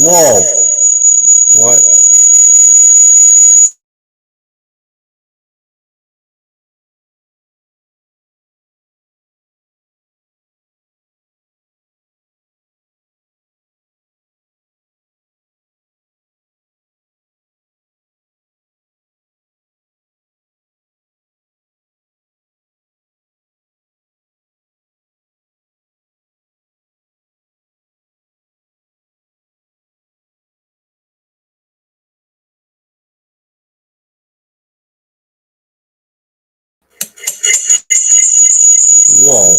Whoa. What? Whoa.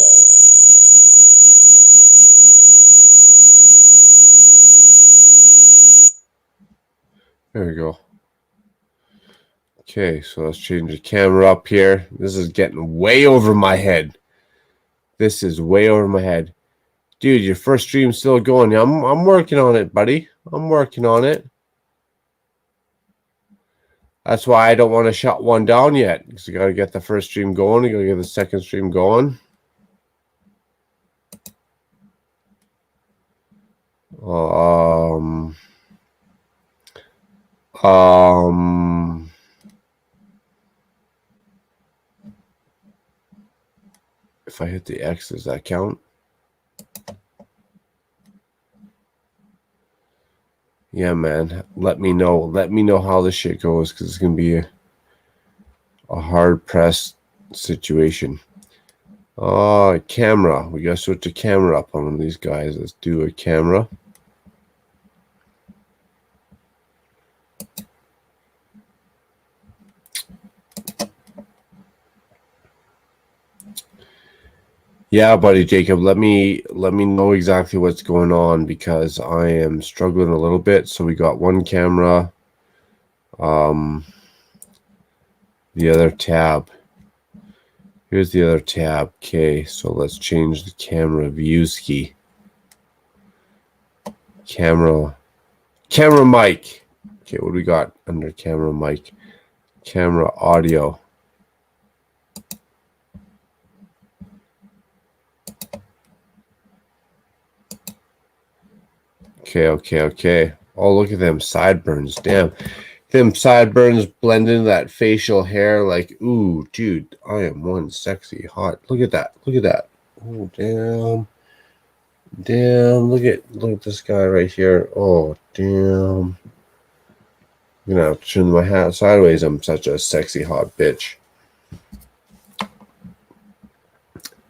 There we go. Okay, so let's change the camera up here. This is getting way over my head. This is way over my head. Dude, your first stream's still going. I'm working on it, buddy. I'm working on it. That's why I don't want to shut one down yet. Because you got to get the first stream going. You got to get the second stream going. If I hit the X, does that count? Yeah, man. Let me know. Let me know how this shit goes, because it's gonna be a hard pressed situation. Camera. We gotta switch the camera up on these guys. Let's do a camera. Yeah, buddy Jacob, let me know exactly what's going on, because I am struggling a little bit. So we got one camera, the other tab. Here's the other tab. Okay, so let's change the camera view ski. Camera mic. Okay, what do we got under camera mic? Camera audio. Okay. Oh, look at them sideburns. Damn. Them sideburns blend into that facial hair like, ooh, dude, I am one sexy hot. Look at that. Look at that. Oh, damn. Damn. Look at this guy right here. Oh, damn. I'm gonna have to turn my hat sideways. I'm such a sexy hot bitch.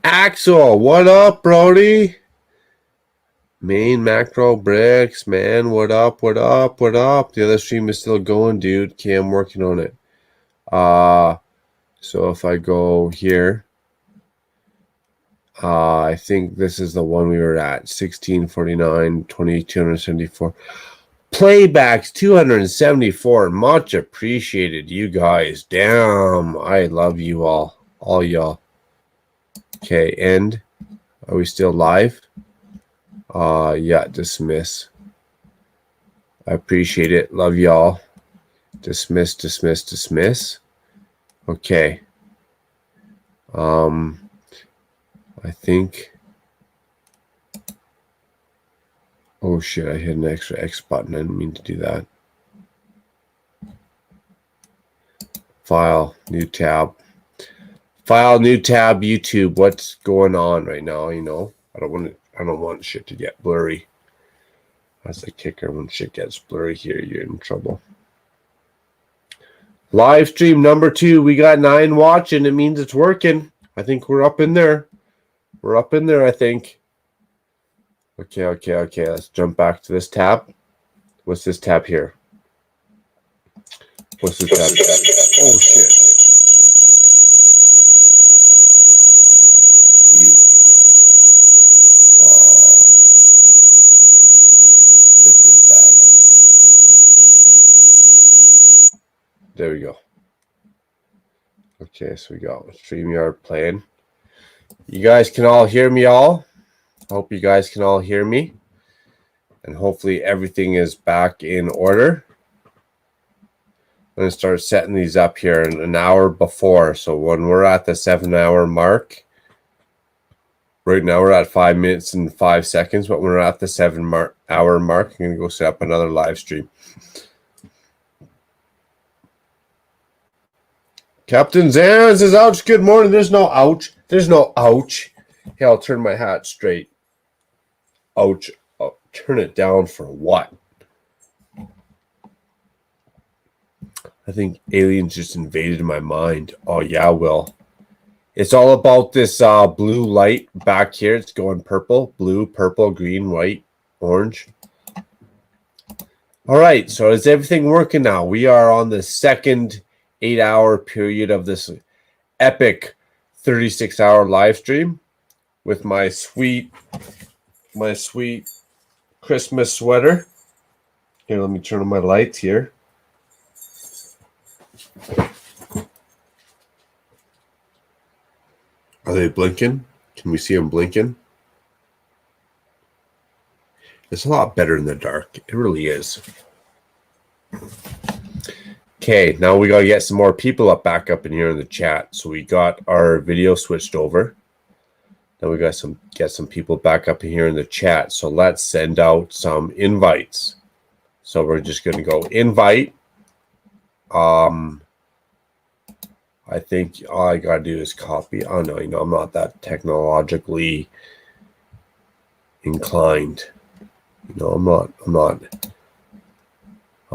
Axel, what up, Brody? Main macro bricks, man. What up? The other stream is still going, dude. Okay, I'm working on it. So if I go here, I think this is the one we were at. 1649, 2274. Playbacks 274. Much appreciated, you guys. Damn, I love you all y'all. Okay, end. Are we still live? Yeah, dismiss. I appreciate it. Love y'all. Dismiss. Okay. I think. Oh shit, I hit an extra X button. I didn't mean to do that. File, new tab. YouTube. What's going on right now? You know, I don't want shit to get blurry. That's the kicker. When shit gets blurry here, you're in trouble. Live stream number 2. We got 9 watching. It means it's working. I think we're up in there. I think. Okay. Let's jump back to this tab. What's this tab here? Oh, shit. This is bad. There we go. Okay, so we got StreamYard playing. You guys can all hear me all? I hope you guys can all hear me. And hopefully everything is back in order. I'm going to start setting these up here an hour before. So when we're at the 7-hour mark, Right now we're at 5 minutes and 5 seconds, but when we're at the 7-hour mark, I'm gonna go set up another live stream. Captain Zan says, ouch, good morning. There's no ouch. There's no ouch. Hey, I'll turn my hat straight. Ouch. I'll turn it down for what? I think aliens just invaded my mind. Oh, yeah, Will. It's all about this blue light back here. It's going purple, blue, purple, green, white, orange. All right, so is everything working now? We are on the second 8-hour period of this epic 36-hour live stream with my sweet Christmas sweater. Here, let me turn on my lights here. Are they blinking? Can we see them blinking? It's a lot better in the dark. It really is. Okay, now we gotta get some more people back up in here in the chat. So we got our video switched over. Now we got get some people back up in here in the chat. So let's send out some invites. So we're just gonna go invite. I think all I gotta do is copy. Oh no, I'm not that technologically inclined. I'm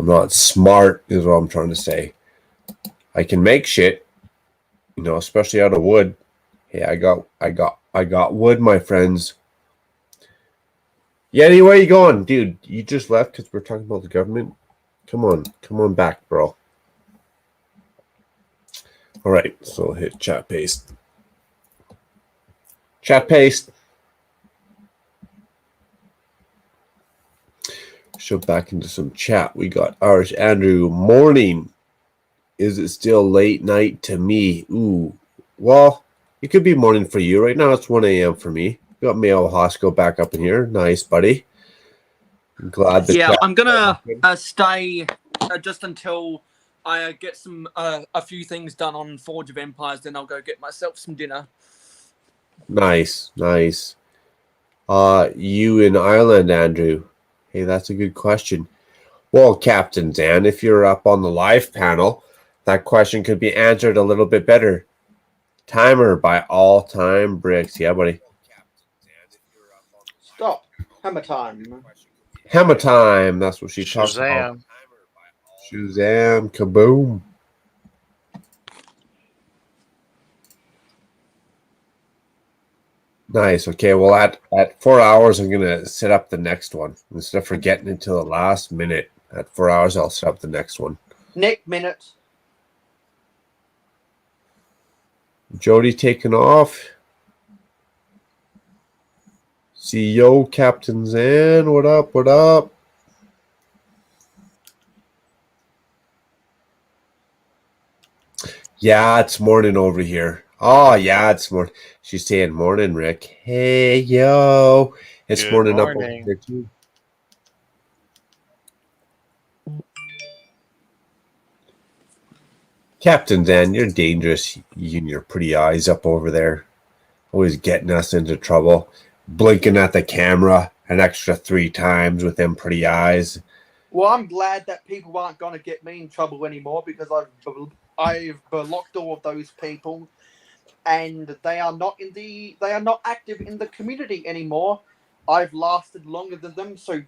not smart, is what I'm trying to say. I can make shit, especially out of wood. Hey, I got wood, my friends. Yeti, where you going? Dude, you just left because we're talking about the government? Come on back, bro. All right, so hit chat paste. Chat paste. Show back into some chat. We got ours. Andrew, morning. Is it still late night to me? Ooh, well, it could be morning for you. Right now it's 1 a.m. for me. We got Mayo Hosco back up in here. Nice, buddy. I'm glad. I'm gonna stay just until I get a few things done on Forge of Empires. Then I'll go get myself some dinner. Nice. You in Ireland, Andrew? Hey, that's a good question. Well, Captain Dan, if you're up on the live panel, that question could be answered a little bit better. Timer by All Time Bricks. Yeah, buddy. Stop. Hammer time. Hammer time. That's what she talks about. Shazam. Kaboom. Nice. Okay, well, at 4 hours, I'm going to set up the next one. Instead of forgetting until the last minute, at 4 hours, I'll set up the next one. Nick, minute. Jody taking off. CEO Captain Zan. What up? Yeah, it's morning over here. Oh, yeah, it's morning. She's saying morning, Rick. Hey, yo. It's Good morning up morning. over here, too. Captain Dan, you're dangerous. You and your pretty eyes up over there. Always getting us into trouble. Blinking at the camera an extra 3 times with them pretty eyes. Well, I'm glad that people aren't going to get me in trouble anymore because I've blocked all of those people, and they are not active in the community anymore. I've lasted longer than them, so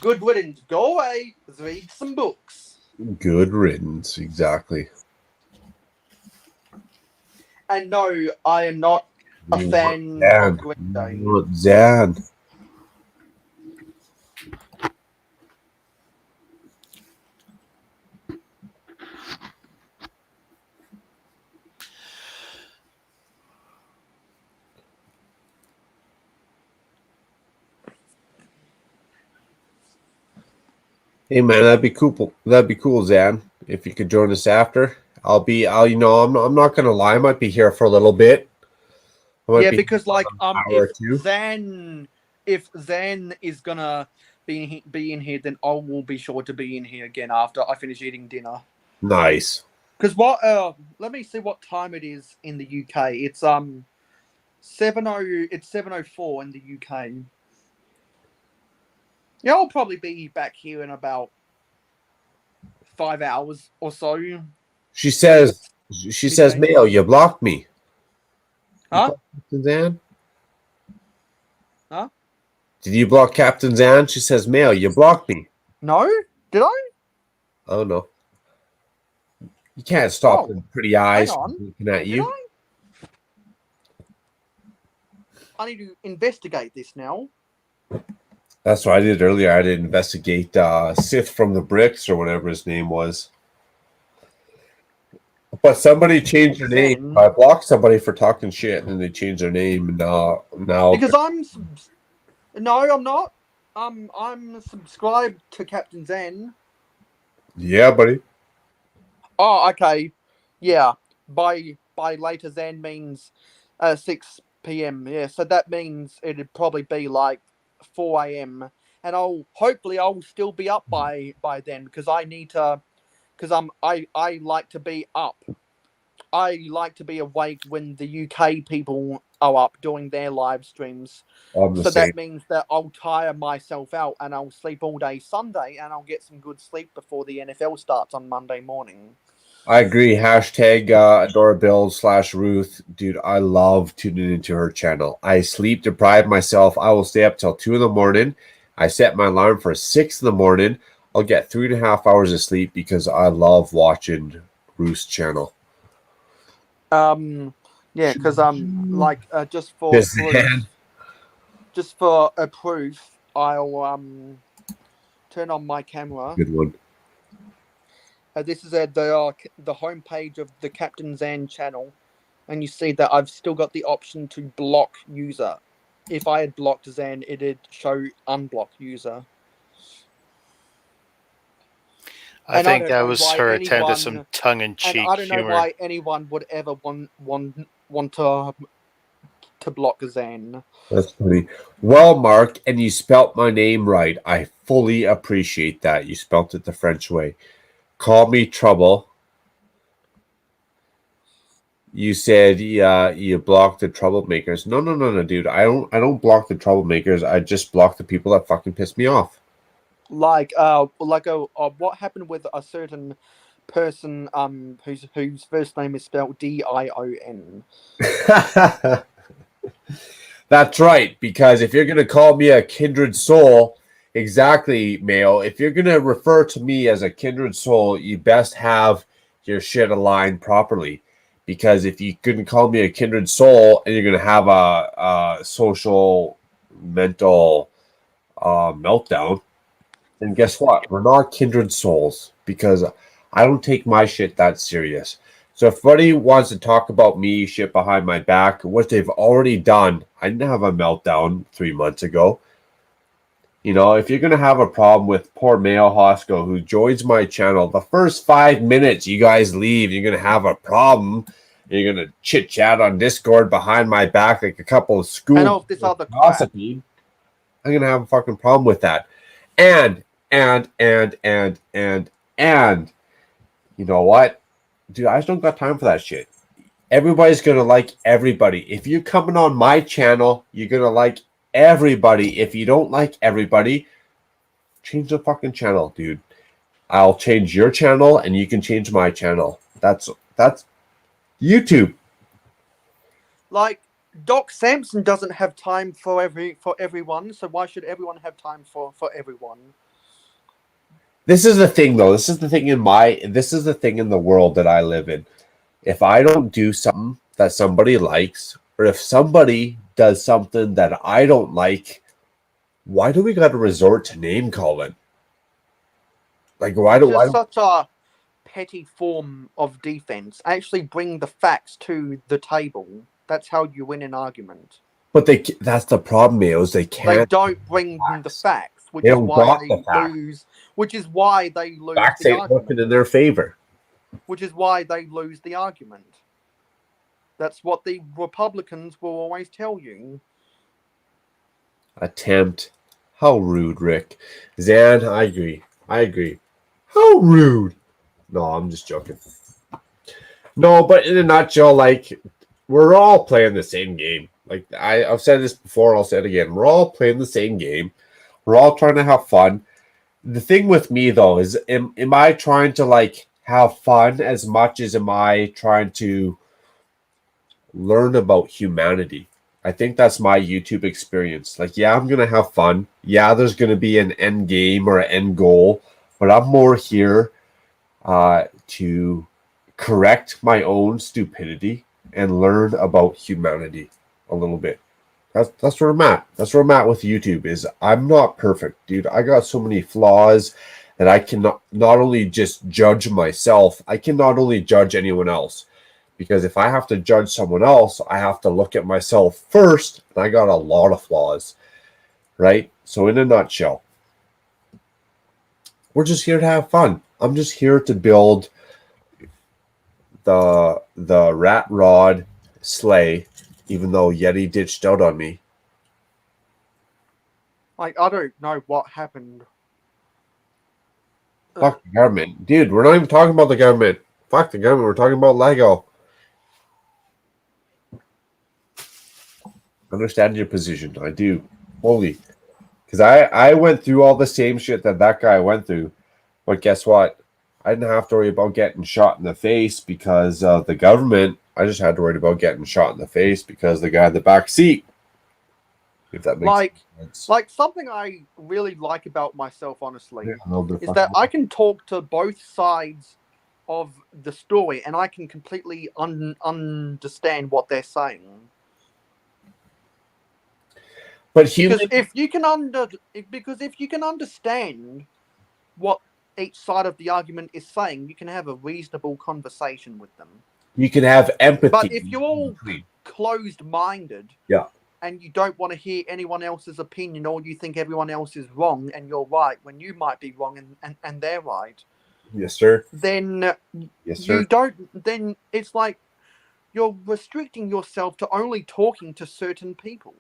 good riddance. Go away, read some books. Good riddance, exactly. And no, I am not a fan of Gwendolyn. Zan. Hey man, that'd be cool. That'd be cool, Zan. If you could join us after, I'm not gonna lie, I might be here for a little bit. Yeah, because if Zan is gonna be in here, then I will be sure to be in here again after I finish eating dinner. Nice. Because let me see what time it is in the UK. It's It's 7:04 in the UK. Yeah, I'll probably be back here in about 5 hours or so. She says, Mail, you blocked me. You Huh? blocked Captain Zan? Huh? Did you block Captain Zan? She says, Mail, you blocked me. No? Did I? Oh, no. You can't stop Oh, them pretty eyes hang on. looking at Did you. I need to investigate this now. That's what I did earlier. I did investigate Sith from the Bricks or whatever his name was. But somebody changed their name. I blocked somebody for talking shit, and they changed their name. And now Because no, I'm not. I'm subscribed to Captain Zen. Yeah, buddy. Oh, okay. Yeah. By later Zen means 6 p.m. Yeah, so that means it'd probably be like 4 a.m. and I'll still be up by then because I need to I like to be up. I like to be awake when the UK people are up doing their live streams. I'm the So same. that means that I'll tire myself out and I'll sleep all day Sunday and I'll get some good sleep before the NFL starts on Monday morning. I agree. Hashtag Adora_Bill/Ruth. Dude, I love tuning into her channel. I sleep deprive myself. I will stay up till 2 in the morning. I set my alarm for 6 in the morning. I'll get 3.5 hours of sleep because I love watching Ruth's channel. Yeah, because like just for a proof, I'll turn on my camera. Good one. This is the homepage of the Captain Zan channel, and you see that I've still got the option to block user. If I had blocked Zan, it'd show unblock user. I think that was her attempt at some tongue-in-cheek humor. I don't know why anyone would ever want to block Zan. That's funny. Well, Mark, and you spelt my name right. I fully appreciate that. You spelt it the French way. Call me Trouble. You said you blocked the troublemakers. No, dude. I don't block the troublemakers. I just block the people that fucking piss me off. Like what happened with a certain person whose first name is spelled Dion. That's right, because if you're gonna call me a kindred soul, exactly, Mayo, if you're gonna refer to me as a kindred soul, you best have your shit aligned properly. Because if you couldn't call me a kindred soul and you're gonna have a social mental meltdown, then guess what? We're not kindred souls because I don't take my shit that serious. So if somebody wants to talk about me shit behind my back, what they've already done, I didn't have a meltdown 3 months ago. You know, if you're going to have a problem with poor Mayo Hosco who joins my channel, the first 5 minutes you guys leave, you're going to have a problem. You're going to chit chat on Discord behind my back like a couple of school. I know if this other gossiping. I'm going to have a fucking problem with that. And you know what? Dude, I just don't got time for that shit. Everybody's going to like everybody. If you're coming on my channel, you're going to like everybody. If you don't like everybody, change the fucking channel, dude. I'll change your channel and you can change my channel. That's YouTube. Like Doc Samson doesn't have time for everyone, so why should everyone have time for everyone? This is the thing, though. This is the thing in the world that I live in. If I don't do something that somebody likes, or if somebody does something that I don't like, why do we got to resort to name calling? Like, why do I? Such a petty form of defense. Actually, bring the facts to the table. That's how you win an argument. But that's the problem, is they can't. They don't bring the facts, which is why they lose. Which is why they lose facts the ain't argument. working in their favor. Which is why they lose the argument. That's what the Republicans will always tell you. Attempt. How rude, Rick. Zan, I agree. How rude. No, I'm just joking. No, but in a nutshell, like, we're all playing the same game. Like I've said this before, I'll say it again. We're all playing the same game. We're all trying to have fun. The thing with me though is, am I trying to like have fun as much as am I trying to learn about humanity? I think that's my YouTube experience. Like, yeah, I'm gonna have fun. Yeah, there's gonna be an end game or an end goal, but I'm more here to correct my own stupidity and learn about humanity a little bit. That's where I'm at. That's where I'm at with YouTube. Is I'm not perfect, dude. I got so many flaws that I cannot not only just judge myself, I can not only judge anyone else. Because if I have to judge someone else, I have to look at myself first, and I got a lot of flaws, right? So in a nutshell, we're just here to have fun. I'm just here to build the rat rod sleigh, even though Yeti ditched out on me. Like, I don't know what happened. Fuck the government. Dude, we're not even talking about the government. Fuck the government. We're talking about Lego. Understand your position. I do. Holy. Because I went through all the same shit that guy went through. But guess what? I didn't have to worry about getting shot in the face because of the government. I just had to worry about getting shot in the face because the guy in the back seat. If that makes sense. Like something I really like about myself, honestly, Yeah, is that I can talk to both sides of the story and I can completely understand what they're saying. But human, Because if you can understand what each side of the argument is saying, you can have a reasonable conversation with them. you can have empathy. But if you're all closed-minded, yeah, and you don't want to hear anyone else's opinion, or you think everyone else is wrong and you're right when you might be wrong and they're right, yes, sir. then Yes, sir. you don't. Then it's like you're restricting yourself to only talking to certain people.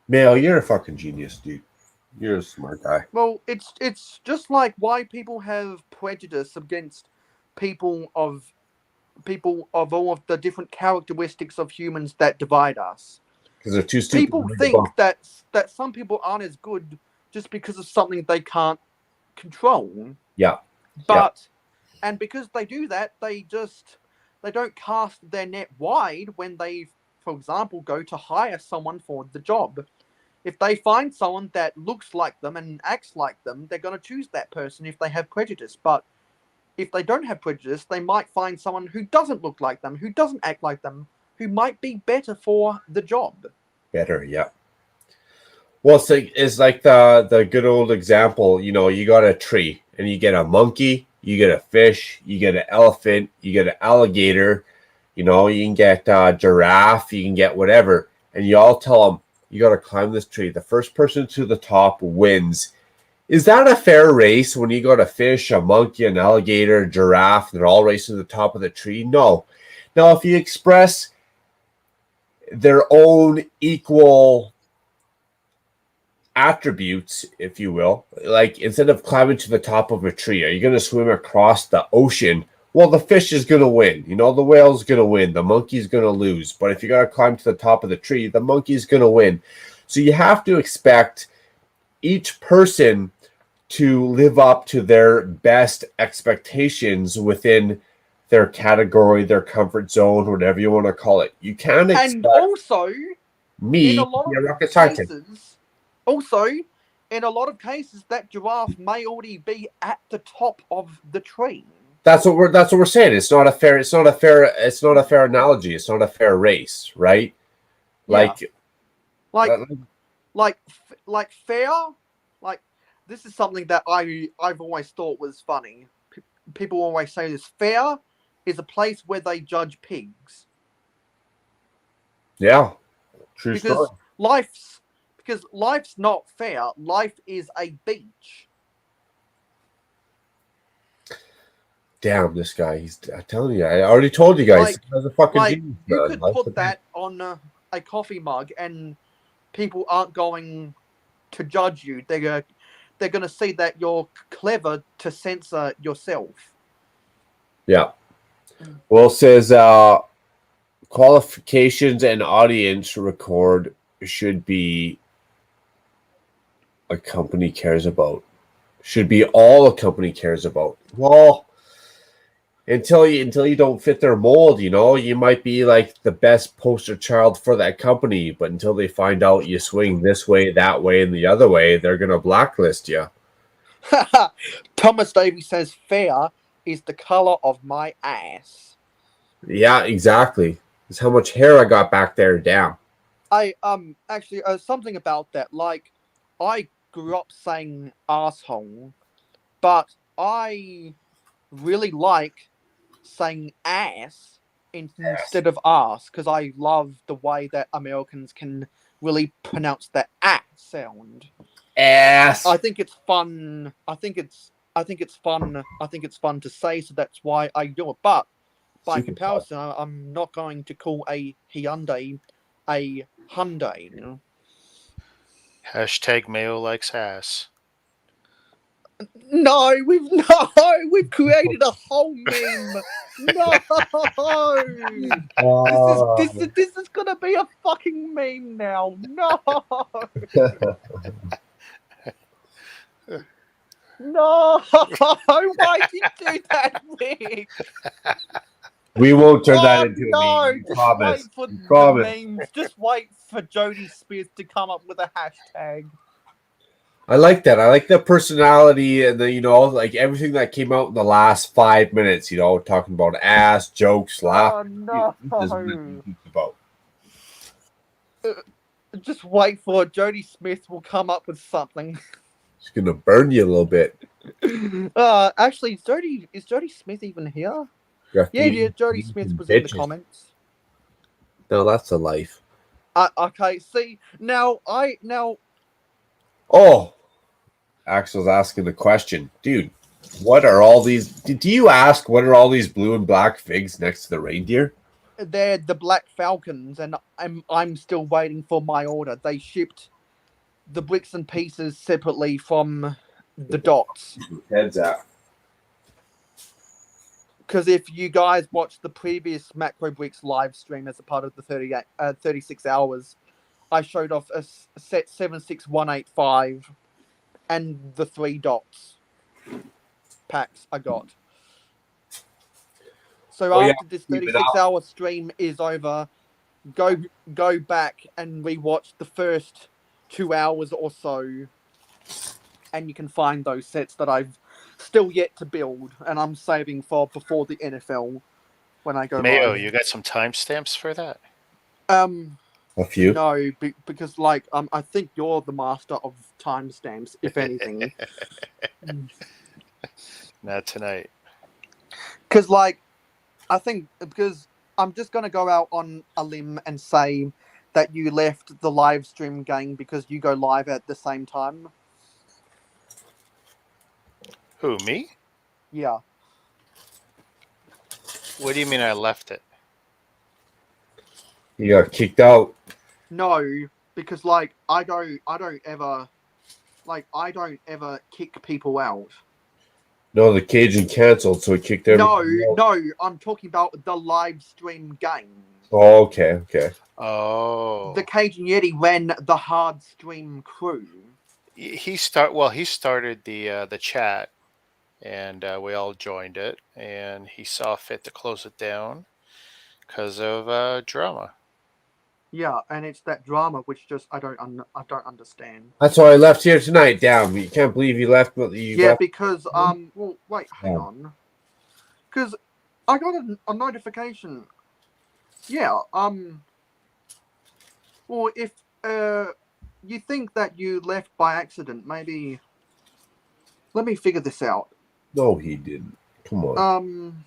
Mail, you're a fucking genius, dude. You're a smart guy. Well, it's just like why people have prejudice against people of all of the different characteristics of humans that divide us. Because they're too stupid. People think that some people aren't as good just because of something they can't control. Yeah. But and because they do that, they don't cast their net wide when they, for example, go to hire someone for the job. If they find someone that looks like them and acts like them, they're going to choose that person if they have prejudice. But if they don't have prejudice, they might find someone who doesn't look like them, who doesn't act like them, who might be better for the job. Better, yeah. Well, it's like the good old example. You know, you got a tree, and you get a monkey, you get a fish, you get an elephant, you get an alligator. You know, you can get a giraffe, you can get whatever, and you all tell them you got to climb this tree. The first person to the top wins. Is that a fair race when you got a fish, a monkey, an alligator, a giraffe, and they're all racing to the top of the tree? No. Now, if you express their own equal attributes, if you will, like instead of climbing to the top of a tree, are you going to swim across the ocean? Well, the fish is going to win. You know, the whale's going to win. The monkey's going to lose. But if you got to climb to the top of the tree, the monkey's going to win. So you have to expect each person to live up to their best expectations within their category, their comfort zone, whatever you want to call it. You can't expect and also me in a to lot be a of rocket scientist. cases, also in a lot of cases, that giraffe may already be at the top of the tree. That's what we're saying. It's not a fair analogy. It's not a fair race, right? Yeah. Like fair. Like this is something that I've always thought was funny. People always say this. Fair is a place where they judge pigs. Yeah, true story. Because life's not fair. Life is a beach. Damn, this guy. I'm telling you, I already told you guys. He's a fucking genius, you man. could put that on a coffee mug, and people aren't going to judge you. They're going to see that you're clever to censor yourself. Yeah. Well, says qualifications and audience record should be a company cares about. Should be all a company cares about. Well, until you don't fit their mold, you might be like the best poster child for that company, but until they find out you swing this way, that way, and the other way, they're gonna blacklist you. Thomas Davies says fair is the color of my ass. Yeah, exactly. It's how much hair I got back there down. I actually something about that. Like, I grew up saying asshole, but I really like saying ass instead of ass because I love the way that Americans can really pronounce that ass sound. Ass. I think it's fun. I think it's fun. I think it's fun to say, so that's why I do it. But by Super comparison, I'm not going to call a Hyundai a Hyundai. Hashtag Mayo likes ass. No, we've created a whole meme. No, this is gonna be a fucking meme now. No, no, why did you do that, Rick? We won't turn that into no, a meme. just Promise. wait for the Promise. memes. Just wait for Jody Spears to come up with a hashtag. I like that. I like the personality and the like everything that came out in the last 5 minutes. Talking about ass jokes, laugh. Oh no! This is what it's about. Just wait for it. Jody Smith will come up with something. It's gonna burn you a little bit. Actually, is Jody Smith even here? Yeah, Jody Smith was in the comments. No, that's a life. Okay, see, now. Oh, Axel's asking the question, dude. What are all these? Do you ask what are all these blue and black figs next to the reindeer? They're the Black Falcons, and I'm still waiting for my order. They shipped the bricks and pieces separately from the dots. Heads out. Because if you guys watched the previous Macro Bricks live stream as a part of the 36 hours, I showed off a set 76185 and the 3 dots packs I got. So after this 36-hour stream is over, go back and rewatch the first 2 hours or so, and you can find those sets that I've still yet to build, and I'm saving for before the NFL when I go Mayo, live. you got some timestamps for that? A few. No, because I think you're the master of timestamps, if anything. Not tonight. Because I'm just gonna go out on a limb and say that you left the live stream game because you go live at the same time. Who, me? Yeah. What do you mean I left it? You got kicked out. No, because I don't ever kick people out. No, the Cajun canceled, so he kicked everybody out. No, I'm talking about the live stream game. Oh, okay. Oh. The Cajun Yeti ran the hard stream crew. He started the chat, and we all joined it, and he saw fit to close it down because of drama. Yeah, and it's that drama which just I don't understand. That's why I left here tonight. Damn, you can't believe you left. Because well, wait, hang on, because I got a notification. Yeah, well, if you think that you left by accident, maybe let me figure this out. No, he didn't. Come on.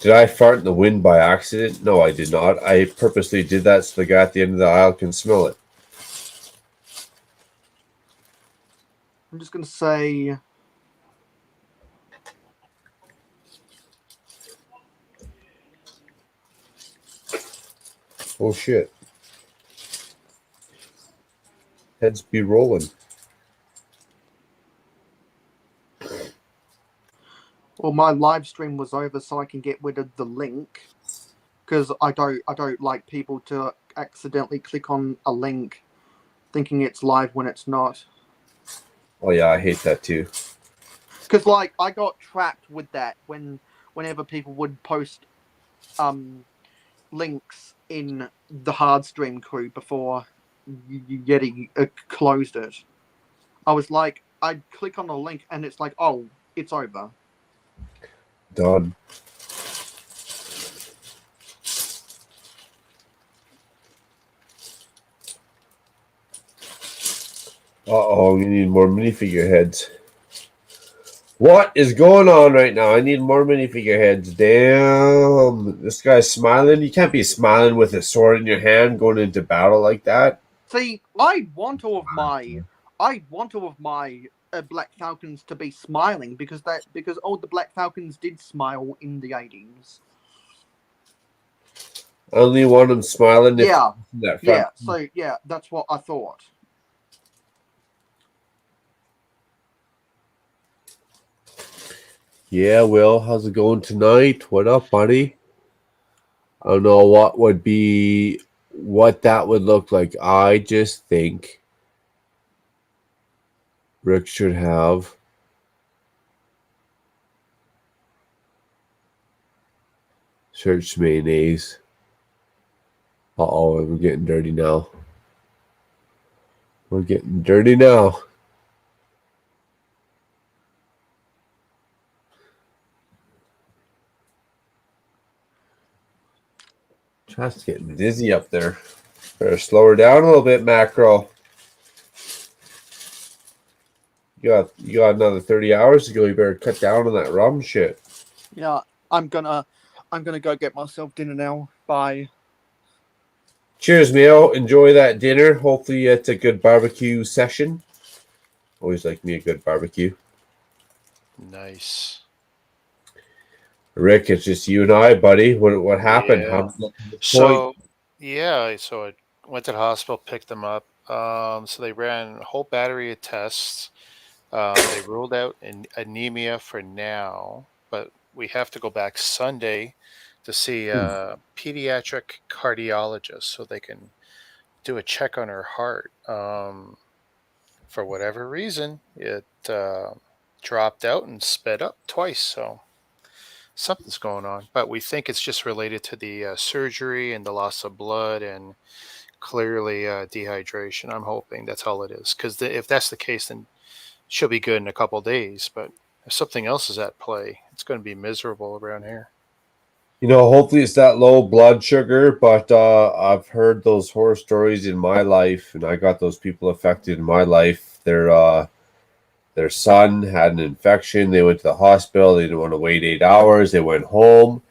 Did I fart in the wind by accident? No, I did not. I purposely did that so the guy at the end of the aisle can smell it. I'm just going to say... Oh, shit. Heads be rolling. Well, my live stream was over, so I can get rid of the link. because I don't like people to accidentally click on a link thinking it's live when it's not. Oh yeah, I hate that too. Because like I got trapped with that whenever people would post links in the Hardstream crew before Yeti closed it. I was like, I'd click on the link and it's like, oh, it's over. Done. Uh-oh, you need more minifigure heads. What is going on right now? I need more minifigure heads. Damn. This guy's smiling. You can't be smiling with a sword in your hand going into battle like that. See, I want all of my Black Falcons to be smiling because all the Black Falcons did smile in the 80s. I only want them smiling. Yeah, That yeah. So yeah, that's what I thought. Yeah, Will, how's it going tonight? What up, buddy? I don't know what that would look like. I just think Rick should have search mayonnaise. Uh-oh, we're getting dirty now. We're getting dirty now. Just getting dizzy up there. Better slow her down a little bit, Macro. You got another 30 hours to go. You better cut down on that rum shit. Yeah, I'm gonna go get myself dinner now. Bye. Cheers, meal. Enjoy that dinner. Hopefully it's a good barbecue session. Always like me a good barbecue. Nice. Rick, it's just you and I, buddy. What happened? Yeah. So I went to the hospital, picked them up. So they ran a whole battery of tests. They ruled out anemia for now, but we have to go back Sunday to see a pediatric cardiologist so they can do a check on her heart. For whatever reason, it dropped out and sped up twice. So something's going on, but we think it's just related to the surgery and the loss of blood and clearly dehydration. I'm hoping that's all it is, because if that's the case, then she'll be good in a couple days. But if something else is at play, it's going to be miserable around here. hopefully it's that low blood sugar, but I've heard those horror stories in my life, and I got those people affected in my life. Their son had an infection. They went to the hospital. They didn't want to wait 8 hours. They went home.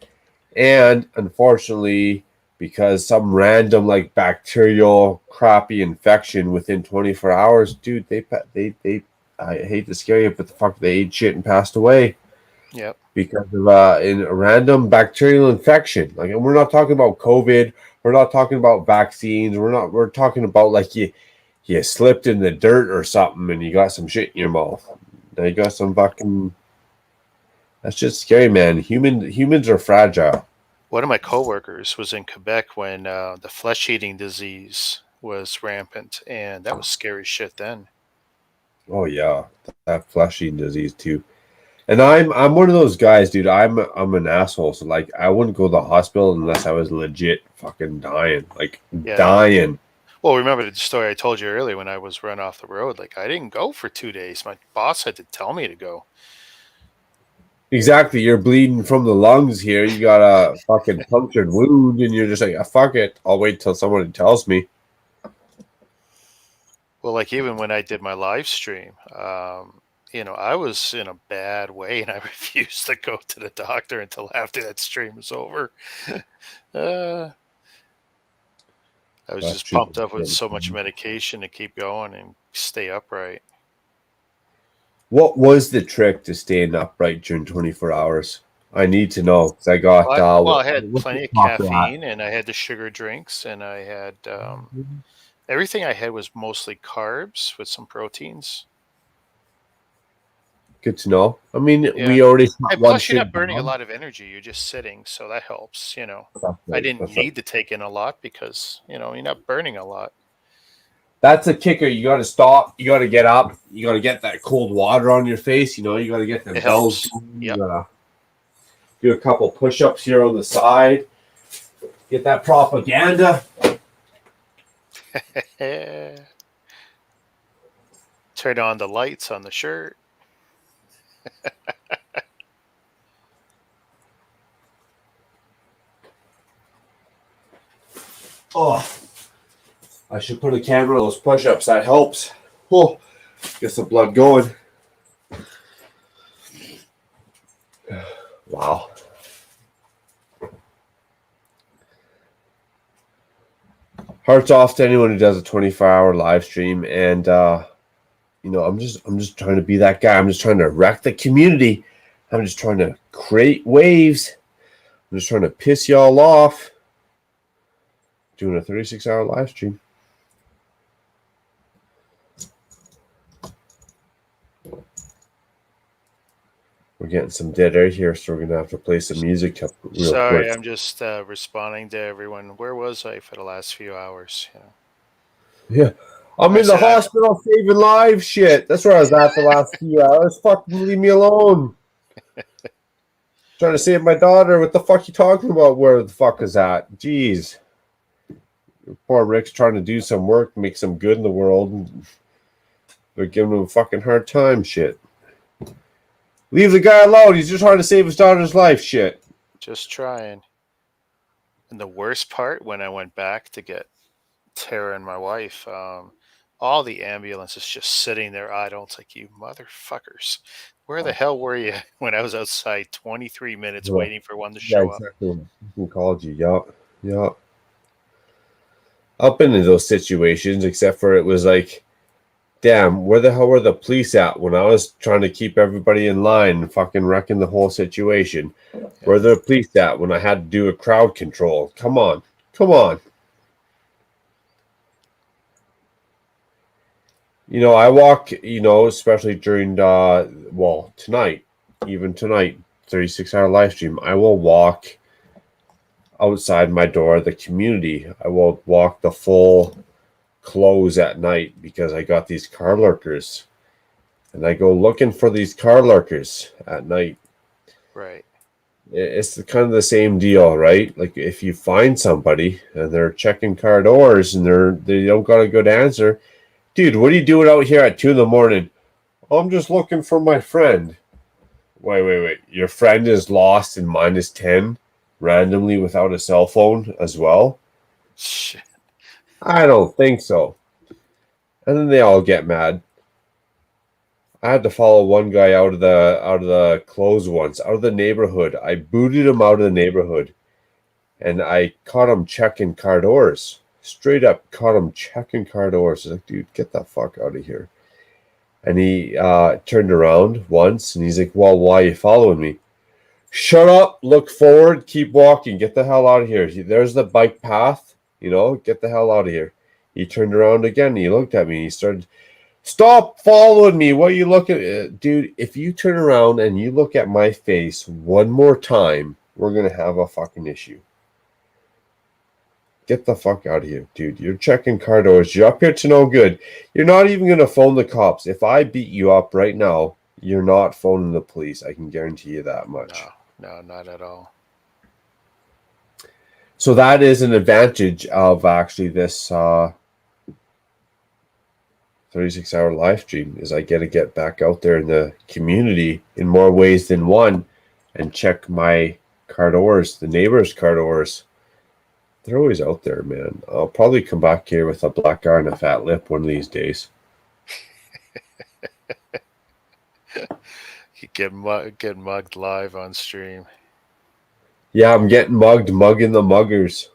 And unfortunately, because some random like bacterial crappy infection within 24 hours, dude, they I hate to scare you, but the fuck, they ate shit and passed away. Yep. Because of in a random bacterial infection. Like, and we're not talking about COVID. We're not talking about vaccines. We're talking about like you slipped in the dirt or something and you got some shit in your mouth. Now you got some fucking. That's just scary, man. Humans are fragile. One of my coworkers was in Quebec when the flesh-eating disease was rampant, and that was scary shit then. Oh yeah, that flesh-eating disease too. And I'm one of those guys, dude. I'm an asshole. So like, I wouldn't go to the hospital unless I was legit fucking dying, like dying. Well, remember the story I told you earlier when I was run off the road? Like, I didn't go for 2 days. My boss had to tell me to go. Exactly. You're bleeding from the lungs here. You got a fucking punctured wound, and you're just like, fuck it. I'll wait till someone tells me. Well, like even when I did my live stream, I was in a bad way, and I refused to go to the doctor until after that stream was over. I was just pumped up with so much medication to keep going and stay upright. What was the trick to staying upright during 24 hours? I need to know, because I got. I had plenty of caffeine, and I had the sugar drinks, and I had everything I had was mostly carbs with some proteins. Good to know. I mean, Yeah. we already And shot one plus, you're shit not burning a down. lot of energy. You're just sitting, so that helps. You know, That's I right, didn't that's right. need to take in a lot because you're not burning a lot. That's a kicker. You got to stop. You got to get up. You got to get that cold water on your face. You got to get the It bells helps. going. Yep. You got to do a couple push-ups here on the side. Get that propaganda. Turn on the lights on the shirt. Oh, I should put a camera on those push-ups. That helps. Oh, get some blood going. Wow. Hearts off to anyone who does a 24-hour live stream, and I'm just trying to be that guy. I'm just trying to wreck the community. I'm just trying to create waves. I'm just trying to piss y'all off. Doing a 36-hour live stream. We're getting some dead air here, so we're gonna have to play some music real Sorry, quick. I'm just responding to everyone. Where was I for the last few hours? Yeah. I'm I in the said, hospital saving lives. Shit. That's where I was at the last few hours. Fucking leave me alone. Trying to save my daughter. What the fuck you talking about? Where the fuck is that? Jeez. Poor Rick's trying to do some work, make some good in the world. They're giving him a fucking hard time. Shit. Leave the guy alone. He's just trying to save his daughter's life. Shit. just trying. And the worst part, when I went back to get Tara and my wife, all the ambulances just sitting there idle. It's like, you motherfuckers. Where the hell were you when I was outside 23 minutes Yeah. waiting for one to Yeah, show up? exactly. Who called you? Yup. Yup. I've been in those situations, except for it was like, damn, where the hell were the police at when I was trying to keep everybody in line and fucking wrecking the whole situation? Where are the police at when I had to do a crowd control? Come on. Come on. I walk, especially during, tonight, even tonight, 36-hour live stream, I will walk outside my door, the community. I will walk the full close at night because I got these car lurkers. And I go looking for these car lurkers at night. Right. It's kind of the same deal, right? Like if you find somebody and they're checking car doors and they don't got a good answer, dude, what are you doing out here at 2 a.m? I'm just looking for my friend. Wait. Your friend is lost in -10 randomly without a cell phone as well? Shit. I don't think so. And then they all get mad. I had to follow one guy out of the clothes once, out of the neighborhood. I booted him out of the neighborhood, and I caught him checking car doors. Straight up caught him checking car doors. I was like, dude, get the fuck out of here. And he turned around once, and he's like, well, why are you following me? Shut up, look forward, keep walking, get the hell out of here. There's the bike path, get the hell out of here. He turned around again, and he looked at me, and he started, stop following me. What are you looking at? Dude, if you turn around and you look at my face one more time, we're going to have a fucking issue. Get the fuck out of here, dude. You're checking car doors. You're up here to no good. You're not even going to phone the cops. If I beat you up right now, you're not phoning the police. I can guarantee you that much. No, not at all. So that is an advantage of actually this 36-hour live stream is I get to get back out there in the community in more ways than one and check my car doors, the neighbors' car doors. They're always out there, man. I'll probably come back here with a black eye and a fat lip one of these days. You get mugged live on stream. Yeah, I'm getting mugging the muggers.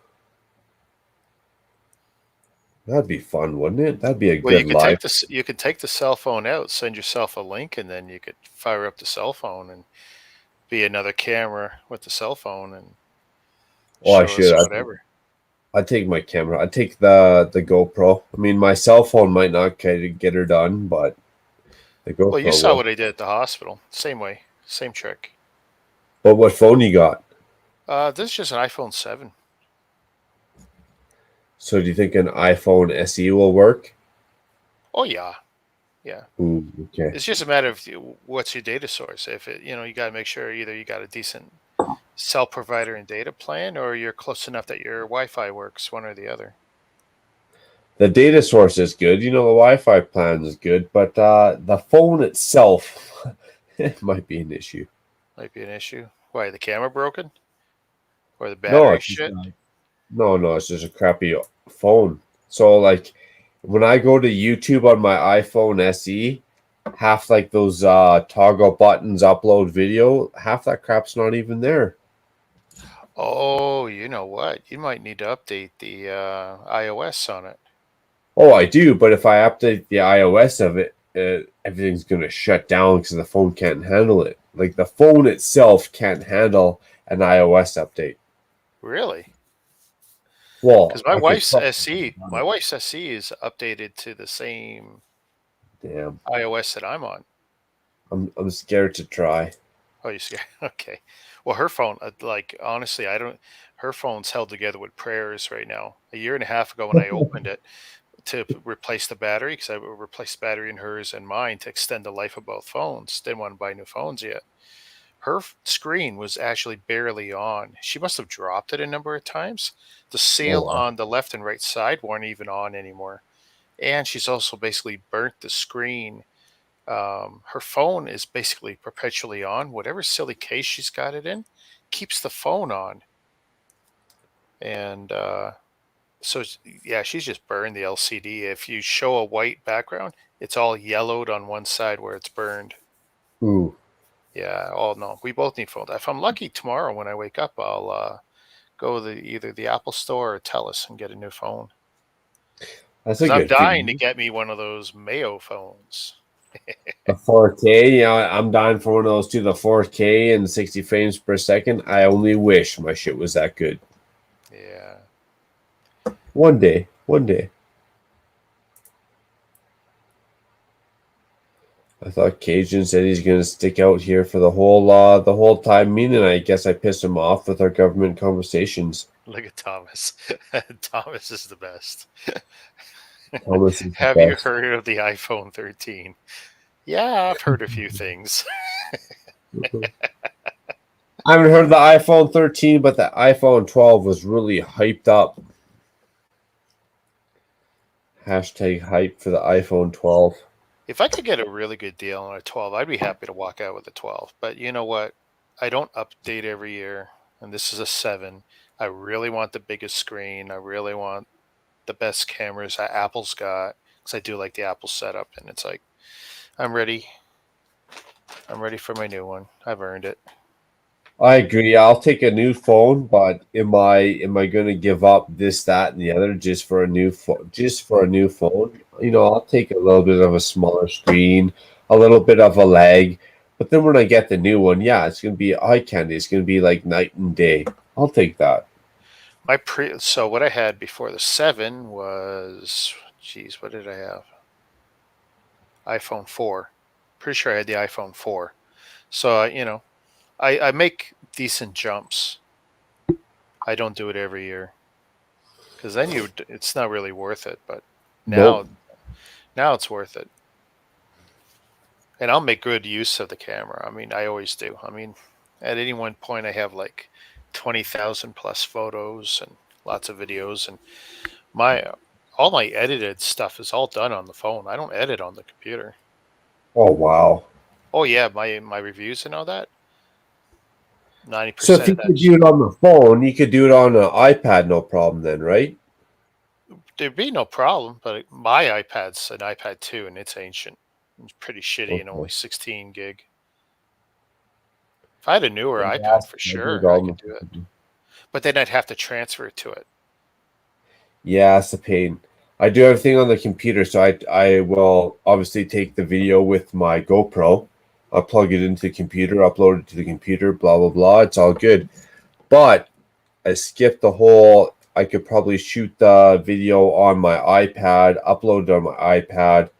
That'd be fun, wouldn't it? That'd be a good live. You could take the cell phone out, send yourself a link, and then you could fire up the cell phone and be another camera with the cell phone and I show should. us whatever. I'd take my camera. I'd take the GoPro. I mean, my cell phone might not get her done, but The GoPro. Well, you saw what I did at the hospital. Same way, same trick. But what phone you got? This is just an iPhone 7. So do you think an iPhone SE will work? Oh yeah, yeah. Ooh, okay. It's just a matter of what's your data source. If it, you got to make sure either you got a decent cell provider and data plan, or you're close enough that your Wi-Fi works, one or the other. The data source is good. The Wi-Fi plan is good, but the phone itself it might be an issue. Might be an issue. Why, the camera broken? Or the No, battery it's just shit? no, it's just a crappy phone. So like when I go to YouTube on my iPhone SE, half like those toggle buttons upload video, half that crap's not even there. Oh, you know what? You might need to update the iOS on it. Oh, I do, but if I update the iOS of it, everything's gonna shut down because the phone can't handle it. Like the phone itself can't handle an iOS update. Really? Well, Because my I could wife's probably- SE is updated to the same Damn, iOS that I'm on. I'm scared to try. Oh, you scared? Okay. Well, her phone, like honestly, I don't. Her phone's held together with prayers right now. A year and a half ago, when I opened it to replace the battery, because I replaced the battery in hers and mine to extend the life of both phones. Didn't want to buy new phones yet. Her screen was actually barely on. She must have dropped it a number of times. The seal wow. on the left and right side weren't even on anymore. And she's also basically burnt the screen. Her phone is basically perpetually on. Whatever silly case she's got it in keeps the phone on. And so, yeah, she's just burned the LCD. If you show a white background, it's all yellowed on one side where it's burned. Ooh, Yeah, oh no, we both need phones. If I'm lucky tomorrow when I wake up, I'll go to either the Apple Store or TELUS and get a new phone. that's a 'Cause I'm good dying to thing. get me one of those Mayo phones. The 4K, I'm dying for one of those too. The 4K and 60 frames per second. I only wish my shit was that good. Yeah. One day, one day. I thought Cajun said he's gonna stick out here for the whole time meeting. I guess I pissed him off with our government conversations. Look at Thomas. Thomas is the best. Thomas is the Have you best. heard of the iPhone 13? Yeah, I've heard a few things. I haven't heard of the iPhone 13, but the iPhone 12 was really hyped up. Hashtag hype for the iPhone 12. If I could get a really good deal on a 12, I'd be happy to walk out with a 12. But you know what? I don't update every year, and this is a 7. I really want the biggest screen. I really want the best cameras that Apple's got, because I do like the Apple setup. And it's like, I'm ready. I'm ready for my new one. I've earned it. I agree. I'll take a new phone, but am I going to give up this, that, and the other just for a new phone? Just for a new phone, I'll take a little bit of a smaller screen, a little bit of a lag, but then when I get the new one, yeah, it's going to be eye candy. It's going to be like night and day. I'll take that. So what I had before the 7 was, geez, what did I have? iPhone 4. Pretty sure I had the iPhone 4. So I make decent jumps. I don't do it every year, because then it's not really worth it. But now it's worth it, and I'll make good use of the camera. I mean, I always do. I mean, at any one point, I have like 20,000 plus photos and lots of videos, and all my edited stuff is all done on the phone. I don't edit on the computer. Oh, wow. Oh yeah, my reviews and all that. 90%. So if you could do it on the phone, you could do it on an iPad, no problem then, right? There'd be no problem, but my iPad's an iPad 2, and it's ancient. It's pretty shitty and Okay. only 16 gig. If I had a newer Yeah, iPad, for I sure, do it I on could the- do it. But then I'd have to transfer it to it. Yeah, it's a pain. I do everything on the computer, so I will obviously take the video with my GoPro. I'll plug it into the computer, upload it to the computer, blah, blah, blah. It's all good. But I skipped the whole, I could probably shoot the video on my iPad, upload it on my iPad.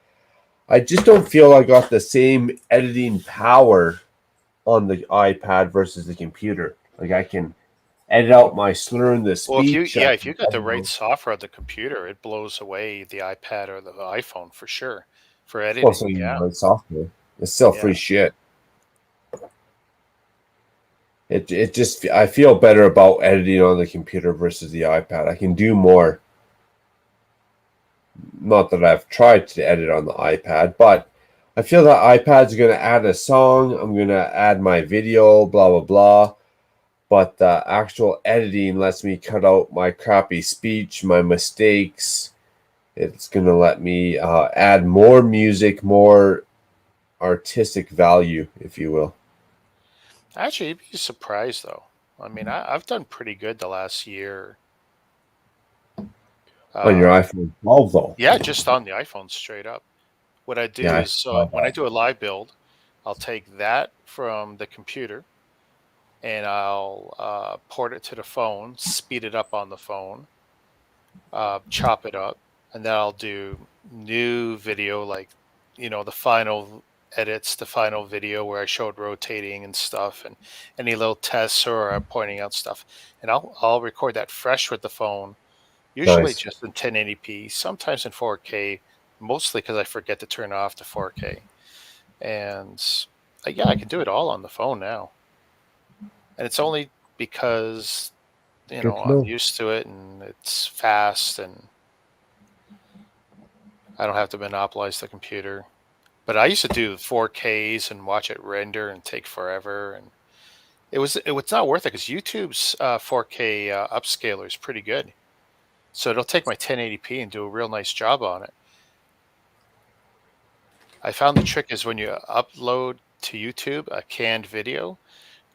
I just don't feel I got the same editing power on the iPad versus the computer. Like I can edit out my slur in the Well, speech. if you got the right software on the computer, it blows away the iPad or the iPhone for sure for Well, editing. so you Yeah, know, it's software. It's still yeah. free shit. It just I feel better about editing on the computer versus the iPad. I can do more. Not that I've tried to edit on the iPad, but I feel that iPad's going to add a song. I'm going to add my video, blah blah blah. But the actual editing lets me cut out my crappy speech, my mistakes. It's going to let me add more music, more artistic value, if you will. Actually, you'd be surprised though. I mean, I've done pretty good the last year. On your iPhone 12, though. Yeah, just on the iPhone straight up. What I do Yeah, I is saw when I that. do a live build, I'll take that from the computer and I'll port it to the phone, speed it up on the phone, chop it up, and then I'll do new video, like the final edits, the final video where I showed rotating and stuff, and any little tests or pointing out stuff, and I'll record that fresh with the phone, usually Nice. just in 1080p, sometimes in 4K, mostly because I forget to turn off the 4K, and yeah, I can do it all on the phone now, and it's only because Good to I'm know. used to it and it's fast and I don't have to monopolize the computer. But I used to do 4Ks and watch it render and take forever, and it was not worth it because YouTube's 4K upscaler is pretty good. So it'll take my 1080p and do a real nice job on it. I found the trick is when you upload to YouTube a canned video,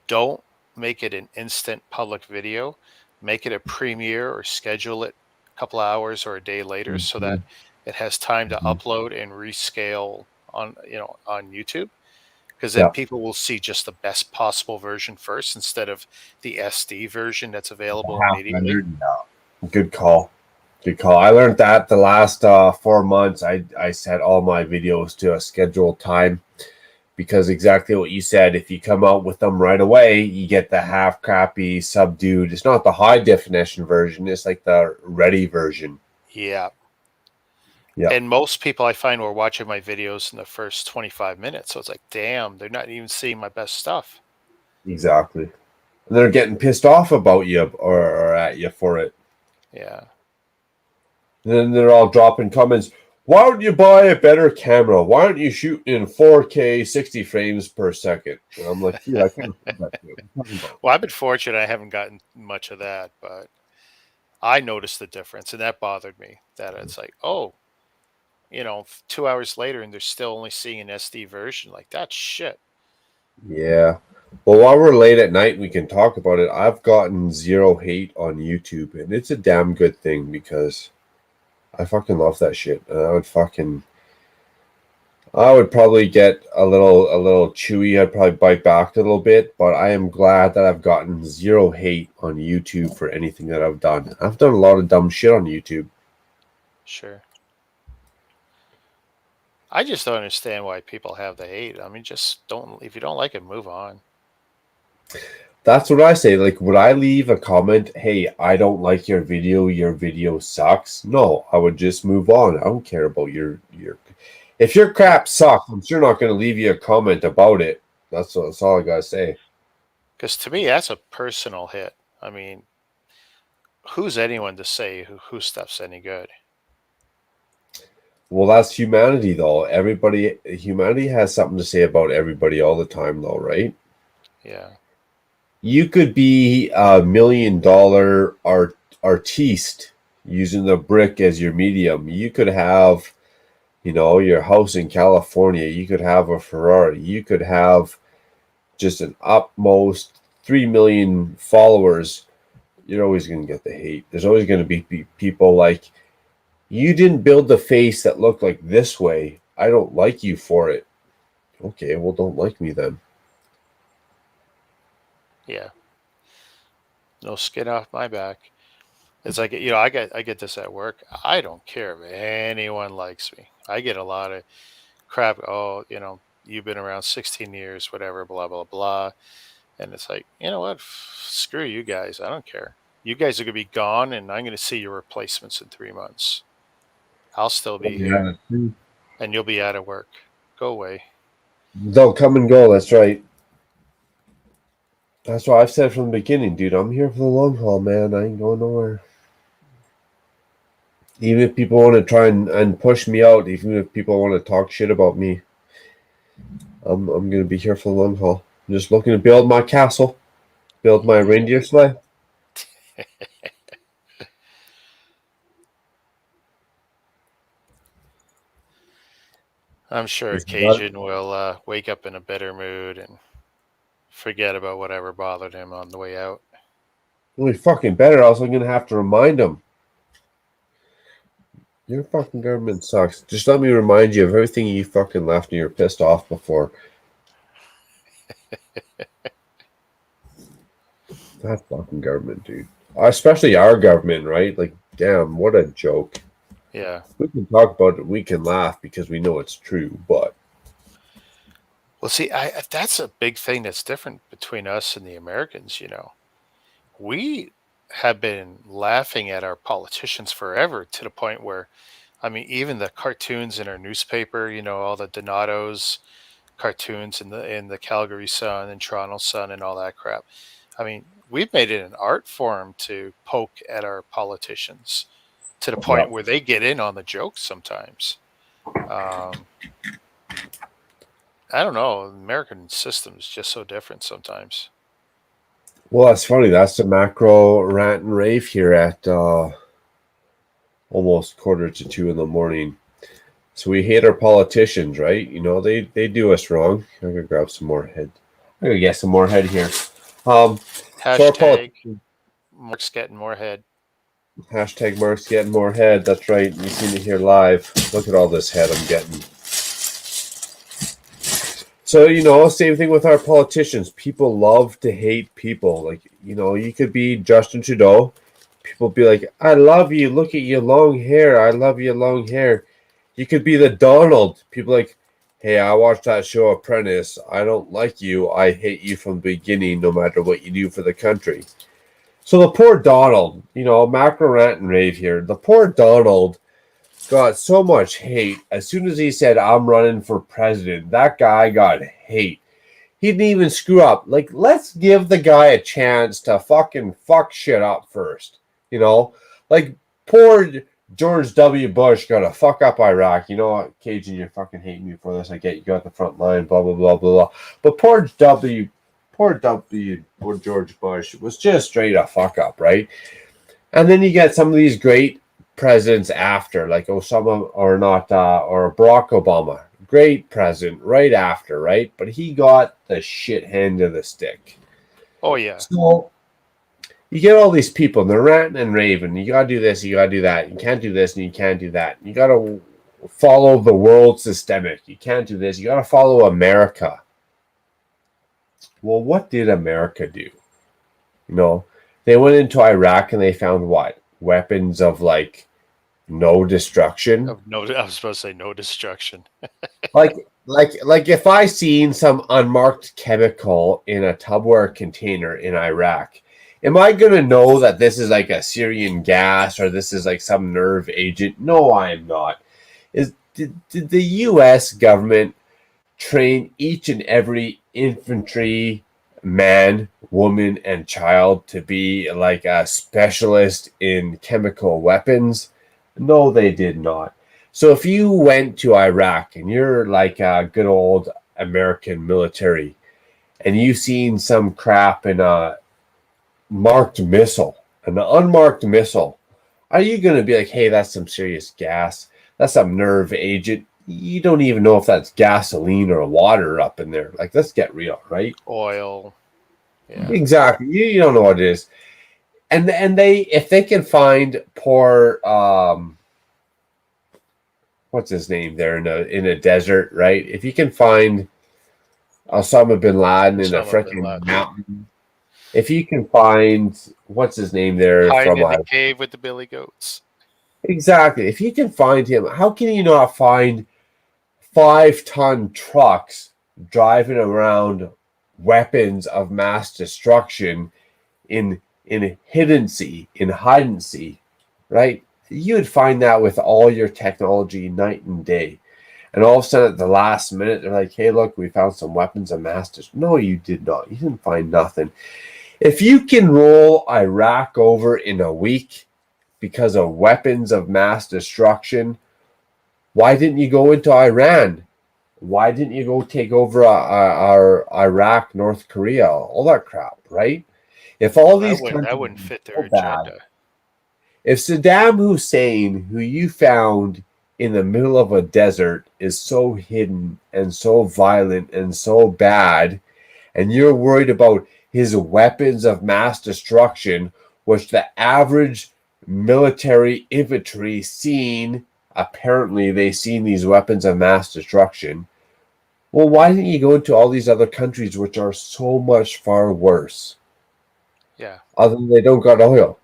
don't make it an instant public video. Make it a premiere or schedule it a couple hours or a day later so that it has time to upload and rescale on YouTube. Because then Yeah. people will see just the best possible version first instead of the SD version that's available Half immediately. rendered. Yeah. Good call. Good call. I learned that the last 4 months. I set all my videos to a scheduled time because exactly what you said. If you come out with them right away, you get the half crappy, subdued. It's not the high definition version. It's like the ready version. Yeah. Yeah. And most people I find were watching my videos in the first 25 minutes. So it's like, damn, they're not even seeing my best stuff. Exactly. And they're getting pissed off about you or at you for it. Yeah. And then they're all dropping comments. Why don't you buy a better camera? Why aren't you shooting in 4K 60 frames per second? And I'm like, dude, I can't afford that. Dude. What are you talking about? Well, I've been fortunate. I haven't gotten much of that, but I noticed the difference, and that bothered me. That it's like, oh, 2 hours later, and they're still only seeing an SD version. Like that's shit. Yeah. Well, while we're late at night, we can talk about it. I've gotten zero hate on YouTube, and it's a damn good thing because I fucking love that shit. And I would probably get a little chewy. I'd probably bite back a little bit, but I am glad that I've gotten zero hate on YouTube for anything that I've done. I've done a lot of dumb shit on YouTube. Sure. I just don't understand why people have the hate. I mean, just don't. If you don't like it, move on. That's what I say. Like, would I leave a comment, hey, I don't like your video sucks? No, I would just move on. I don't care about your if your crap sucks, I'm sure not gonna leave you a comment about it. That's all I gotta say. Because to me, that's a personal hit. I mean, who's anyone to say whose stuff's any good? Well, that's humanity though. Humanity has something to say about everybody all the time though, right? Yeah. You could be $1 million artiste using the brick as your medium. You could have, your house in California. You could have a Ferrari. You could have just an utmost 3 million followers. You're always going to get the hate. There's always going to be people like, you didn't build the face that looked like this way. I don't like you for it. Okay, well, don't like me then. Yeah. No skin off my back. It's like I get this at work. I don't care if anyone likes me. I get a lot of crap. Oh, you've been around 16 years, whatever, blah, blah, blah. And it's like, you know what? Screw you guys. I don't care. You guys are going to be gone, and I'm going to see your replacements in 3 months. I'll still be here, and you'll be out of work. Go away. They'll come and go. That's right. That's what I've said from the beginning, dude. I'm here for the long haul, man. I ain't going nowhere. Even if people want to try and push me out, even if people want to talk shit about me, I'm going to be here for the long haul. I'm just looking to build my castle, build my reindeer sleigh. I'm sure Cajun will wake up in a better mood and forget about whatever bothered him on the way out. Only fucking better. I was going to have to remind him. Your fucking government sucks. Just let me remind you of everything you fucking left and you're pissed off before. That fucking government, dude. Especially our government, right? Like, damn, what a joke. Yeah. We can talk about it. We can laugh because we know it's true, but... Well, see, that's a big thing that's different between us and the Americans, We have been laughing at our politicians forever to the point where, even the cartoons in our newspaper, all the Donato's cartoons in the Calgary Sun and Toronto Sun and all that crap. We've made it an art form to poke at our politicians to the point where they get in on the jokes sometimes. I don't know. The American system is just so different sometimes. Well, that's funny. That's the macro rant and rave here at almost 1:45 in the morning. So we hate our politicians, right? They do us wrong. I'm gonna grab some more head. I'm gonna get some more head here. Hashtag Mark's getting more head. Hashtag Mark's getting more head. That's right. You seen it here live. Look at all this head I'm getting. So, same thing with our politicians. People love to hate people. Like, you could be Justin Trudeau. People be like, I love you. Look at your long hair. I love your long hair. You could be the Donald. People like, hey, I watched that show Apprentice. I don't like you. I hate you from the beginning, no matter what you do for the country. So the poor Donald, macro rant and rave here. The poor Donald got so much hate. As soon as he said, I'm running for president, that guy got hate. He didn't even screw up. Like, let's give the guy a chance to fucking fuck shit up first. Like, poor George W. Bush got to fuck up Iraq. You know what, Cajun, you fucking hate me for this. I get you got the front line, blah, blah, blah, blah, blah. But poor George Bush was just straight a fuck up, right? And then you get some of these great presidents after, like Osama or Barack Obama. Great president right after, right? But he got the shit hand of the stick. Oh, yeah. So you get all these people, and they're ranting and raving. You got to do this, you got to do that. You can't do this, and you can't do that. You got to follow the world systemic. You can't do this. You got to follow America. Well, what did America do? They went into Iraq and they found what? Weapons of no destruction. No, I was supposed to say no destruction. like if I seen some unmarked chemical in a Tupperware container in Iraq, am I gonna know that this is like a Syrian gas or this is like some nerve agent? No, I am not. Did the U.S. government train each and every infantry man, woman, and child to be like a specialist in chemical weapons? No, they did not. So if you went to Iraq and you're like a good old American military and you've seen some crap in a marked missile, an unmarked missile, are you going to be like, hey, that's some serious gas? That's some nerve agent. You don't even know if that's gasoline or water up in there. Like, let's get real, right? Oil. Yeah. Exactly. You don't know what it is. And they, if they can find poor, what's his name there in a desert, right? If you can find Osama bin Laden in a freaking mountain, if you can find what's his name there hiding in the cave with the billy goats, exactly. If you can find him, how can you not find 5-ton trucks driving around weapons of mass destruction in hide and see, right? You would find that with all your technology night and day. And all of a sudden, at the last minute, they're like, hey, look, we found some weapons of mass destruction. No, you did not. You didn't find nothing. If you can roll Iraq over in a week because of weapons of mass destruction, why didn't you go into Iran? Why didn't you go take over our Iraq, North Korea, all that crap, right? If all these that wouldn't fit their so bad, agenda. if Saddam Hussein, who you found in the middle of a desert, is so hidden and so violent and so bad, and you're worried about his weapons of mass destruction, which the average military infantry seen, apparently they seen these weapons of mass destruction. Well, why didn't you go into all these other countries which are so much far worse? Yeah. Other than they don't got oil.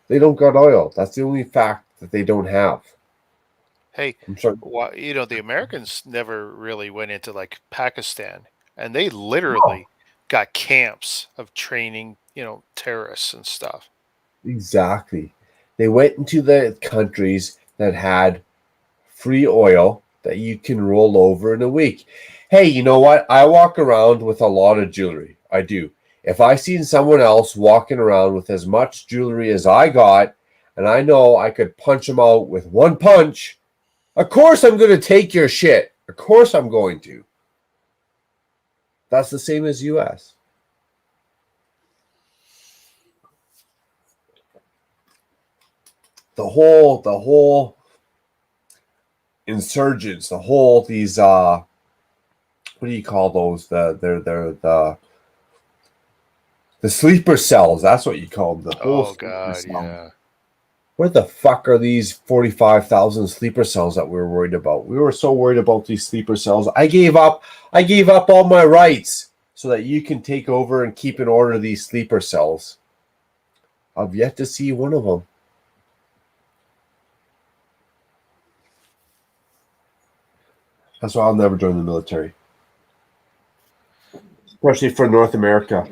They don't got oil. That's the only fact that they don't have. Hey, I'm sorry. the Americans never really went into like Pakistan, and they literally got camps of training, terrorists and stuff. Exactly. They went into the countries that had free oil that you can roll over in a week. Hey, you know what? I walk around with a lot of jewelry. I do. If I seen someone else walking around with as much jewelry as I got, and I know I could punch them out with one punch, of course I'm going to take your shit. Of course I'm going to. That's the same as US. The whole insurgents, these what do you call those? The sleeper cells. That's what you call them. The whole Oh God, cell. yeah. Where the fuck are these 45,000 sleeper cells that we were worried about? We were so worried about these sleeper cells. I gave up all my rights so that you can take over and keep in order these sleeper cells. I've yet to see one of them. That's why I'll never join the military. Especially for North America.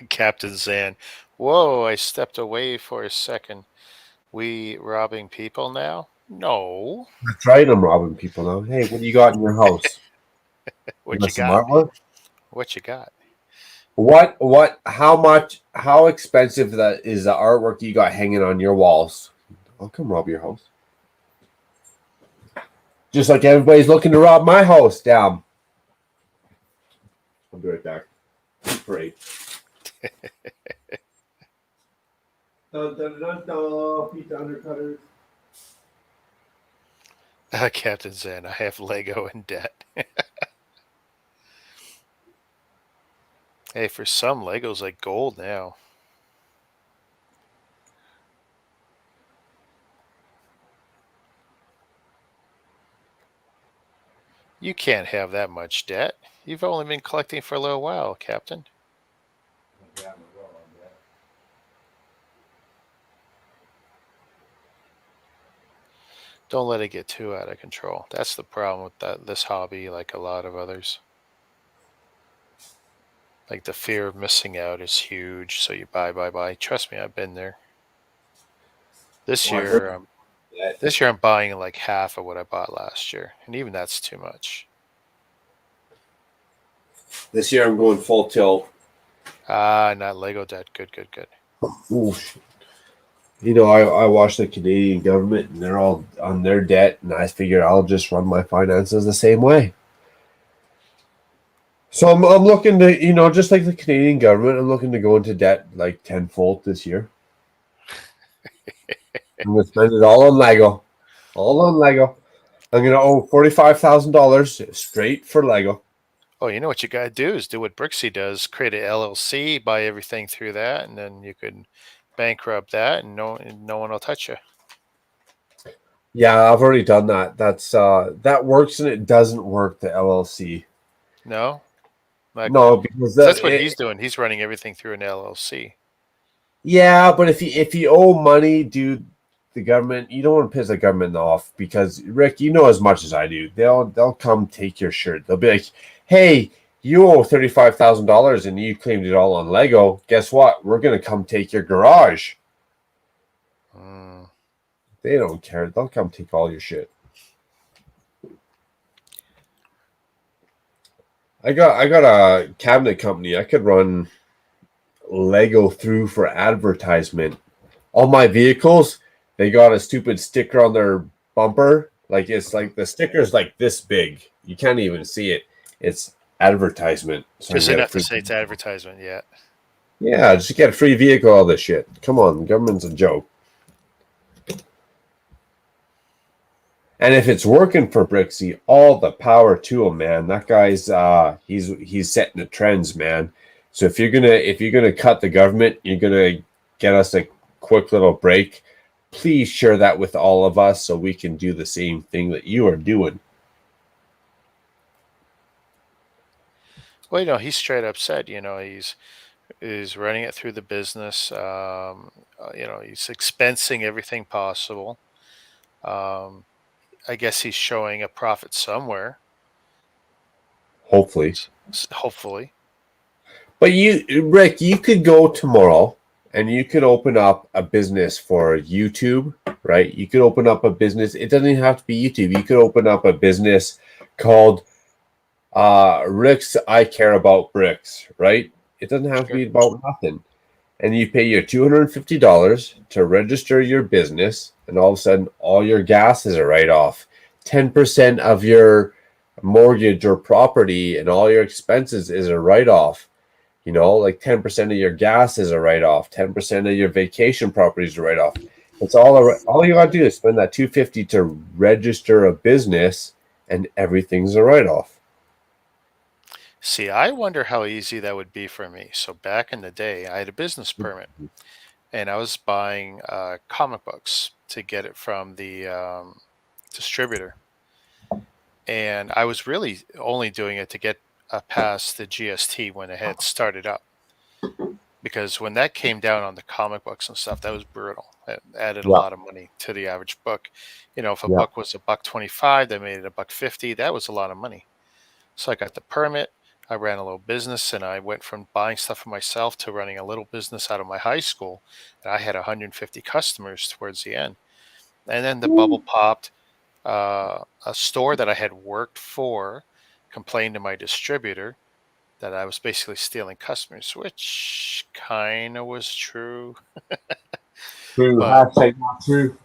Captain Zan. Whoa, I stepped away for a second. We robbing people now? No. That's right, I'm robbing people now. Hey, what do you got in your house? What got you some got? artwork? What you got? How expensive that is the artwork you got hanging on your walls? I'll come rob your house. Just like everybody's looking to rob my house. Damn. I'll be right back. Great. Pizza undercutters. Captain Zan, I have Lego in debt. Hey, for some, Lego's like gold now. You can't have that much debt. You've only been collecting for a little while, Captain. Don't let it get too out of control. That's the problem with this hobby, like a lot of others. Like the fear of missing out is huge, so you buy. Trust me, I've been there. This year I'm buying like half of what I bought last year, and even that's too much. This year I'm going full tilt. Not Lego debt. Good. Ooh, I watch the Canadian government, and they're all on their debt, and I figure I'll just run my finances the same way. So I'm looking to, just like the Canadian government, I'm looking to go into debt like tenfold this year. I'm going to spend it all on Lego. All on Lego. I'm going to owe $45,000 straight for Lego. Oh, you know what you got to do is do what Brixie does, create an LLC, buy everything through that, and then you can bankrupt that, and no one will touch you. Yeah, I've already done that. That works, and it doesn't work, the LLC. No? No, because that's what he's doing. He's running everything through an LLC. Yeah, but if you owe money, dude, the government. You don't want to piss the government off because Rick, you know as much as I do. They'll come take your shirt. They'll be like, "Hey, you owe $35,000 and you claimed it all on Lego. Guess what? We're gonna come take your garage." Mm. They don't care. They'll come take all your shit. I got a cabinet company. I could run Lego through for advertisement. All my vehicles, they got a stupid sticker on their bumper. Like it's like the sticker's like this big. You can't even see it. It's advertisement. So I Just get a enough to free- say it's advertisement. Yeah. Yeah, just get a free vehicle, all this shit. Come on, the government's a joke. And if it's working for Brixie, all the power to him, man. That guy's he's setting the trends, man. So if you're gonna cut the government, you're gonna get us a quick little break. Please share that with all of us so we can do the same thing that you are doing. Well, he straight up said, he's running it through the business. He's expensing everything possible. I guess he's showing a profit somewhere, Hopefully. hopefully. But Rick, you could go tomorrow and you could open up a business for YouTube, right? You could open up a business. It doesn't even have to be YouTube. You could open up a business called Rick's I Care About Bricks, right? It doesn't have to be about nothing. And you pay your $250 to register your business, and all of a sudden, all your gas is a write-off. 10% of your mortgage or property and all your expenses is a write-off. Like 10% of your gas is a write-off. 10% of your vacation property is a write-off. It's all you got to do is spend that $250 to register a business, and everything's a write-off. See, I wonder how easy that would be for me. So back in the day, I had a business permit, and I was buying comic books to get it from the distributor. And I was really only doing it to get past the GST when it had started up. Because when that came down on the comic books and stuff, that was brutal. It added a lot of money to the average book. If a book was $1.25, they made it $1.50. That was a lot of money. So I got the permit. I ran a little business, and I went from buying stuff for myself to running a little business out of my high school. And I had 150 customers towards the end. And then the bubble popped. A store that I had worked for complained to my distributor that I was basically stealing customers, which kind of was true. True. Hashtag not true.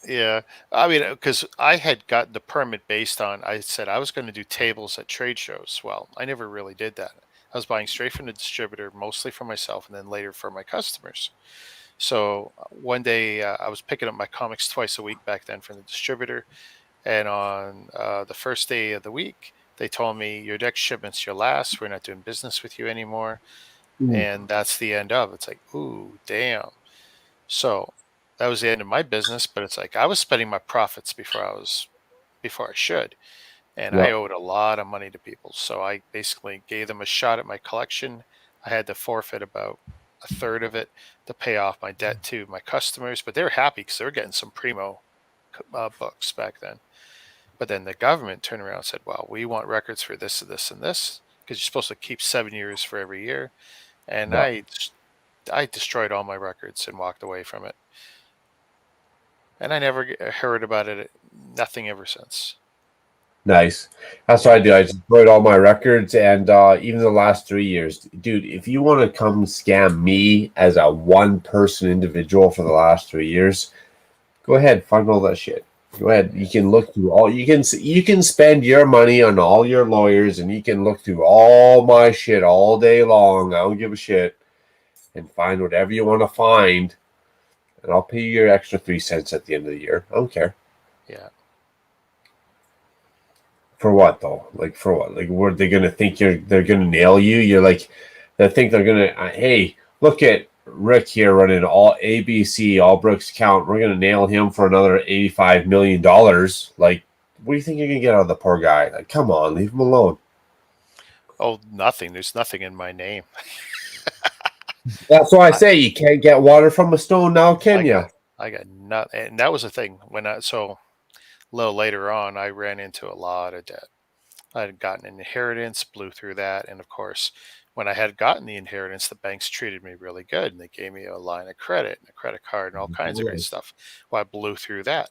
Yeah. I mean, because I had gotten the permit based on, I said I was going to do tables at trade shows. Well, I never really did that. I was buying straight from the distributor, mostly for myself, and then later for my customers. So one day I was picking up my comics twice a week back then from the distributor. And on the first day of the week, they told me, your next shipment's your last. We're not doing business with you anymore. And that's the end of it. It's like, ooh, damn. So that was the end of my business. But it's like I was spending my profits before I should. And I owed a lot of money to people. So I basically gave them a shot at my collection. I had to forfeit about a third of it to pay off my debt to my customers. But they were happy because they were getting some primo books back then. But then the government turned around and said, well, we want records for this and this and this, because you're supposed to keep 7 years for every year. And I destroyed all my records and walked away from it. And I never heard about it, nothing ever since. Nice. That's what I do. I just destroyed all my records, and even the last 3 years. Dude, if you want to come scam me as a one-person individual for the last 3 years, go ahead, find all that shit. Go ahead. You can look through all. You can spend your money on all your lawyers, and you can look through all my shit all day long. I don't give a shit, and find whatever you want to find, and I'll pay you your extra 3 cents at the end of the year. I don't care. Yeah. For what though? Like for what? Like were they gonna think they're gonna nail you? You're like they think they're gonna. Hey, look at Rick here running all ABC, all Brooks count. We're gonna nail him for another $85 million. Like, what do you think you're gonna get out of the poor guy? Like, come on, leave him alone. Oh, nothing. There's nothing in my name. That's why I say you can't get water from a stone now, can you? I got nothing. And that was the thing so a little later on, I ran into a lot of debt. I had gotten an inheritance, blew through that. And of course, when I had gotten the inheritance, the banks treated me really good and they gave me a line of credit and a credit card and all kinds of great stuff. Well, I blew through that.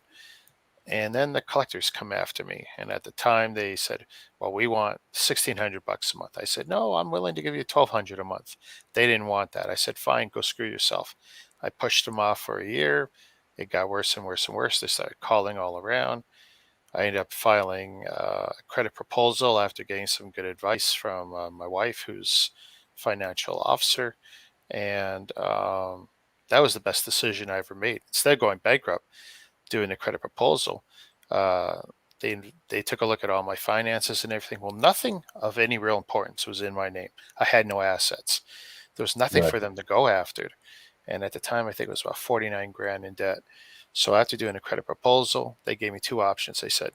And then the collectors come after me. And at the time they said, well, we want $1,600 a month. I said, no, I'm willing to give you $1,200 a month. They didn't want that. I said, fine, go screw yourself. I pushed them off for a year. It got worse and worse and worse. They started calling all around. I ended up filing a credit proposal after getting some good advice from my wife, who's financial officer. And that was the best decision I ever made. Instead of going bankrupt, doing a credit proposal, they took a look at all my finances and everything. Well, nothing of any real importance was in my name. I had no assets. There was nothing for them to go after. And at the time, I think it was about 49 grand in debt. So after doing a credit proposal, they gave me two options. They said,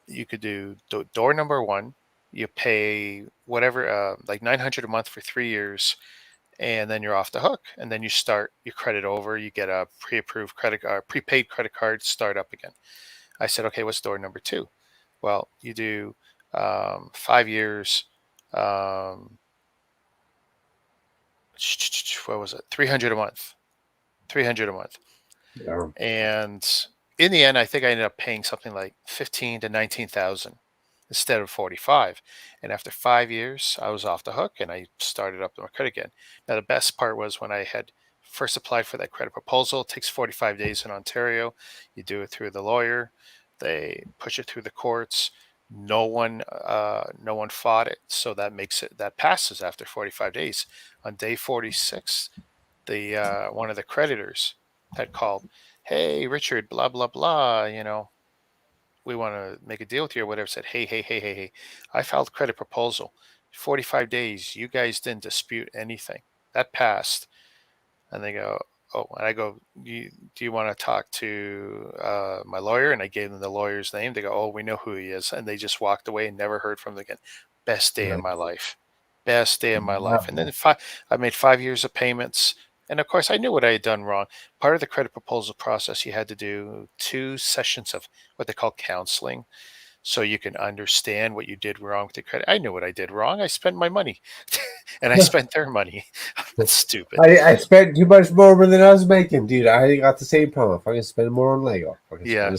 you could do door number one, you pay whatever, like $900 a month for 3 years, and then you're off the hook. And then you start your credit over. You get a pre-approved prepaid credit card, start up again. I said, okay, what's door number two? Well, you do 5 years. What was it? 300 a month. 300 a month. Yeah. And in the end, I think I ended up paying something like 15 to 19,000 instead of 45. And after 5 years, I was off the hook and I started up my credit again. Now, the best part was when I had first applied for that credit proposal. It takes 45 days in Ontario. You do it through the lawyer. They push it through the courts. No one fought it, so that passes after 45 days. On day 46, the one of the creditors had called, hey, Richard, blah, blah, blah, we want to make a deal with you or whatever. Said, hey, I filed a credit proposal. 45 days, you guys didn't dispute anything. That passed. And they go, oh, and I go, do you want to talk to my lawyer? And I gave them the lawyer's name. They go, oh, we know who he is. And they just walked away and never heard from them again. Best day of my life. Best day of my life. And then I made 5 years of payments. And of course, I knew what I had done wrong. Part of the credit proposal process, you had to do 2 sessions of what they call counseling, so you can understand what you did wrong with the credit. I knew what I did wrong. I spent my money, and I spent their money. That's stupid. I spent too much more than I was making, dude. I got the same problem. If I can spend more on Lego, Yeah.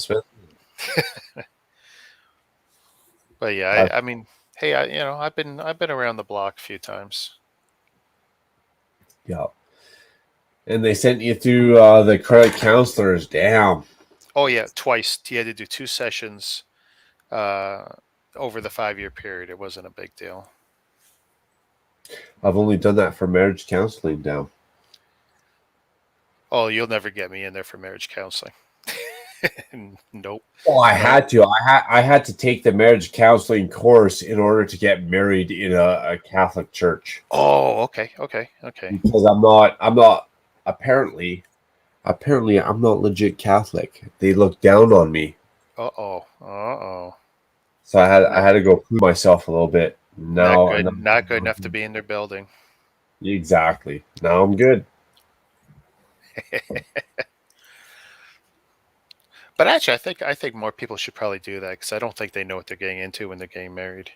But yeah, I mean, hey, I've been around the block a few times. Yeah. And they sent you through the credit counselors. Damn. Oh yeah, twice. You had to do 2 sessions over the 5-year period. It wasn't a big deal. I've only done that for marriage counseling now. Oh, you'll never get me in there for marriage counseling. Nope. Oh, I had to. I had to take the marriage counseling course in order to get married in a Catholic church. Oh, okay. Because I'm not. Apparently, I'm not legit Catholic. They look down on me. Uh-oh. So I had to go prove myself a little bit. No, not good enough to be in their building. Exactly. Now I'm good. But actually, I think more people should probably do that because I don't think they know what they're getting into when they're getting married.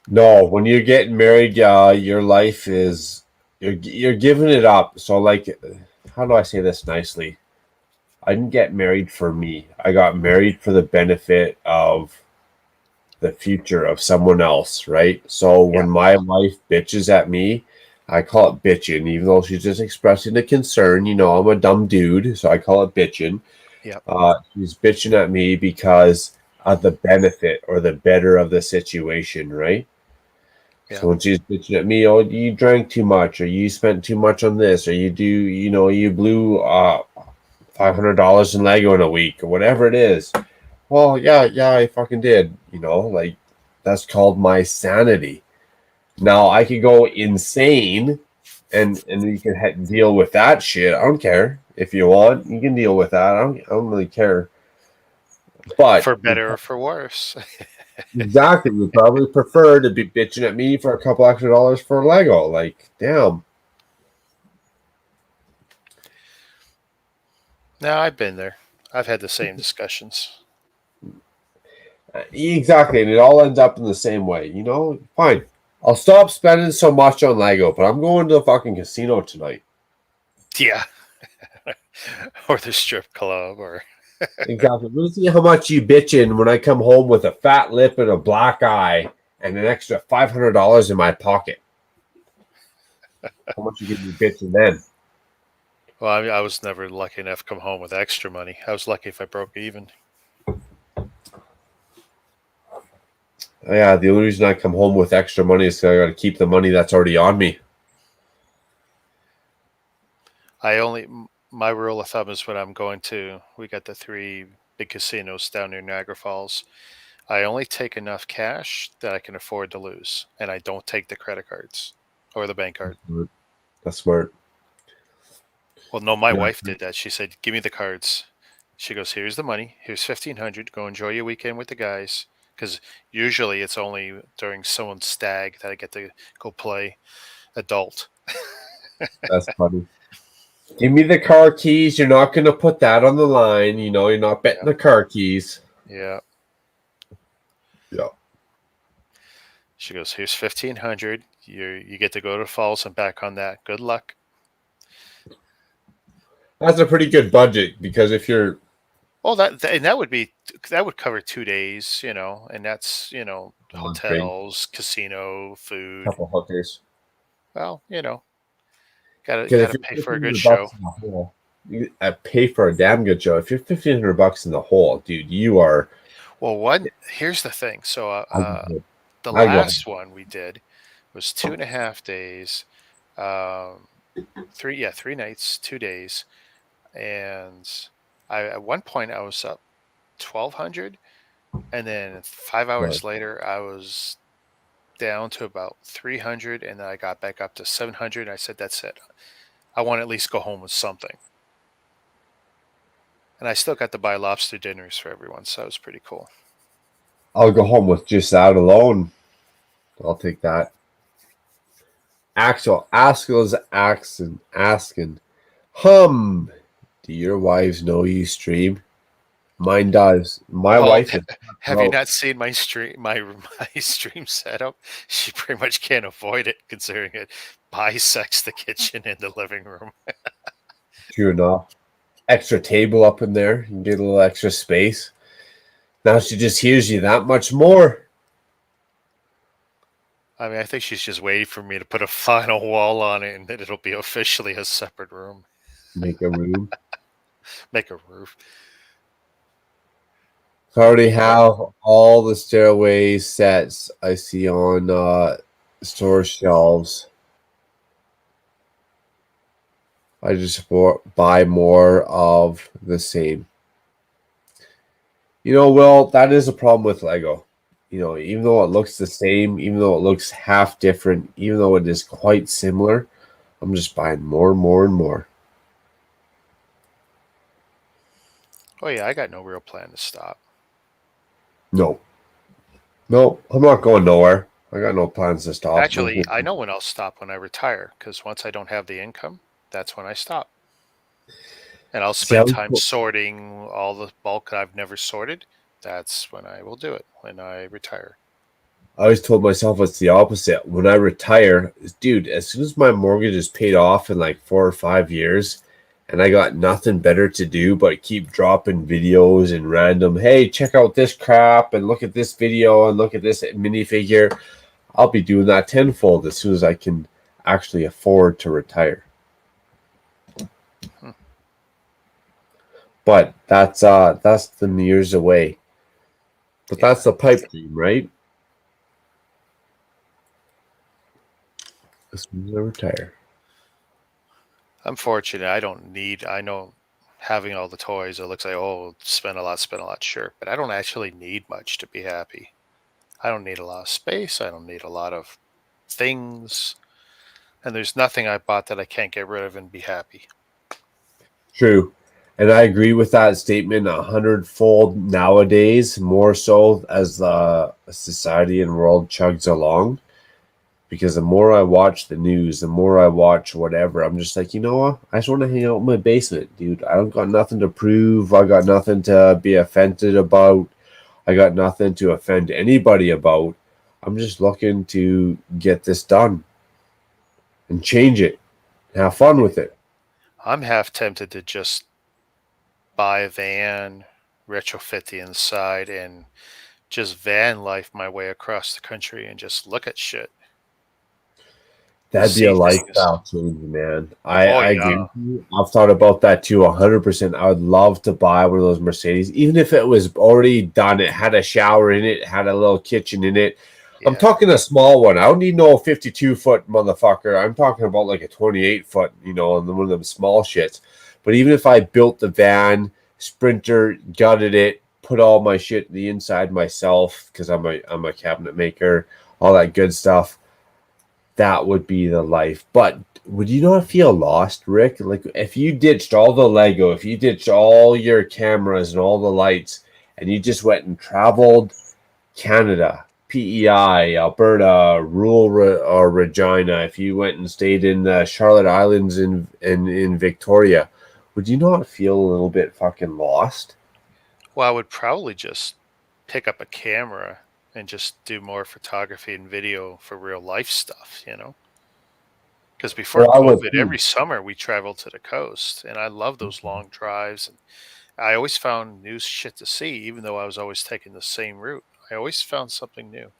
No, when you're getting married, your life is you're giving it up. So, like, how do I say this nicely? I didn't get married for me. I got married for the benefit of the future of someone else, right? So when my wife bitches at me, I call it bitching, even though she's just expressing the concern. I'm a dumb dude, so I call it bitching. Yep. She's bitching at me because of the benefit or the better of the situation, right? Yeah. So when she's bitching at me, oh, you drank too much, or you spent too much on this, or you blew $500 in Lego in a week, or whatever it is. Well, yeah, I fucking did. Like, that's called my sanity. Now I could go insane, and you can deal with that shit. I don't care. If you want, you can deal with that. I don't really care. But for better or for worse. Exactly. You'd probably prefer to be bitching at me for a couple extra dollars for Lego. Like, damn. No, I've been there. I've had the same discussions. Exactly, and it all ends up in the same way. You know, fine. I'll stop spending so much on Lego, but I'm going to the fucking casino tonight. Yeah. Or the strip club, or Exactly. We'll see how much you bitching when I come home with a fat lip and a black eye and an extra $500 in my pocket. How much you gonna be bitching then? well, I was never lucky enough to come home with extra money. I was lucky if I broke even. Yeah, the only reason I come home with extra money is because I got to keep the money that's already on me. My rule of thumb is when I'm going to, we got the 3 big casinos down near Niagara Falls. I only take enough cash that I can afford to lose, and I don't take the credit cards or the bank card. That's smart. Well, no, my Yeah. wife did that. She said, "Give me the cards." She goes, "Here's the money. Here's 1,500. Go enjoy your weekend with the guys." Because usually it's only during someone's stag that I get to go play adult. That's funny. Give me the car keys. You're not going to put that on the line. You know, you're not betting the car keys. Yeah. Yeah. She goes, "Here's 1,500. You get to go to the falls and back on that. Good luck." That's a pretty good budget because if you're Well, that would cover 2 days, and that's hotels, casino, a food. couple hookers. Well, Because gotta if you're pay for a 1,500 good show. bucks in the hole, I pay for a damn good show. If you're 1,500 bucks in the hole, dude, you are. Well, here's the thing. So the I go last one we did was 2.5 days, 3 nights, 2 days, and at one point I was up 1,200, and then 5 hours later I was down to about 300, and then I got back up to 700. And I said, "That's it. I want to at least go home with something." And I still got to buy lobster dinners for everyone, so that was pretty cool. I'll go home with just that alone. I'll take that. Axel's asking, do your wives know you stream? Mine does. My wife is. Have you not seen my stream setup? She pretty much can't avoid it, considering it bisects the kitchen and the living room. True enough. Extra table up in there. You can get a little extra space. Now she just hears you that much more. I mean, I think she's just waiting for me to put a final wall on it, and then it'll be officially a separate room. Make a room. Make a roof. I already have all the stairway sets I see on store shelves. I just buy more of the same. Will, that is a problem with Lego. Even though it looks the same, even though it looks half different, even though it is quite similar, I'm just buying more and more and more. Oh yeah, I got no real plan to stop. No, I'm not going nowhere. I got no plans to stop. Actually, I know when I'll stop: when I retire, because once I don't have the income, that's when I stop. And I'll spend time sorting all the bulk that I've never sorted. That's when I will do it, when I retire. I always told myself it's the opposite. When I retire, dude, as soon as my mortgage is paid off in like 4 or 5 years, and I got nothing better to do but keep dropping videos and random, hey, check out this crap and look at this video and look at this minifigure, I'll be doing that tenfold as soon as I can actually afford to retire. But that's the years away. But that's the pipe dream, right? As soon as I retire. I'm fortunate. I know having all the toys, it looks like, spend a lot, sure. But I don't actually need much to be happy. I don't need a lot of space. I don't need a lot of things. And there's nothing I bought that I can't get rid of and be happy. True. And I agree with that statement 100-fold nowadays, more so as the society and world chugs along. because the more I watch the news, the more I watch whatever, I'm just like, you know what? I just want to hang out in my basement, dude. I don't got nothing to prove. I got nothing to be offended about. I got nothing to offend anybody about. I'm just looking to get this done and change it. Have fun with it. I'm half tempted to just buy a van, retrofit the inside, and just van life my way across the country and just look at shit. That'd be See a things. lifestyle change, man. Oh I agree yeah. with you. I've thought about that too, 100%. I would love to buy one of those Mercedes, even if it was already done. It had a shower in it, had a little kitchen in it. I'm Yeah. talking a small one. I don't need no 52-foot motherfucker. I'm talking about like a 28-foot, and one of them small shits. But even if I built the van, Sprinter, gutted it, put all my shit in the inside myself because I'm a cabinet maker, all that good stuff, that would be the life. But would you not feel lost, Rick? Like if you ditched all the Lego, if you ditched all your cameras and all the lights, and you just went and traveled Canada, PEI, Alberta, or Regina, if you went and stayed in the Charlotte Islands in Victoria, would you not feel a little bit fucking lost? Well, I would probably just pick up a camera and just do more photography and video for real life stuff, Because before Well, I would COVID, too. every summer we traveled to the coast, and I love those long drives. And I always found new shit to see, even though I was always taking the same route. I always found something new.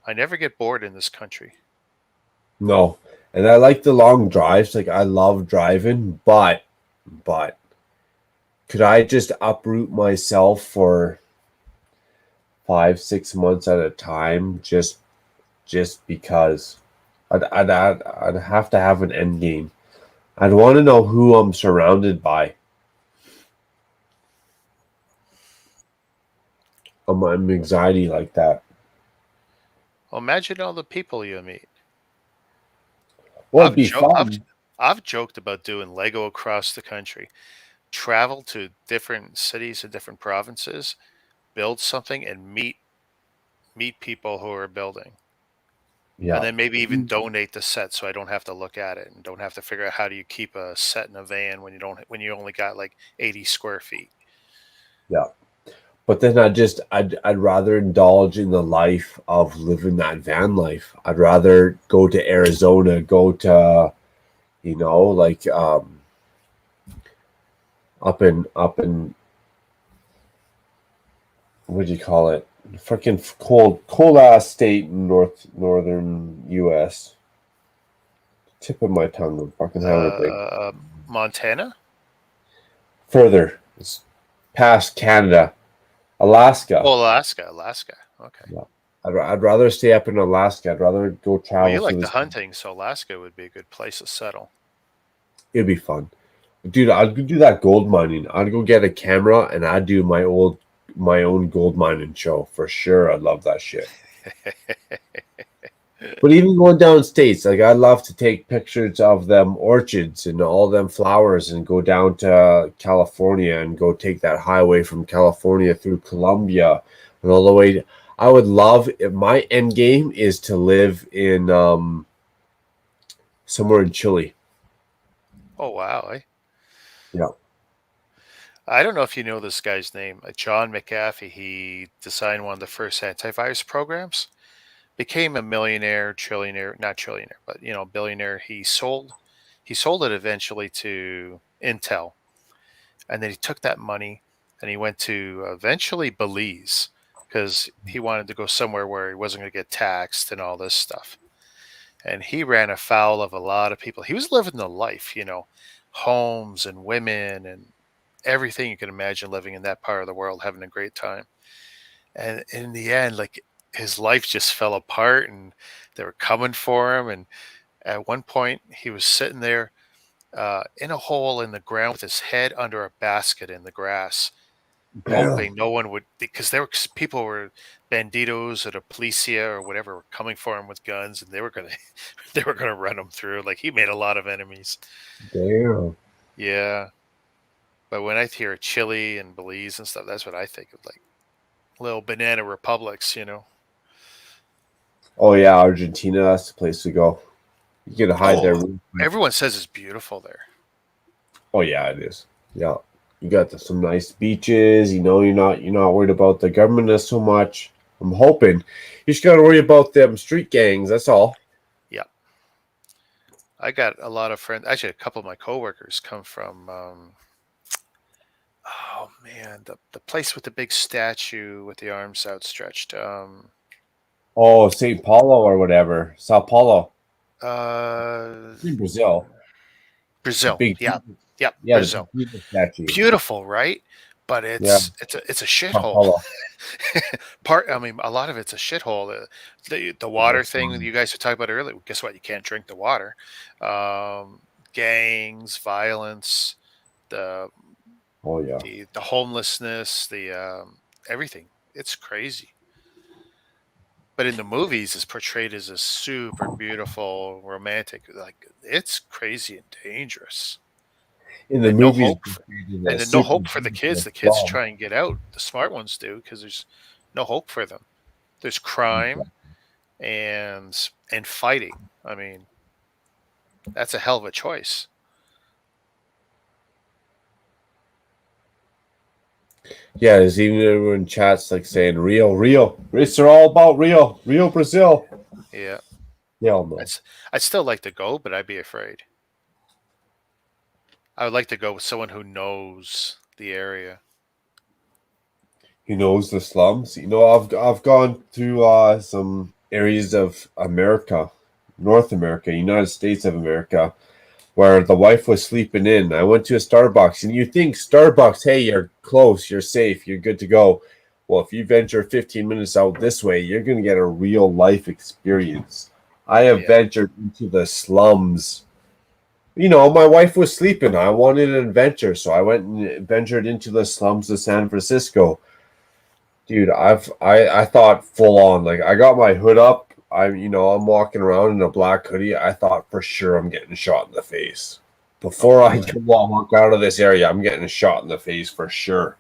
I never get bored in this country. No. And I like the long drives. Like I love driving, but could I just uproot myself for 5 6 months at a time just because I'd have to have an end game. I'd want to know who I'm surrounded by. I'm anxiety like that. Well, imagine all the people you meet. Well, it'd I've, be jo- I've, fun. I've joked about doing Lego across the country, travel to different cities and different provinces, build something, and meet people who are building. And Yeah. then maybe even donate the set so I don't have to look at it and don't have to figure out how do you keep a set in a van when you only got like 80 square feet. Yeah. But then I'd rather indulge in the life of living that van life. I'd rather go to Arizona, go to, like up in what do you call it? Freaking cold ass state in northern US. Tip of my tongue would fucking have a break. Montana? Further, it's past Canada, Alaska. Oh, Alaska. Okay. Yeah. I'd rather stay up in Alaska. I'd rather go Well, travel you through like the this. hunting, so Alaska would be a good place to settle. It'd be fun, dude. I'd go do that gold mining. I'd go get a camera and I'd do my own gold mining show for sure. I'd love that shit. But even going down states, like I love to take pictures of them orchards and all them flowers and go down to California and go take that highway from California through Colombia and all the way. I would love if my end game is to live in somewhere in Chile. Oh, wow. Eh? Yeah. I don't know if you know this guy's name, John McAfee. He designed one of the first antivirus programs, became a millionaire, trillionaire, not trillionaire, but billionaire. He sold it eventually to Intel, and then he took that money and he went to eventually Belize because he wanted to go somewhere where he wasn't going to get taxed and all this stuff. And he ran afoul of a lot of people. He was living the life, homes and women and everything you can imagine living in that part of the world, having a great time. And in the end, like his life just fell apart and they were coming for him. And at one point, he was sitting there in a hole in the ground with his head under a basket in the grass, Damn. hoping no one would, because there were people were banditos or the policia or whatever were coming for him with guns, and they were gonna they were gonna run him through. Like he made a lot of enemies. Damn. Yeah, but when I hear Chile and Belize and stuff, that's what I think of, like little banana republics. Oh yeah, Argentina, that's the place to go. You get to hide there. Everyone says it's beautiful there. Oh yeah, it is. Yeah, you got some nice beaches. You know, you're not worried about the government so much. I'm hoping you just got to worry about them street gangs. That's all. Yeah. I got a lot of friends. Actually, a couple of my coworkers come from. Oh man, the place with the big statue with the arms outstretched. Oh, St. Paulo or whatever, Sao Paulo, in Brazil. The Brazil. big, Yeah, the Brazil. big statue. Beautiful, right? But Yeah, it's a Sao shithole. Paulo. I mean, a lot of it's a shithole. The water thing that you guys were talking about earlier. Guess what? You can't drink the water. Gangs, violence, the Oh yeah. the homelessness, the everything. It's crazy. But in the movies, it's portrayed as a super beautiful, romantic. Like it's crazy and dangerous, In the and no movies, hope. And then no hope for the kids. The kids try and get out. The smart ones do because there's no hope for them. There's crime and fighting. I mean, that's a hell of a choice. Yeah, there's even everyone in chats like saying Rio. It's all about Rio, Brazil. Yeah, Yeah, no. I'd still like to go, but I'd be afraid. I would like to go with someone who knows the area. He knows the slums. You know, I've gone through some areas of America, North America, United States of America, where the wife was sleeping in. I went to a Starbucks, and you think Starbucks, hey, you're close, you're safe, you're good to go. Well, if you venture 15 minutes out this way, you're going to get a real life experience. I have ventured into the slums. You know, my wife was sleeping. I wanted an adventure, so I went and ventured into the slums of San Francisco. Dude, I thought full on. Like I got my hood up. I'm walking around in a black hoodie. I thought for sure I'm getting shot in the face. Before I can walk out of this area, I'm getting shot in the face for sure.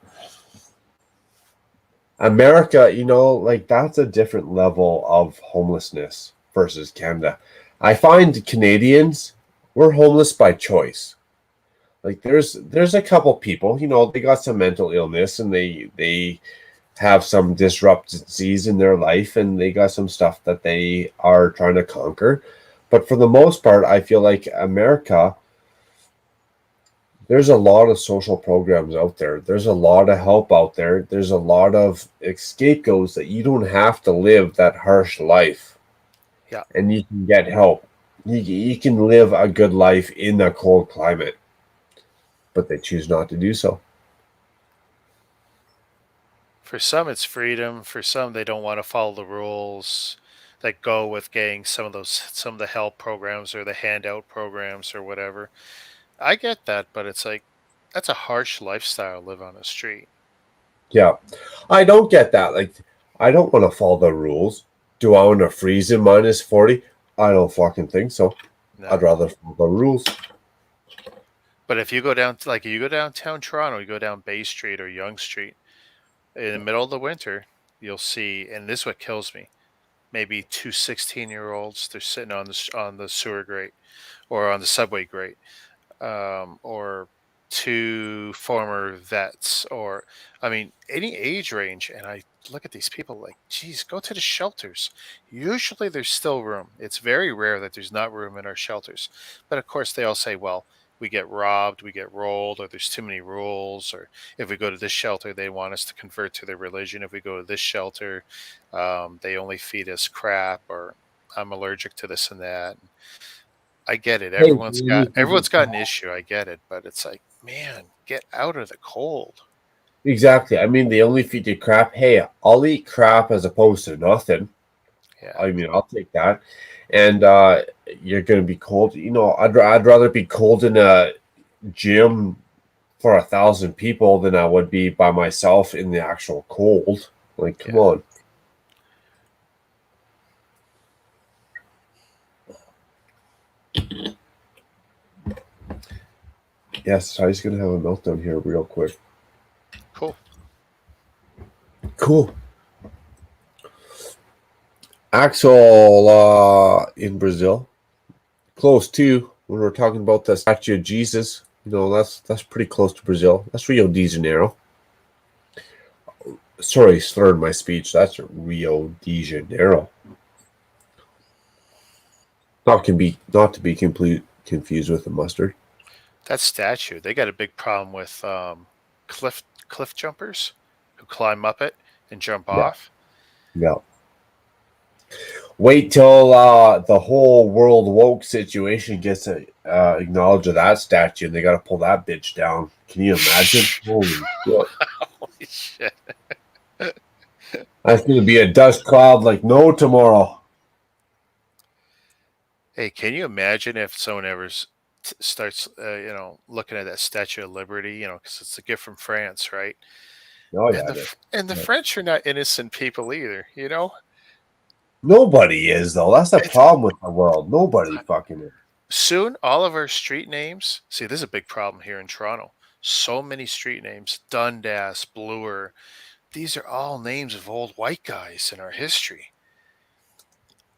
America, like that's a different level of homelessness versus Canada. I find Canadians, we're homeless by choice. Like there's a couple people, they got some mental illness and they have some disruptancies in their life and they got some stuff that they are trying to conquer. But for the most part, I feel like America, there's a lot of social programs out there. There's a lot of help out there. There's a lot of scapegoats that you don't have to live that harsh life. Yeah. And you can get help. You can live a good life in a cold climate. But they choose not to do so. For some, it's freedom. For some, they don't want to follow the rules that go with gangs. Some of the help programs or the handout programs or whatever. I get that, but it's like that's a harsh lifestyle. Live on the street. Yeah, I don't get that. Like, I don't want to follow the rules. Do I want to freeze in -40? I don't fucking think so. No. I'd rather follow the rules. But if you go down, you go downtown Toronto, you go down Bay Street or Yonge Street, in the middle of the winter, you'll see, and this is what kills me, maybe two 16-year-olds, they're sitting on the sewer grate or on the subway grate, or two former vets, or I mean any age range, and I look at these people like, geez, go to the shelters. Usually there's still room. It's very rare that there's not room in our shelters, but of course they all say, well, we get robbed, we get rolled, or there's too many rules, or if we go to this shelter, they want us to convert to their religion. If we go to this shelter, they only feed us crap, or I'm allergic to this and that. I get it. Everyone's got an issue. I get it, but it's like, man, get out of the cold. Exactly. I mean, they only feed you crap. Hey, I'll eat crap as opposed to nothing. Yeah. I mean, I'll take that. And you're going to be cold. I'd rather be cold in a gym for 1,000 people than I would be by myself in the actual cold. Like, come on. Yes, I was going to have a meltdown here real quick. Cool. Axel in Brazil. Close to when we're talking about the statue of Jesus. That's pretty close to Brazil. That's Rio de Janeiro. Sorry, slurred my speech. That's Rio de Janeiro. Not to be complete confused with the mustard. That statue, they got a big problem with cliff jumpers who climb up it and jump off. Yeah. Wait till the whole world woke situation gets acknowledged of that statue, and they got to pull that bitch down. Can you imagine? Holy shit! Holy shit! That's going to be a dust cloud like no tomorrow. Hey, can you imagine if someone ever starts, looking at that Statue of Liberty, because it's a gift from France, right? Oh yeah, And the French are not innocent people either, Nobody is though. That's the problem with the world. Nobody fucking is. Soon, all of our street names. See, this is a big problem here in Toronto. So many street names: Dundas, Bloor. These are all names of old white guys in our history,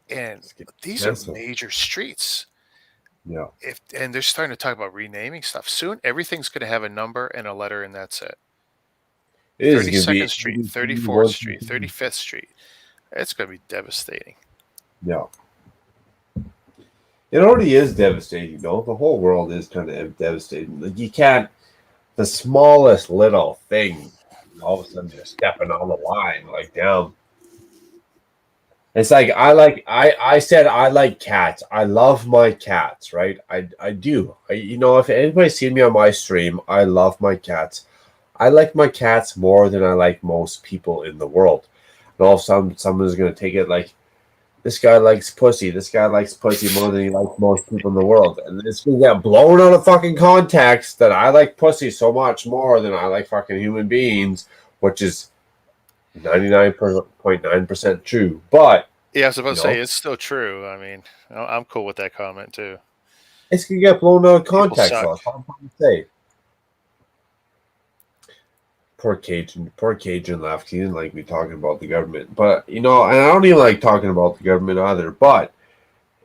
and these are major streets. Yeah. And they're starting to talk about renaming stuff. Soon, everything's going to have a number and a letter, and that's it. 32nd Street, 34th Street, 35th Street. It's going to be devastating. Yeah. It already is devastating, though. The whole world is kind of devastating. Like, you can't, the smallest little thing, all of a sudden you're stepping on the line, like, down. It's like, I said I like cats. I love my cats, right? I do. If anybody's seen me on my stream, I love my cats. I like my cats more than I like most people in the world. And all of a sudden, someone's going to take it like, this guy likes pussy. This guy likes pussy more than he likes most people in the world. And it's going to get blown out of fucking context that I like pussy so much more than I like fucking human beings, which is 99.9% true. But yeah, I was about to say, it's still true. I mean, I'm cool with that comment too. It's going to get blown out of context. That's all I'm trying to say. Poor Cajun left. He didn't like me talking about the government. But, and I don't even like talking about the government either. But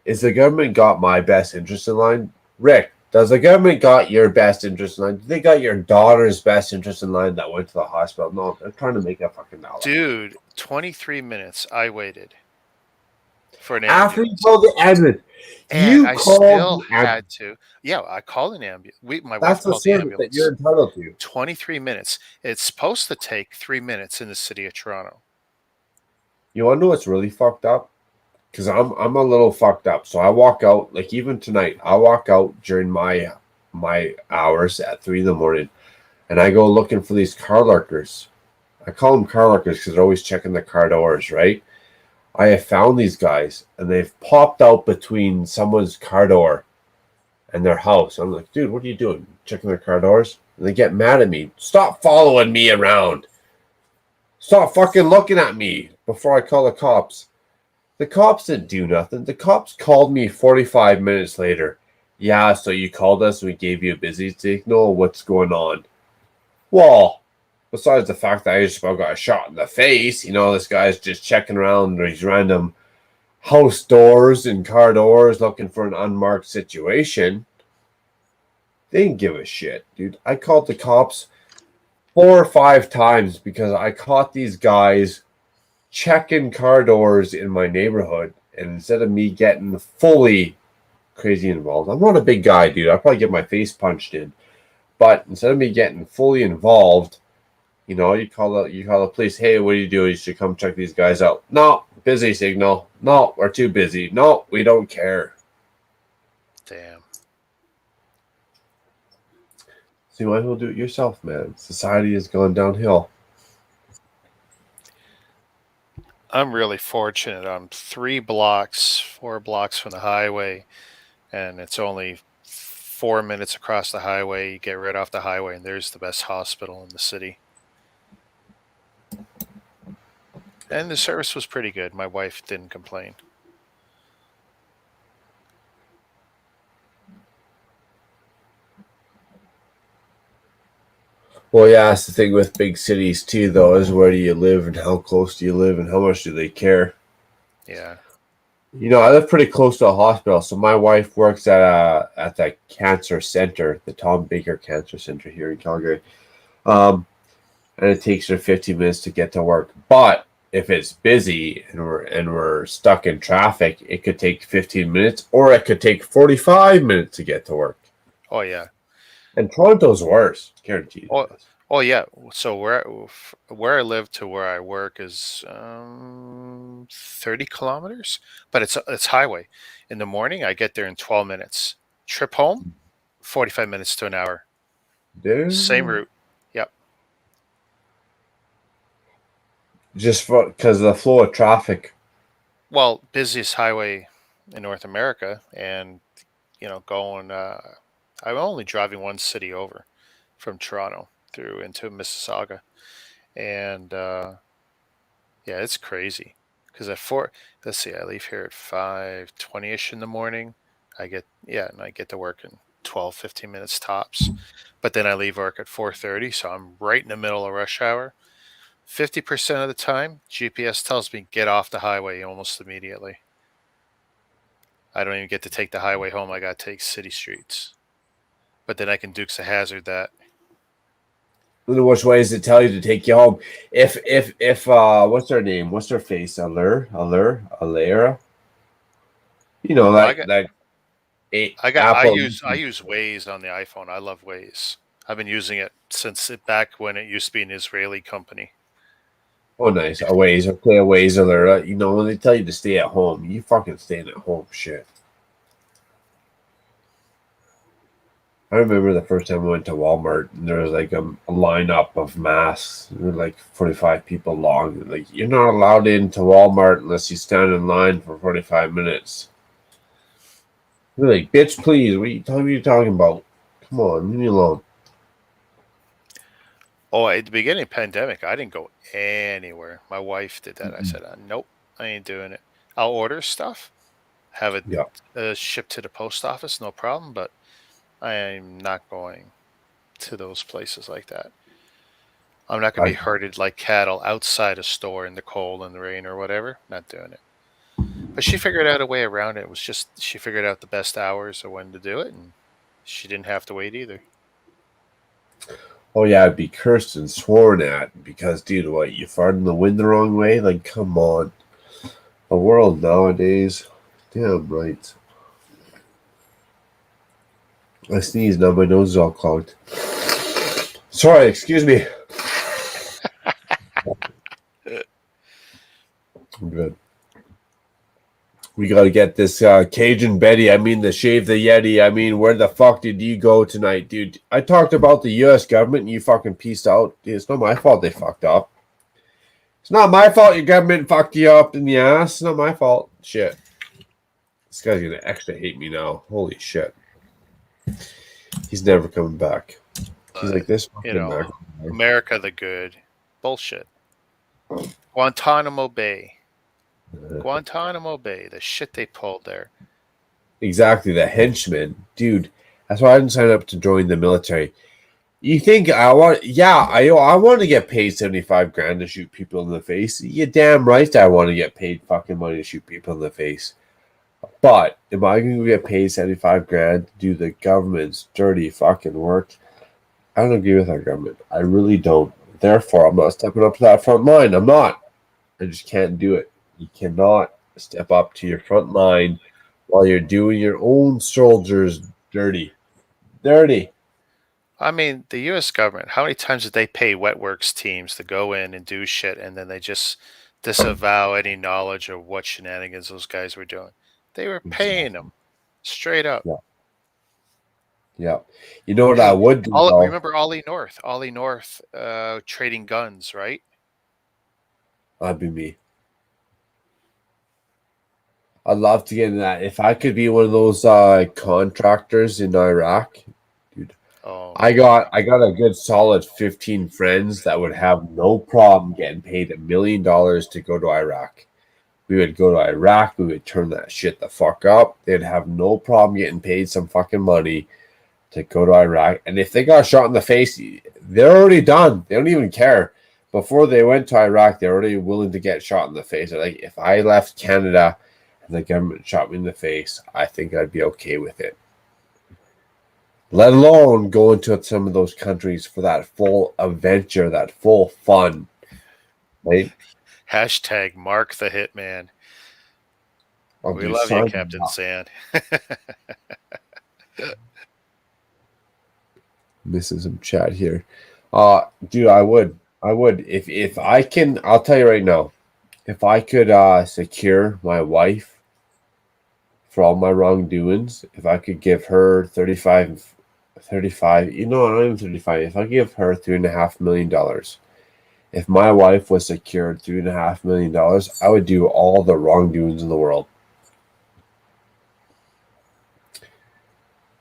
is the government got my best interest in line? Rick, does the government got your best interest in line? Do they got your daughter's best interest in line that went to the hospital? No, they're trying to make a fucking dollar. Dude, 23 minutes I waited for an ambulance. After you called the ambulance. And I still had to. Yeah, I called an ambulance. My wife called the ambulance. That you're entitled to. 23 minutes. It's supposed to take 3 minutes in the city of Toronto. You want to know what's really fucked up? Because I'm a little fucked up. So I walk out, like even tonight, I walk out during my hours at 3 a.m, and I go looking for these car lurkers. I call them car lurkers because they're always checking the car doors, right? I have found these guys, and they've popped out between someone's car door and their house. I'm like, dude, what are you doing? Checking their car doors? And they get mad at me. Stop following me around. Stop fucking looking at me before I call the cops. The cops didn't do nothing. The cops called me 45 minutes later. Yeah, so you called us and we gave you a busy signal. What's going on? Well, besides the fact that I just about got a shot in the face, this guy's just checking around these random house doors and car doors looking for an unmarked situation. They didn't give a shit, dude. I called the cops 4 or 5 times because I caught these guys checking car doors in my neighborhood. And instead of me getting fully crazy involved, I'm not a big guy, dude. I'll probably get my face punched in. But instead of me getting fully involved, you call the police. Hey, what do you do? You should come check these guys out. No, busy signal. No, we're too busy. No, we don't care. Damn. So you might as well do it yourself, man. Society has gone downhill. I'm really fortunate. I'm 4 blocks from the highway, and it's only 4 minutes across the highway. You get right off the highway, and there's the best hospital in the city. And the service was pretty good. My wife didn't complain. Well, yeah, that's the thing with big cities too, though, is where do you live and how close do you live and how much do they care? Yeah. You know, I live pretty close to a hospital, so my wife works at the cancer center, the Tom Baker Cancer Center here in Calgary. And it takes her 15 minutes to get to work. But if it's busy and we're stuck in traffic, it could take 15 minutes, or it could take 45 minutes to get to work. Oh yeah. And Toronto's worse, guaranteed. Oh yeah. So where I live to where I work is 30 kilometers, but it's highway. In the morning, I get there in 12 minutes. Trip home, 45 minutes to an hour. Dude. Same route. Yep. Just because of the flow of traffic. Well, busiest highway in North America, and going. I'm only driving one city over from Toronto through into Mississauga, and yeah, it's crazy. Because let's see, I leave here at 5:20ish in the morning. I get to work in 12, 15 minutes tops. But then I leave work at 4:30, so I'm right in the middle of rush hour. 50% of the time, GPS tells me get off the highway almost immediately. I don't even get to take the highway home. I got to take city streets. But then I can Dukes of Hazzard that. Which way does it tell you to take you home? If what's her name? What's her face? Alera. You know that. I use Waze on the iPhone. I love Waze. I've been using it since back when it used to be an Israeli company. Oh, nice. A Waze. Okay, a Waze Alera. You know, when they tell you to stay at home, you fucking staying at home. Shit. I remember the first time I went to Walmart and there was like a lineup of masks. There were like 45 people long. Like, you're not allowed into Walmart unless you stand in line for 45 minutes. They're like, bitch, please. What are you talking about? Come on, leave me alone. Oh, at the beginning of the pandemic, I didn't go anywhere. My wife did that. I said, nope, I ain't doing it. I'll order stuff, have it shipped to the post office, no problem, but I'm not going to those places like that. I'm not going to be herded like cattle outside a store in the cold and the rain or whatever. Not doing it. But she figured out a way around it. It was just she figured out the best hours of when to do it, and she didn't have to wait either. Oh, yeah, I'd be cursed and sworn at because, dude, what, you farted in the wind the wrong way? Like, come on. The world nowadays. Damn right. I sneezed, now my nose is all clogged. Sorry, excuse me. I'm good. We got to get this Cajun Betty. I mean, the Shave the Yeti. I mean, where the fuck did you go tonight, dude? I talked about the U.S. government and you fucking pieced out. Dude, it's not my fault they fucked up. It's not my fault your government fucked you up in the ass. It's not my fault. Shit. This guy's going to extra hate me now. Holy shit. He's never coming back. He's like this. America the good. Bullshit. Guantanamo Bay. Guantanamo Bay. The shit they pulled there. Exactly. The henchmen. Dude, that's why I didn't sign up to join the military. You think I want... Yeah, I want to get paid 75 grand to shoot people in the face. You're damn right I want to get paid fucking money to shoot people in the face. But am I going to get paid 75 grand to do the government's dirty fucking work? I don't agree with our government. I really don't. Therefore, I'm not stepping up to that front line. I'm not. I just can't do it. You cannot step up to your front line while you're doing your own soldiers dirty. Dirty. I mean, the U.S. government, how many times did they pay wet works teams to go in and do shit and then they just disavow any knowledge of what shenanigans those guys were doing? They were paying them straight up. Yeah. You know what I would do? Remember Ollie North trading guns, right? That'd be me. I'd love to get into that. If I could be one of those contractors in Iraq, dude. Oh, I got a good solid 15 friends that would have no problem getting paid $1 million to go to Iraq. We would go to Iraq. We would turn that shit the fuck up. They'd have no problem getting paid some fucking money to go to Iraq. And if they got shot in the face, they're already done. They don't even care. before they went to Iraq, they're already willing to get shot in the face. They're like, if I left Canada and the government shot me in the face, I think I'd be okay with it. Let alone go into some of those countries for that full adventure, that full fun, right? Hashtag Mark the Hitman. We love you, Captain Sand. Missing some chat here. Dude, I would. If I can, I'll tell you right now, if I could secure my wife for all my wrongdoings, if I could give her 35, you know, not even 35, if I give her $3.5 million, if my wife was secured $3.5 million, I would do all the wrongdoings in the world.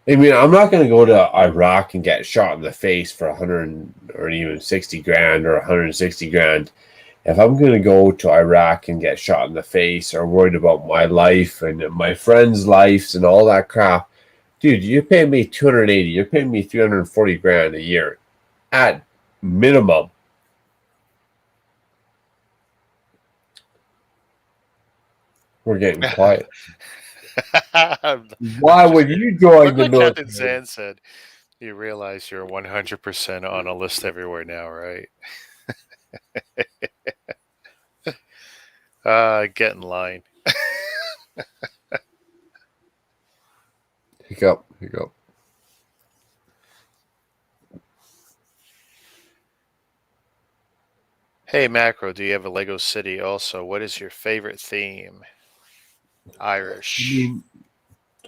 I mean, I'm not going to go to Iraq and get shot in the face for 100 or even 60 grand or 160 grand. If I'm going to go to Iraq and get shot in the face or worried about my life and my friends' lives and all that crap, dude, you're paying me 280. You're paying me 340 grand a year at minimum. We're getting quiet. Why would you join the military? Captain Sand said, you realize you're 100% on a list everywhere now, right? Get in line. Hiccup. Hey, Macro, do you have a Lego City also? What is your favorite theme? Irish.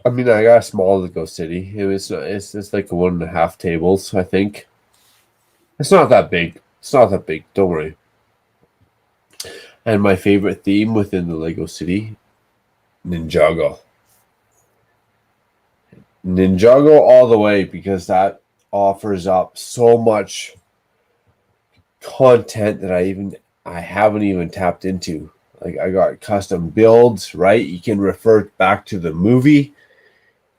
I mean, I got a small Lego City. It's like 1.5 tables, I think. It's not that big. Don't worry. And my favorite theme within the Lego City, Ninjago. Ninjago all the way, because that offers up so much content that I haven't even tapped into. Like, I got custom builds, right? You can refer back to the movie.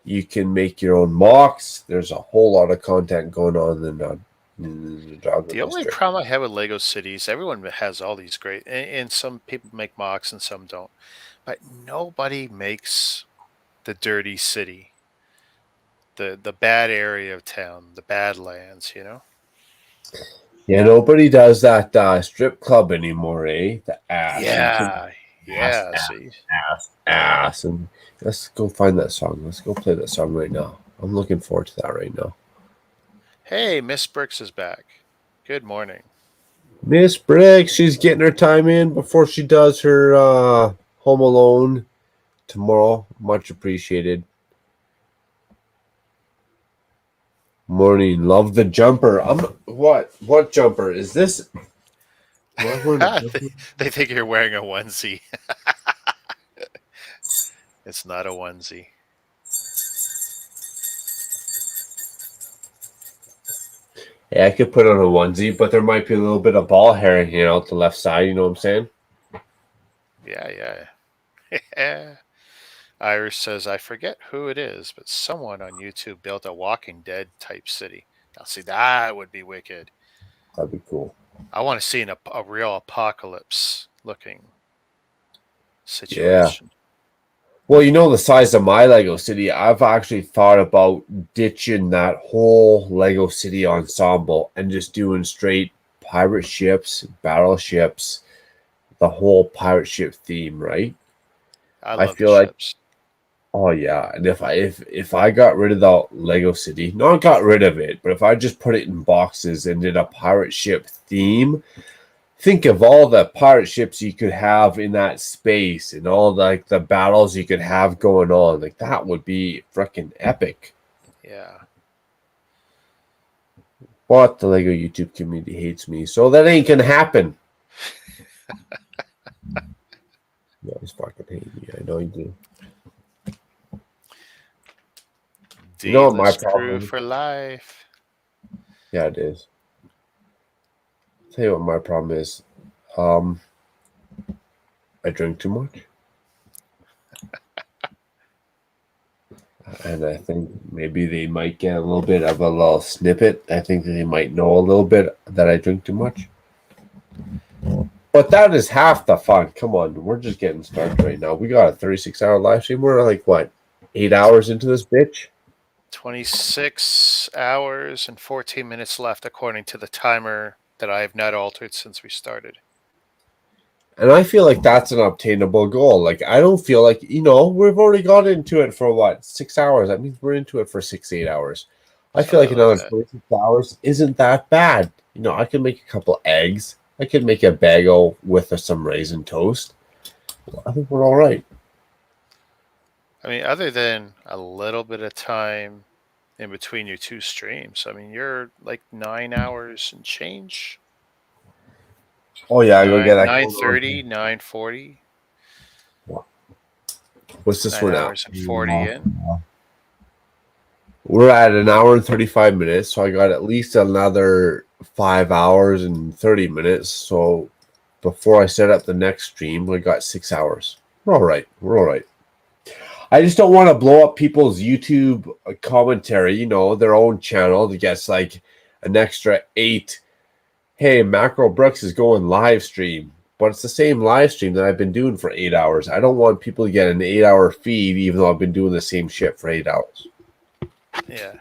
You can make your own mocks. There's a whole lot of content going on in the The only problem I have with Lego Cities, everyone has all these great, and some people make mocks and some don't, but nobody makes the dirty city, the bad area of town, the Badlands, you know? Yeah, nobody does that strip club anymore, eh? The ass. Yeah. Ass. And let's go find that song. Let's go play that song right now. I'm looking forward to that right now. Hey, Miss Brooks is back. Good morning. Miss Briggs, she's getting her time in before she does her Home Alone tomorrow. Much appreciated. Morning. Love the jumper. What jumper? Is this? They think you're wearing a onesie. It's not a onesie. Yeah, I could put on a onesie, but there might be a little bit of ball hair hanging out the left side. You know what I'm saying? Yeah. Irish says, I forget who it is, but someone on YouTube built a Walking Dead type city. Now, see, that would be wicked. That'd be cool. I want to see a real apocalypse looking situation. Yeah. Well, you know the size of my Lego City. I've actually thought about ditching that whole Lego City ensemble and just doing straight pirate ships, battleships, the whole pirate ship theme, right? I feel like ships. Oh yeah, and if I got rid of the Lego City, not got rid of it, but if I just put it in boxes and did a pirate ship theme, think of all the pirate ships you could have in that space and all the battles you could have going on. Like, that would be freaking epic. Yeah. But the Lego YouTube community hates me, so that ain't gonna happen. You always fucking hate me. I know you do. You know what my problem is? For life. Yeah, it is. I'll tell you what my problem is. I drink too much. And I think maybe they might get a little bit of a little snippet. I think that they might know a little bit that I drink too much. But that is half the fun. Come on, we're just getting started right now. We got a 36-hour live stream. We're like, what, 8 hours into this bitch? 26 hours and 14 minutes left, according to the timer that I have not altered since we started. And I feel like that's an obtainable goal. Like, I don't feel like, we've already got into it for what, 6 hours? That means we're into it for 8 hours. I feel like Something like another 36 hours isn't that bad. I can make a couple eggs. I could make a bagel with some raisin toast. I think we're all right. I mean, other than a little bit of time in between your two streams, I mean, you're like 9 hours and change. Oh, yeah, I go get that. 9:30, 9:40. What's this 9 one hours out? and 40 in. We're at an hour and 35 minutes, so I got at least another 5 hours and 30 minutes. So before I set up the next stream, we got 6 hours. We're all right. We're all right. I just don't want to blow up people's YouTube commentary, their own channel that gets like an extra 8. Hey, Macro Brooks is going live stream, but it's the same live stream that I've been doing for 8 hours. I don't want people to get an 8-hour feed, even though I've been doing the same shit for 8 hours. Yeah.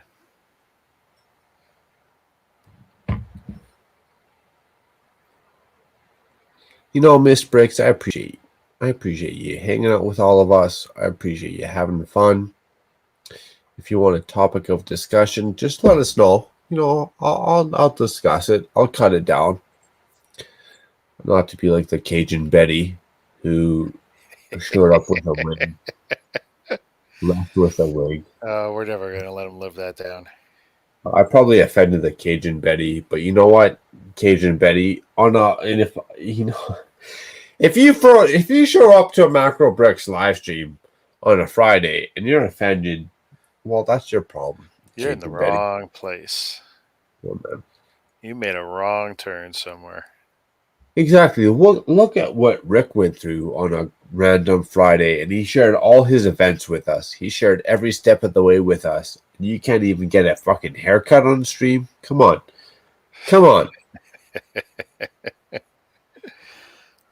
Miss Bricks, I appreciate you hanging out with all of us. I appreciate you having fun. If you want a topic of discussion, just let us know. I'll discuss it. I'll cut it down. Not to be like the Cajun Betty who showed up with a wig. Left with a wig. We're never going to let him live that down. I probably offended the Cajun Betty, but you know what? Cajun Betty, if you show up to a Macro Bricks live stream on a Friday and you're offended, well, that's your problem. You're in the Cajun Betty. wrong place. Well, man. You made a wrong turn somewhere. Exactly. Look at what Rick went through on a random Friday, and he shared all his events with us. He shared every step of the way with us. You can't even get a fucking haircut on the stream? Come on.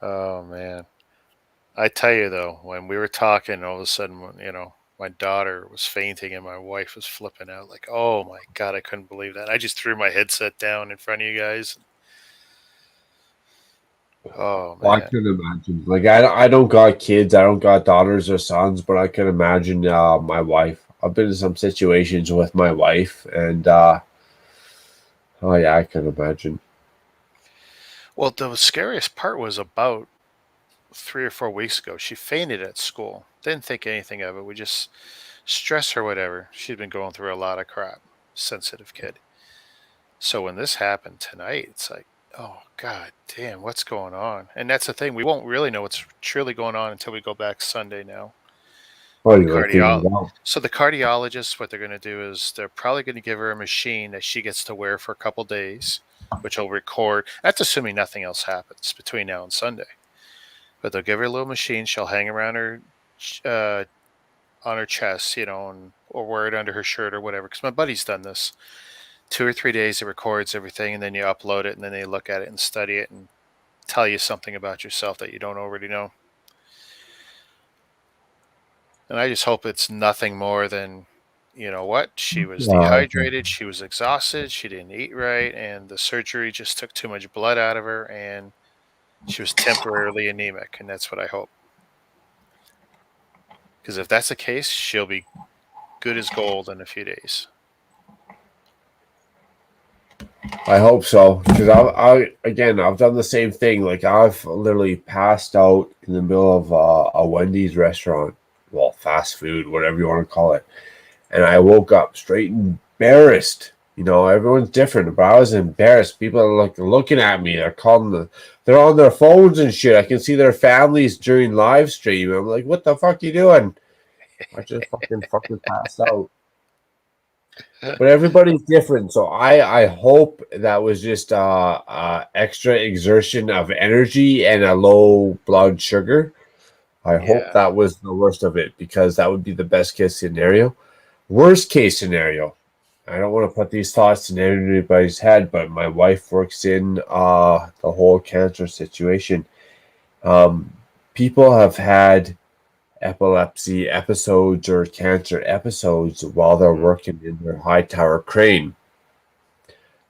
Oh, man. I tell you, though, when we were talking, all of a sudden, my daughter was fainting and my wife was flipping out like, oh, my God, I couldn't believe that. I just threw my headset down in front of you guys. Oh, man. Well, I can imagine. Like, I don't got kids. I don't got daughters or sons, but I can imagine my wife. I've been in some situations with my wife, and oh, yeah, I can imagine. Well, the scariest part was about 3 or 4 weeks ago. She fainted at school. Didn't think anything of it. We just stressed her, whatever. She'd been going through a lot of crap. Sensitive kid. So when this happened tonight, it's like, oh, God damn, what's going on? And that's the thing. We won't really know what's truly going on until we go back Sunday now. Oh, So the cardiologist, what they're going to do is they're probably going to give her a machine that she gets to wear for a couple days, which will record. That's assuming nothing else happens between now and Sunday. But they'll give her a little machine. She'll hang around her on her chest, or wear it under her shirt or whatever. Because my buddy's done this. 2 or 3 days, it records everything, and then you upload it, and then they look at it and study it and tell you something about yourself that you don't already know. And I just hope it's nothing more than, she was dehydrated, she was exhausted, she didn't eat right, and the surgery just took too much blood out of her, and she was temporarily anemic, and that's what I hope. Because if that's the case, she'll be good as gold in a few days. I hope so, because I've done the same thing. Like, I've literally passed out in the middle of a Wendy's restaurant, well, fast food, whatever you want to call it, and I woke up straight embarrassed. Everyone's different, but I was embarrassed. People are like looking at me. They're on their phones and shit. I can see their families during live stream. I'm like, what the fuck you doing? I just fucking passed out. But everybody's different, so I hope that was just extra exertion of energy and a low blood sugar. I hope that was the worst of it, because that would be the best case scenario. Worst case scenario, I don't want to put these thoughts in everybody's head, but my wife works in the whole cancer situation. People have had epilepsy episodes or cancer episodes while they're working in their high tower crane.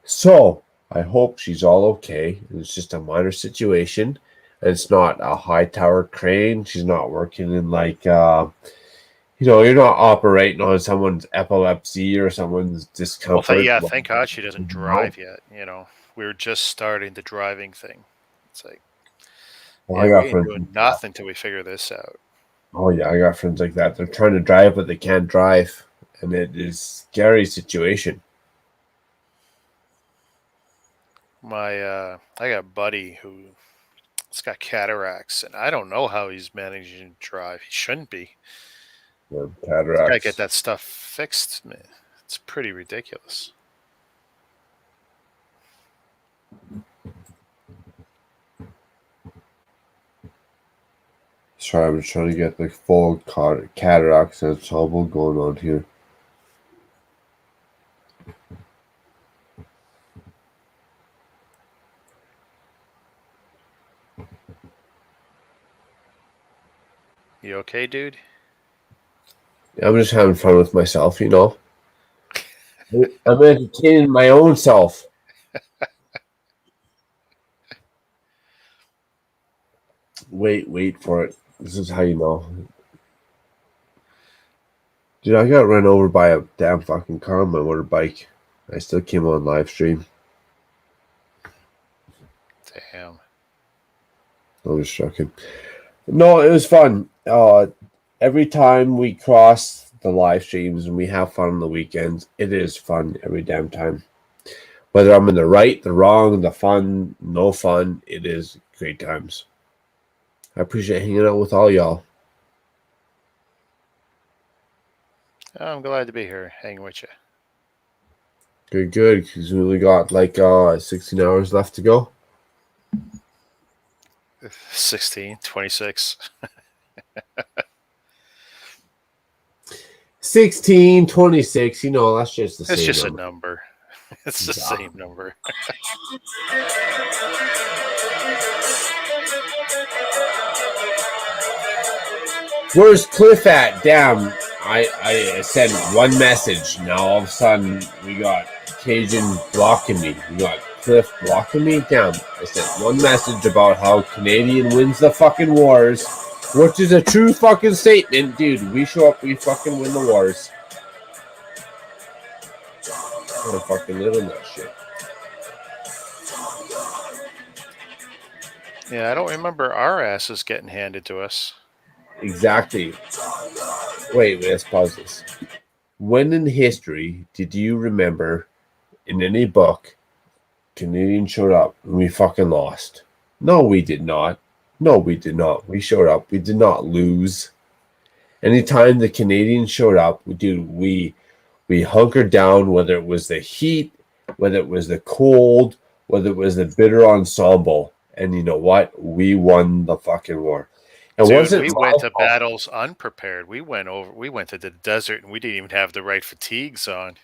So I hope she's all okay. It's just a minor situation. It's not a high tower crane. She's not working in like you're not operating on someone's epilepsy or someone's discomfort. Well, thank God she doesn't drive yet. We're just starting the driving thing. It's like, we ain't doing nothing till we figure this out. Oh yeah, I got friends like that. They're trying to drive, but they can't drive, and it is a scary situation. I got a buddy who's got cataracts, and I don't know how he's managing to drive. He shouldn't be. Yeah, cataracts. Gotta get that stuff fixed, man. It's pretty ridiculous. Sorry, I'm trying to get the full cataracts ensemble going on here. You okay, dude? I'm just having fun with myself, I'm entertaining my own self. Wait for it. This is how you know. Dude, I got run over by a damn fucking car on my motorbike. I still came on live stream. Damn. I was joking. No, it was fun. Every time we cross the live streams and we have fun on the weekends, it is fun every damn time. Whether I'm in the right, the wrong, the fun, no fun, it is great times. I appreciate hanging out with all y'all. I'm glad to be here, hanging with you. Good, because we only got like 16 hours left to go. 16, 26. 16, 26, that's just the same. It's just a number. It's the same number. Where's Cliff at? Damn, I sent one message. Now all of a sudden we got Cajun blocking me. We got Cliff blocking me. Damn, I sent one message about how Canadian wins the fucking wars, which is a true fucking statement, dude. We show up, we fucking win the wars. I don't fucking live in that shit. Yeah, I don't remember our asses getting handed to us. Exactly. Wait, let's pause this. When in history did you remember in any book Canadians showed up and we fucking lost? No, we did not. We showed up. We did not lose. Anytime the Canadians showed up, we hunkered down, whether it was the heat, whether it was the cold, whether it was the bitter ensemble. And you know what? We won the fucking war. Dude, we went to battles unprepared. We went to the desert and we didn't even have the right fatigues on.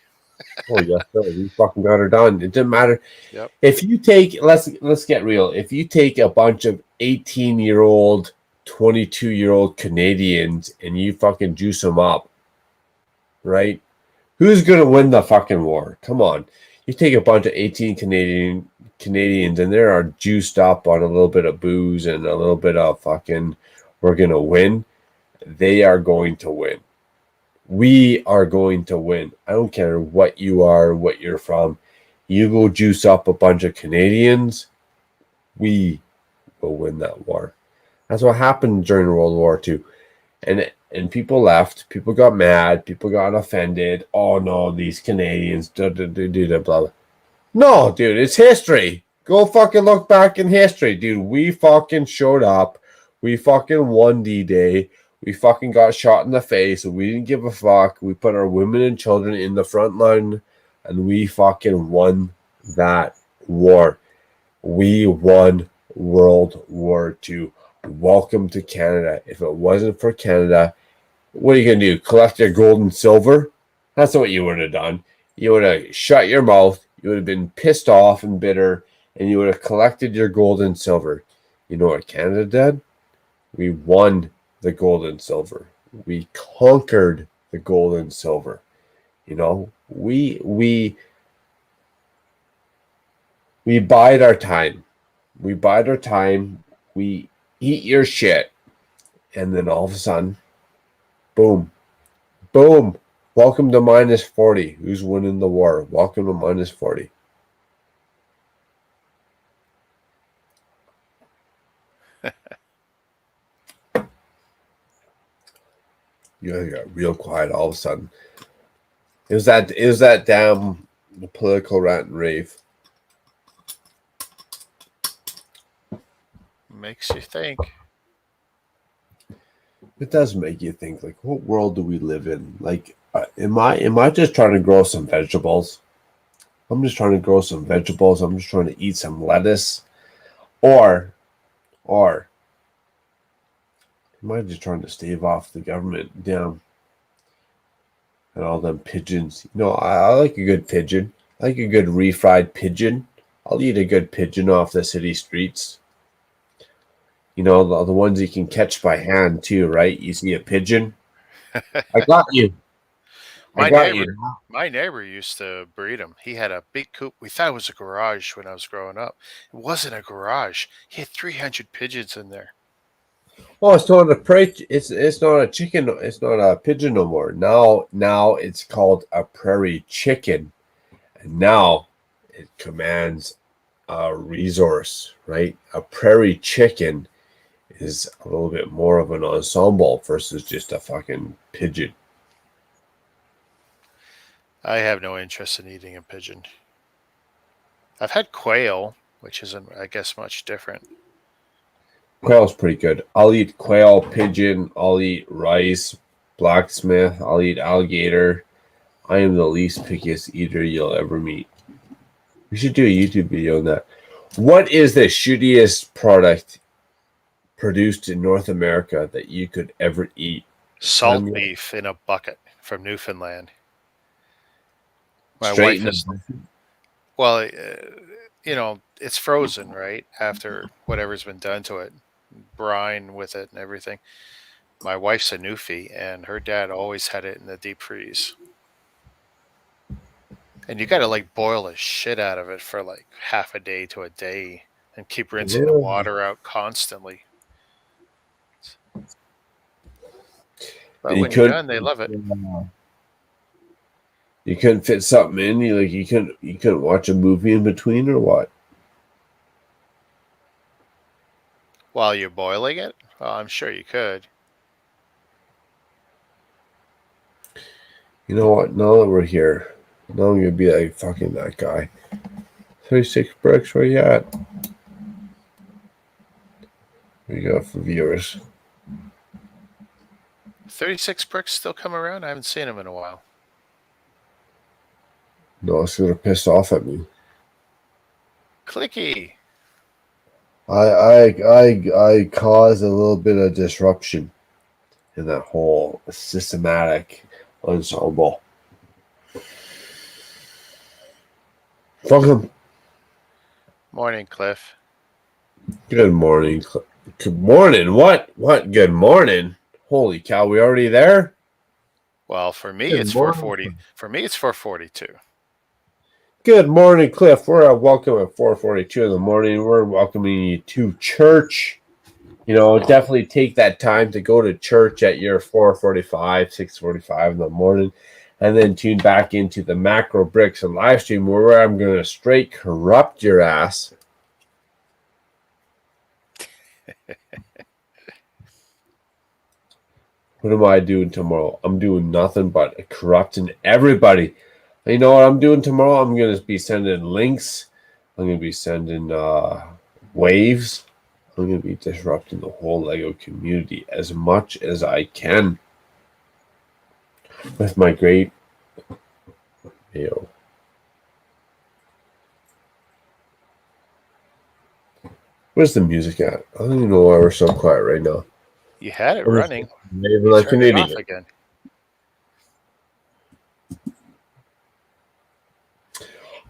Oh yes, sir. We fucking got her done. It didn't matter. Yep. If you take, let's get real. If you take a bunch of 18-year-old, 22-year-old Canadians and you fucking juice them up, right? Who's gonna win the fucking war? Come on. You take a bunch of 18 Canadians and they are juiced up on a little bit of booze and a little bit of fucking, we're going to win. They are going to win. We are going to win. I don't care what you are, what you're from. You go juice up a bunch of Canadians, we will win that war. That's what happened during World War II. And people left. People got mad. People got offended. Oh, no, these Canadians. Blah, blah. No, dude, it's history. Go fucking look back in history, dude. We fucking showed up. We fucking won D-Day. We fucking got shot in the face. We didn't give a fuck. We put our women and children in the front line, and we fucking won that war. We won World War II. Welcome to Canada. If it wasn't for Canada, what are you going to do? Collect your gold and silver? That's not what you would have done. you would have shut your mouth. You would have been pissed off and bitter, and you would have collected your gold and silver. You know what Canada did? We won the gold and silver. We conquered the gold and silver. You know, we bide our time. We bide our time. We eat your shit, and then all of a sudden, boom, boom. Welcome to -40. Who's winning the war? Welcome to -40. You guys got real quiet all of a sudden. It was that damn political rant and rave. Makes you think. It does make you think, like, what world do we live in? Like, am I just trying to grow some vegetables? I'm just trying to grow some vegetables. I'm just trying to eat some lettuce, or am I just trying to stave off the government down and all them pigeons? You know, I like a good pigeon. I like a good refried pigeon. I'll eat a good pigeon off the city streets. You know, the ones you can catch by hand too, right? You see a pigeon, I got you. I got you. My neighbor used to breed them. He had a big coop. We thought it was a garage when I was growing up. It wasn't a garage. He had 300 pigeons in there. Oh, it's not a prey. It's not a chicken. It's not a pigeon no more. Now it's called a prairie chicken, and now it commands a resource, right? A prairie chicken is a little bit more of an ensemble versus just a fucking pigeon. I have no interest in eating a pigeon. I've had quail, which isn't, I guess, much different. Quail's pretty good. I'll eat quail, pigeon. I'll eat rice, blacksmith. I'll eat alligator. I am the least pickiest eater you'll ever meet. We should do a YouTube video on that. What is the shittiest product produced in North America that you could ever eat? Salt beef in a bucket from Newfoundland. My Straight wife is, well, you know, it's frozen, right? After whatever's been done to it, brine with it and everything. My wife's a Newfie, and her dad always had it in the deep freeze. And you got to like boil the shit out of it for like half a day to a day and keep rinsing the water out constantly. But when you're done, they love it. You couldn't fit something in. You couldn't watch a movie in between, or what? While you're boiling it? Well, I'm sure you could. You know what? Now that we're here, now I'm gonna be like fucking that guy. 36 bricks, where you at? There you go for viewers. 36 bricks still come around? I haven't seen them in a while. No, it's gonna piss off at me. Clicky. I caused a little bit of disruption in that whole systematic ensemble. Fuck him. Morning, Cliff. Good morning. Good morning. What? Good morning. Holy cow, we already there? Well, for me, Good it's morning. 4:40. For me, it's 4:42. Good morning, Cliff. We're welcome at 4:42 in the morning. We're welcoming you to church. You know, definitely take that time to go to church at your 4:45, 6:45 in the morning, and then tune back into the Macro Bricks and live stream where I'm going to straight corrupt your ass. What am I doing tomorrow? I'm doing nothing but corrupting everybody. You know what I'm doing tomorrow? I'm going to be sending links. I'm going to be sending waves. I'm going to be disrupting the whole Lego community as much as I can with my great, where's the music at? I don't even know why we're so quiet right now. You had it running. Maybe You like an turned it off idiot. again.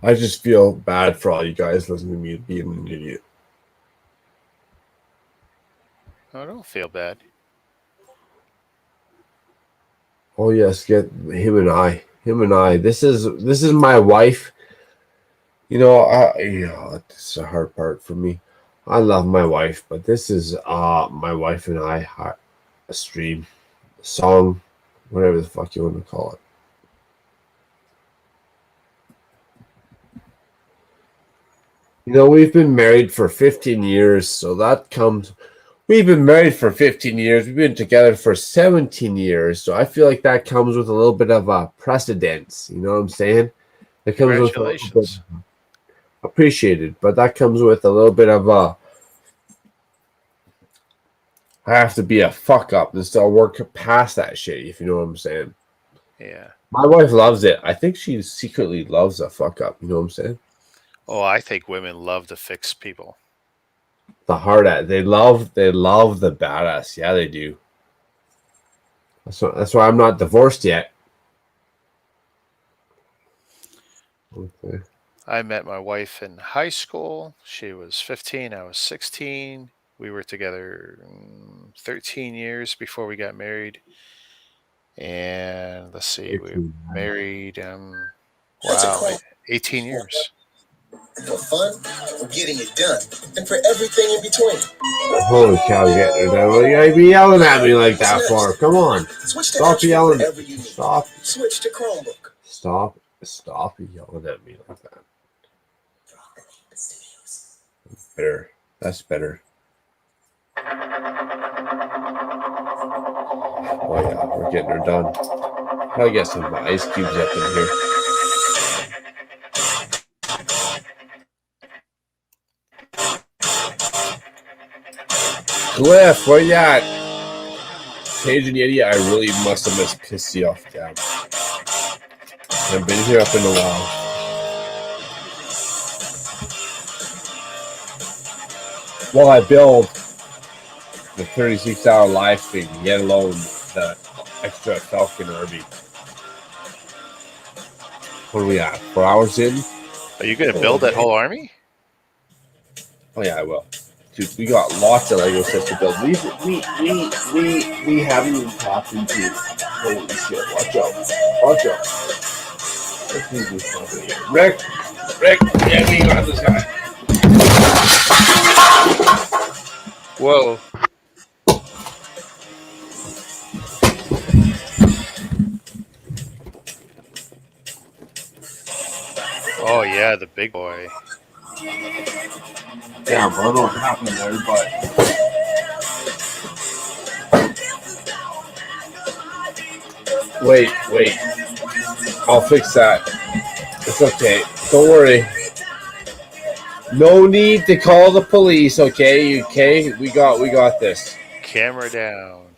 I just feel bad for all you guys listening to me being an idiot. I don't feel bad. Oh yes, get him and I. Him and I. This is my wife. This is a hard part for me. I love my wife, but this is my wife and I a stream, a song, whatever the fuck you want to call it. We've been married for 15 years, so that comes. We've been married for 15 years. We've been together for 17 years, so I feel like that comes with a little bit of a precedence. You know what I'm saying? It comes with Congratulations. appreciated, but that comes with a little bit of a. I have to be a fuck up and still work past that shit, if you know what I'm saying. Yeah. My wife loves it. I think she secretly loves a fuck up. You know what I'm saying? Oh, I think women love to fix people. The hard at they love the badass. Yeah, they do. That's why I'm not divorced yet. Okay. I met my wife in high school. She was 15. I was 16. We were together 13 years before we got married. And let's see, we were married, 18 years. For fun, for getting it done, and for everything in between. Holy cow, getting it done. What you gotta be yelling at me like that for? Come on. Stop yelling. Stop. Switch to Chromebook. Stop yelling at me like that. Better. That's better. Oh yeah, we're getting her done. Probably get some ice cubes up in here. Glyph, where you at? Cajun Yeti, I really must have just pissed you off, Gab. I've been here up in a while. While I build the 36-hour live stream, yet alone the extra Falcon RV. What are we at? 4 hours in? Are you going to build that whole army? Oh yeah, I will. Dude, we got lots of Lego sets to build. We haven't even tapped into. Holy shit! Watch out! Watch out! Let's leave this company here. Rick, yeah, we got this guy. Whoa! Oh yeah, the big boy. Yeah, bro, I don't know what happened there, but wait, I'll fix that. It's okay. Don't worry. No need to call the police, okay? Okay, we got this. Camera down.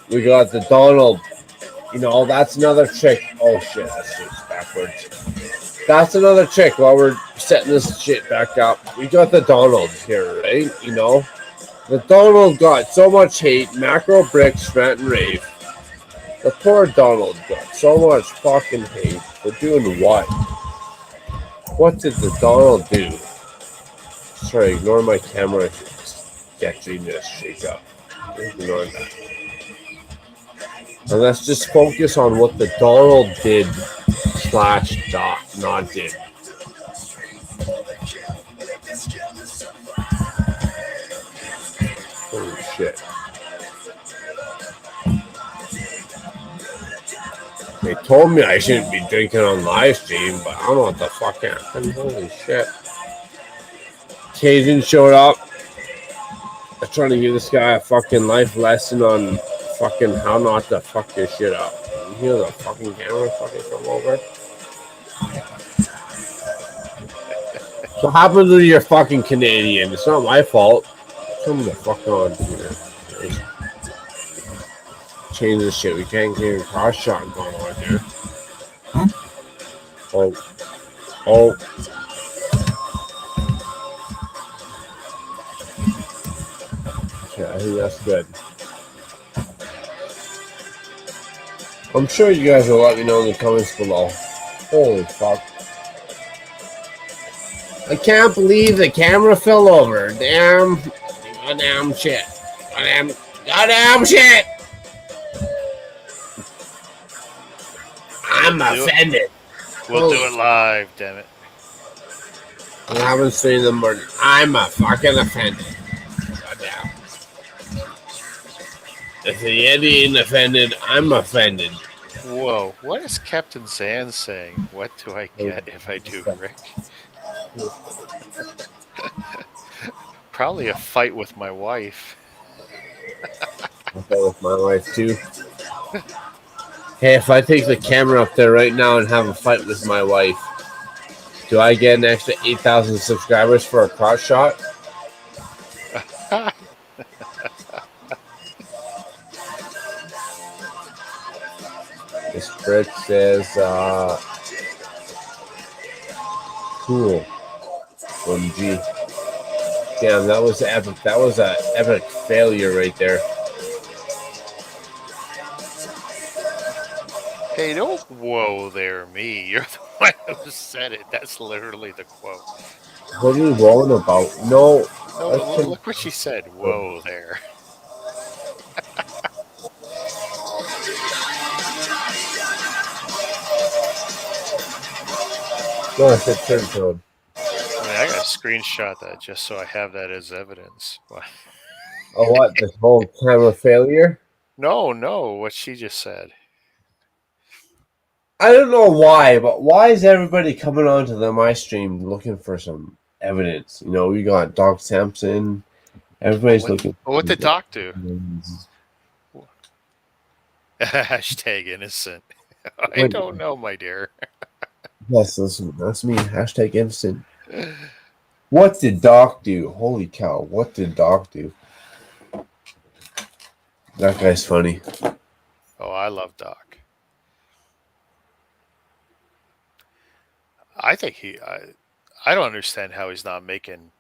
We got the Donald. That's another trick. Oh shit, that shit's backwards. That's another trick while we're setting this shit back up. We got the Donald here, right? The Donald got so much hate. Macro Bricks, rant and rave. The poor Donald got so much fucking hate for doing what? What did the Donald do? Sorry, ignore my camera sketchiness shake up. Ignore that. And let's just focus on what the Donald did / not did. Holy shit. They told me I shouldn't be drinking on live stream, but I don't know what the fuck happened. Holy shit. Cajun showed up. I'm trying to give this guy a fucking life lesson on fucking how not to fuck your shit up. You hear the fucking camera fucking come over? So what happens when you're fucking Canadian? It's not my fault. Come the fuck on, dude. Change this shit. We can't get a cross shot going on here. Oh. Okay, I think that's good. I'm sure you guys will let me know in the comments below. Holy fuck. I can't believe the camera fell over. Damn. Goddamn shit. Goddamn shit. I'm We'll do it. offended. We'll do it live, damn it. I haven't seen the murder. I'm a fucking offended. Goddamn. If the Yeti ain't offended, I'm offended. Whoa, what is Captain Zan saying? What do I get if I do Rick? Probably a fight with my wife. I'll go with my wife too. Hey, if I take the camera up there right now and have a fight with my wife, do I get an extra 8,000 subscribers for a crotch shot? This Brit says, cool. 1G. Damn, that was epic. That was an epic failure right there. Hey, don't whoa there me. You're the one who said it. That's literally the quote. What are you rolling about? No. No, look what she said. Whoa there. No, I said turn tone. I mean, I gotta screenshot that just so I have that as evidence. Oh, what? This whole camera failure? No, what she just said. I don't know why, but why is everybody coming onto my stream looking for some evidence? You know, we got Doc Sampson. Everybody's looking. What did Doc do? Hashtag innocent. I don't know, my dear. Yes, listen, that's me. Hashtag innocent. What did Doc do? Holy cow! What did Doc do? That guy's funny. Oh, I love Doc. I think I don't understand how he's not making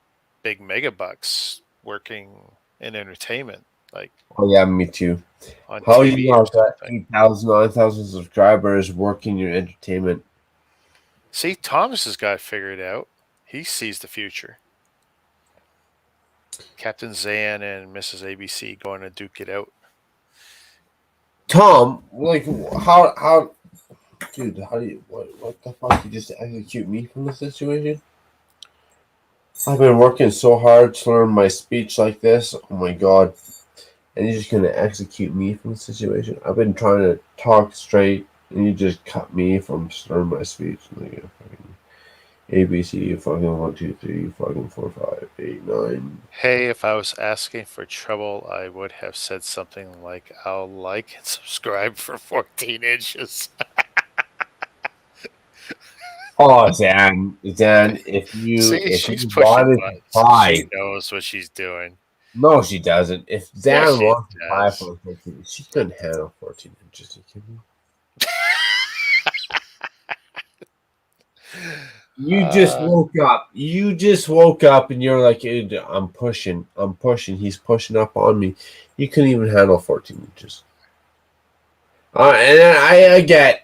big mega bucks working in entertainment. Like, oh yeah, me too. How you got 8,000, 9,000 subscribers working your entertainment? See, Thomas has got it figured out. He sees the future. Captain Zan and Mrs. ABC going to duke it out. Tom, like, how, dude, how do you, what the fuck? You just execute me from the situation? I've been working so hard to learn my speech like this. Oh my god. And you're just gonna execute me from the situation? I've been trying to talk straight, and you just cut me from starting my speech. Like, ABC, you fucking 1, 2, 3, you fucking 4, 5, 8, 9. Hey, if I was asking for trouble, I would have said something like, I'll like and subscribe for 14 inches. Oh, Zan, if you See, if she's you pushing bought it buttons. to buy, She knows what she's doing. no, she doesn't. If Zan Yes, she wants to buy does. for 14, she couldn't handle 14 inches. You kidding me? You just woke up. You just woke up, and you're like, I'm pushing. He's pushing up on me. You couldn't even handle 14 inches. And then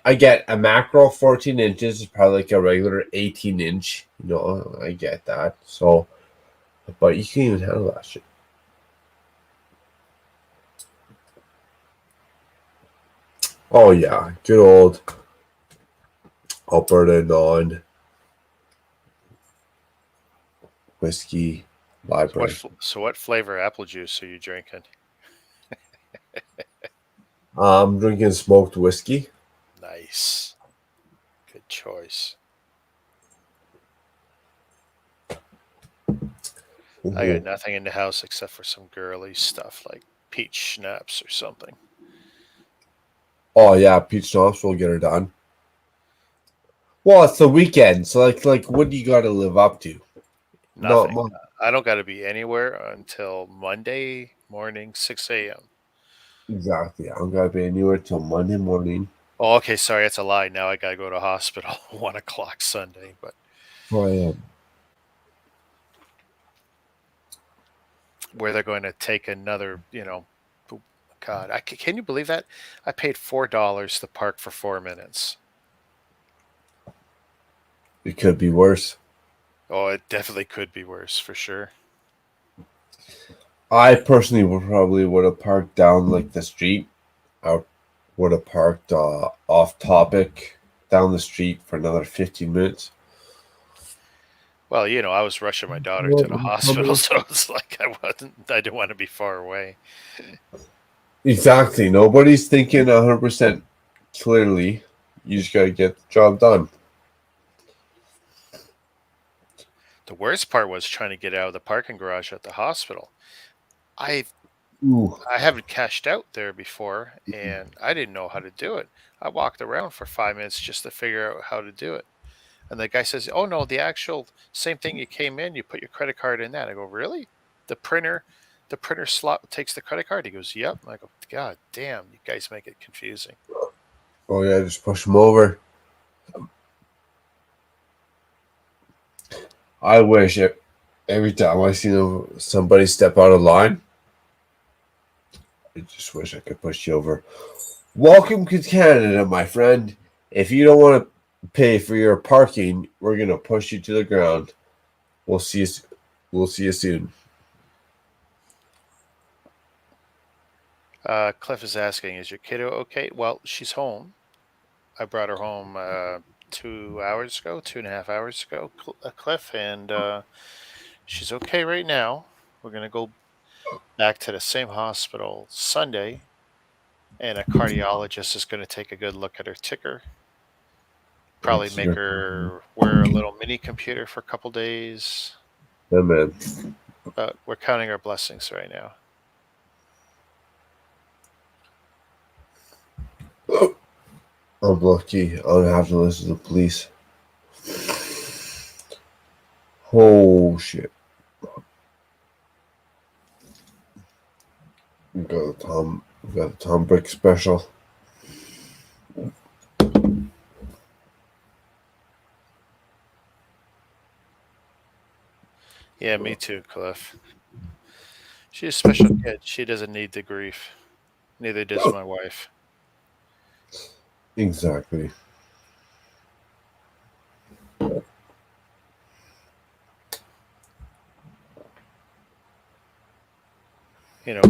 I get a macro 14 inches is probably like a regular 18 inch. You know, I get that. So, but you can't even handle that shit. Oh yeah, good old Alberta non whiskey library. So what flavor apple juice are you drinking? I'm drinking smoked whiskey. Nice. Good choice. Mm-hmm. I got nothing in the house except for some girly stuff like peach schnapps or something. Oh yeah, peach schnapps will get her done. Well, it's the weekend, so like what do you got to live up to? Nothing. I don't got to be anywhere until Monday morning, 6 a.m. Exactly. I don't got to be anywhere till Monday morning. Oh, okay. Sorry, that's a lie. Now I got to go to hospital 1 o'clock Sunday. But 4 a.m. where they're going to take another, God, can you believe that? I paid $4 to park for 4 minutes. It could be worse. Oh, it definitely could be worse for sure. I personally would have parked down like the street. I would have parked off topic down the street for another 15 minutes. Well, I was rushing my daughter to the hospital, so it's like I didn't want to be far away. Exactly. Nobody's thinking 100% clearly. You just got to get the job done. The worst part was trying to get out of the parking garage at the hospital. I Ooh. haven't cashed out there before, and I didn't know how to do it. I walked around for 5 minutes just to figure out how to do it. And the guy says, "Oh no, the actual same thing you came in, you put your credit card in that." I go, "Really? The printer slot takes the credit card?" He goes, "Yep." And I go, "God damn, you guys make it confusing." Oh yeah, just push them over. I wish every time I see somebody step out of line, I just wish I could push you over. Welcome to Canada, my friend. If you don't want to pay for your parking, we're gonna push you to the ground. We'll see you. We'll see you soon. Cliff is asking, "Is your kiddo okay?" Well, she's home. I brought her home 2.5 hours ago, Cliff, and she's okay right now. We're gonna go back to the same hospital Sunday, and a cardiologist is going to take a good look at her ticker. Probably That's make your- her wear a little mini computer for a couple days. Yeah, man. But we're counting our blessings right now. I'm lucky. I don't have to listen to the police. Oh shit! We got the Tom Brick special. Yeah, me too, Cliff. She's a special kid. She doesn't need the grief. Neither does my wife. Exactly.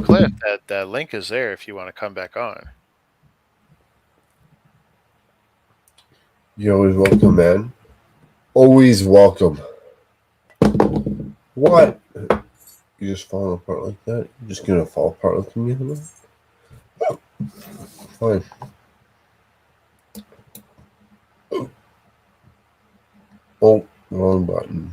Cliff, that link is there if you want to come back on. You're always welcome, man. Always welcome. What? You just falling apart like that? You're just gonna fall apart like me? Fine. Oh, wrong button.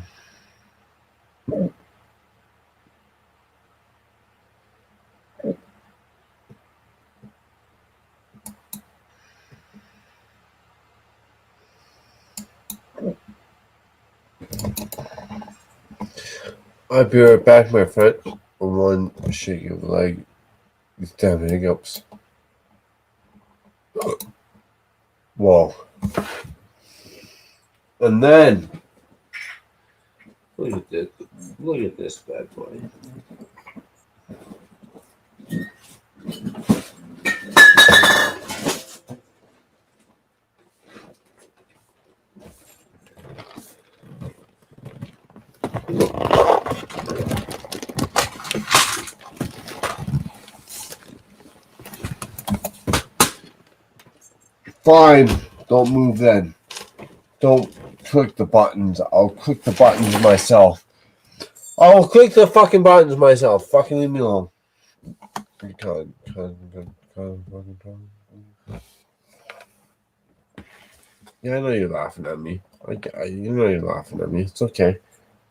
I'll be right back, my friend. One shake of the leg. These damn hiccups. Whoa. And then look at this. Look at this bad boy. Fine. Don't move then. Don't click the buttons. I'll click the buttons myself. I'll click the fucking buttons myself. Fucking leave me alone. Yeah, I know you're laughing at me. You know you're laughing at me. It's okay.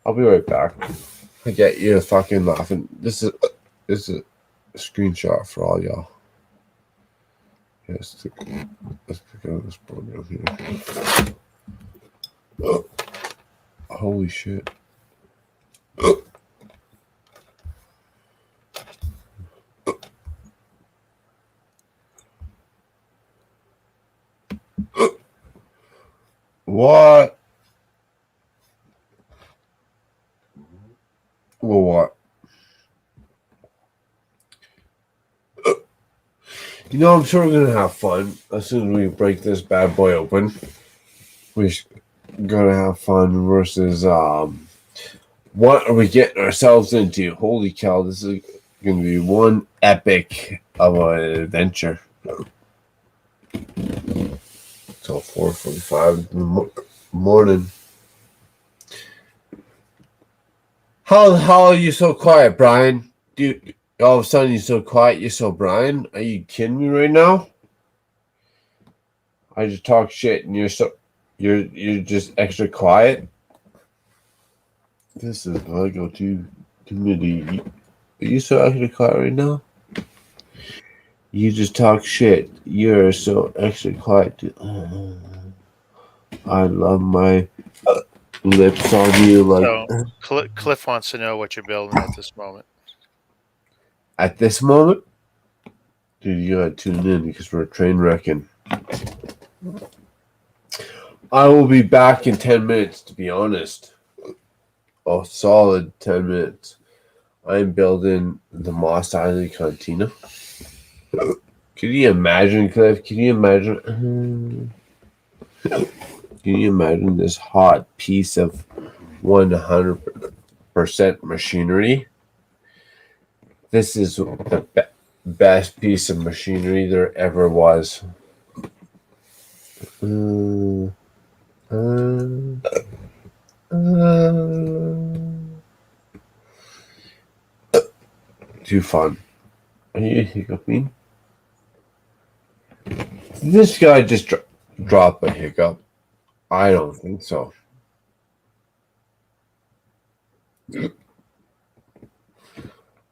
I'll be right back. I get you fucking laughing. This is a screenshot for all y'all. Yes, let's pick up this board down here. Holy shit. What? Well, what? I'm sure we're gonna have fun as soon as we break this bad boy open. gonna have fun versus what are we getting ourselves into? Holy cow, this is gonna be one epic of an adventure. Till 4:45 in the morning. How are you so quiet, Brian? Dude, all of a sudden you're so quiet. You're so Brian. Are you kidding me right now? I just talk shit and you're just extra quiet. This is Lego 2 community. Are you so extra quiet right now? You just talk shit. You're so extra quiet. I love my lips on you like So Cliff wants to know what you're building at this moment. at this moment. Dude, you gotta tune in because we're train wrecking. I will be back in 10 minutes, to be honest. A solid 10 minutes. I'm building the Moss Eisley Cantina. Can you imagine, Cliff? Can you imagine? Can you imagine this hot piece of 100% machinery? This is the best piece of machinery there ever was. Too fun. Are you hiccuping? Did this guy just drop a hiccup? I don't think so.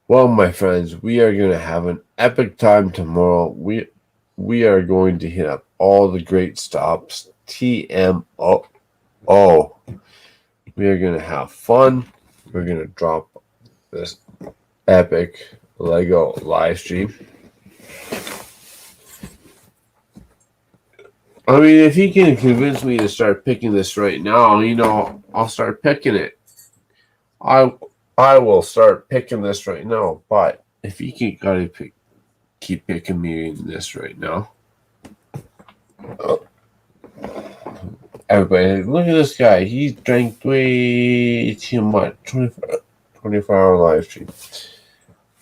Well, my friends, we are going to have an epic time tomorrow. We are going to hit up all the great stops. TMO. We are going to have fun. We're going to drop this epic Lego live stream. I mean, if he can convince me to start picking this right now, I'll start picking it. I will start picking this right now. But if he keep picking me in this right now, everybody, look at this guy. He drank way too much. 24-hour live stream.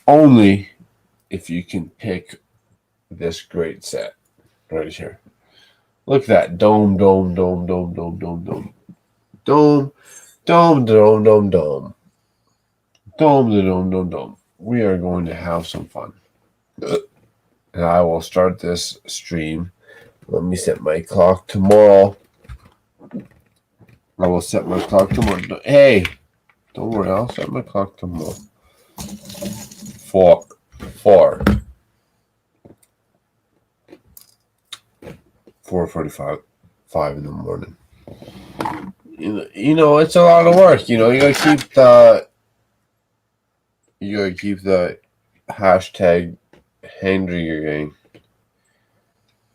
Only if you can pick this great set right here. Look at that. Dome. We are going to have some fun. And I will start this stream. Let me set my clock tomorrow. I will set my clock tomorrow. Hey, don't worry. I'll set my clock tomorrow. 4:45, 5 in the morning. It's a lot of work. You gotta keep the hashtag Handringer gang.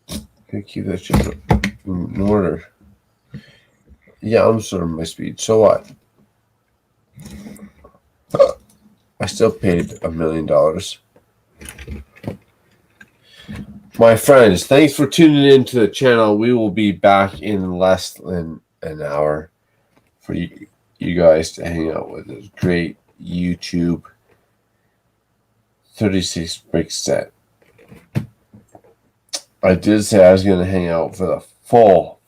You gotta keep that shit in order. Yeah, I'm sorting my speed. So what? I still paid $1 million. My friends, thanks for tuning in to the channel. We will be back in less than an hour for you guys to hang out with this great YouTube 36 brick set. I did say I was going to hang out for the full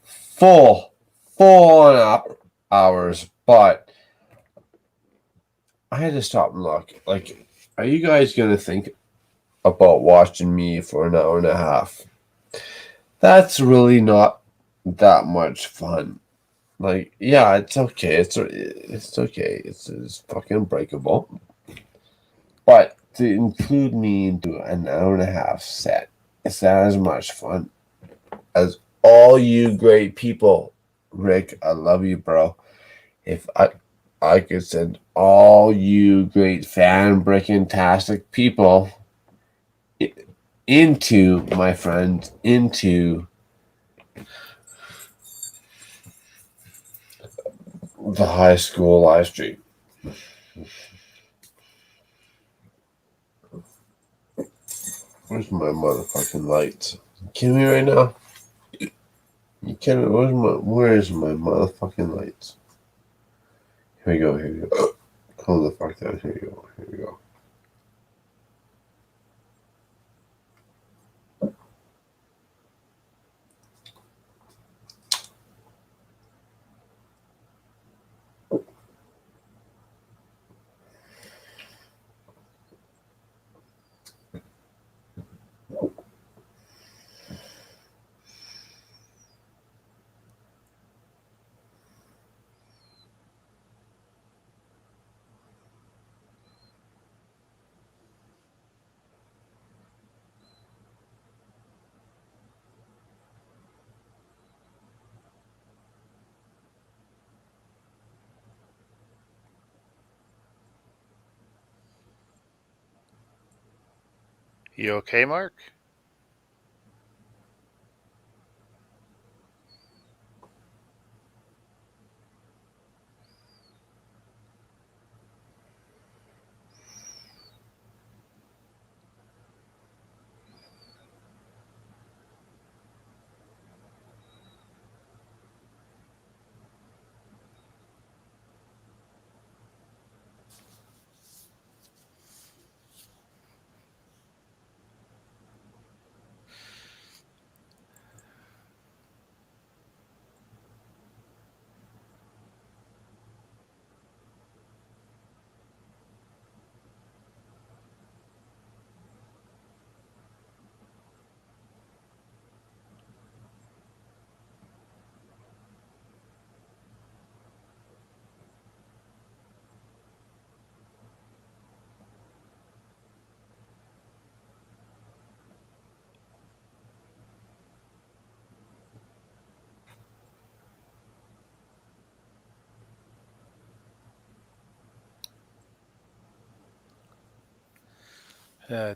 hours, but I had to stop and look. Like, are you guys going to think about watching me for an hour and a half? That's really not that much fun. Like, yeah, it's okay. It's okay. It's fucking breakable. But to include me into an hour and a half set, it's not as much fun as all you great people. Rick, I love you, bro. If I could send all you great fan-breaking-tastic people into the high school live stream. Where's my motherfucking lights? Kidding me right now? You can't. Where's my motherfucking lights? Here we go. Here we go. Calm the fuck down. Here we go. Here we go. You okay, Mark?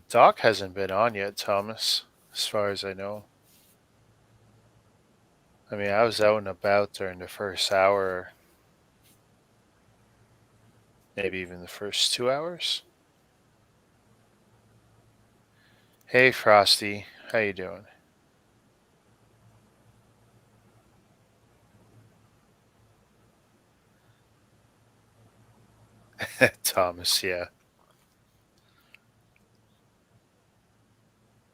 Doc hasn't been on yet, Thomas, as far as I know. I mean, I was out and about during the first hour, maybe even the first 2 hours. Hey, Frosty, how you doing? Thomas, yeah.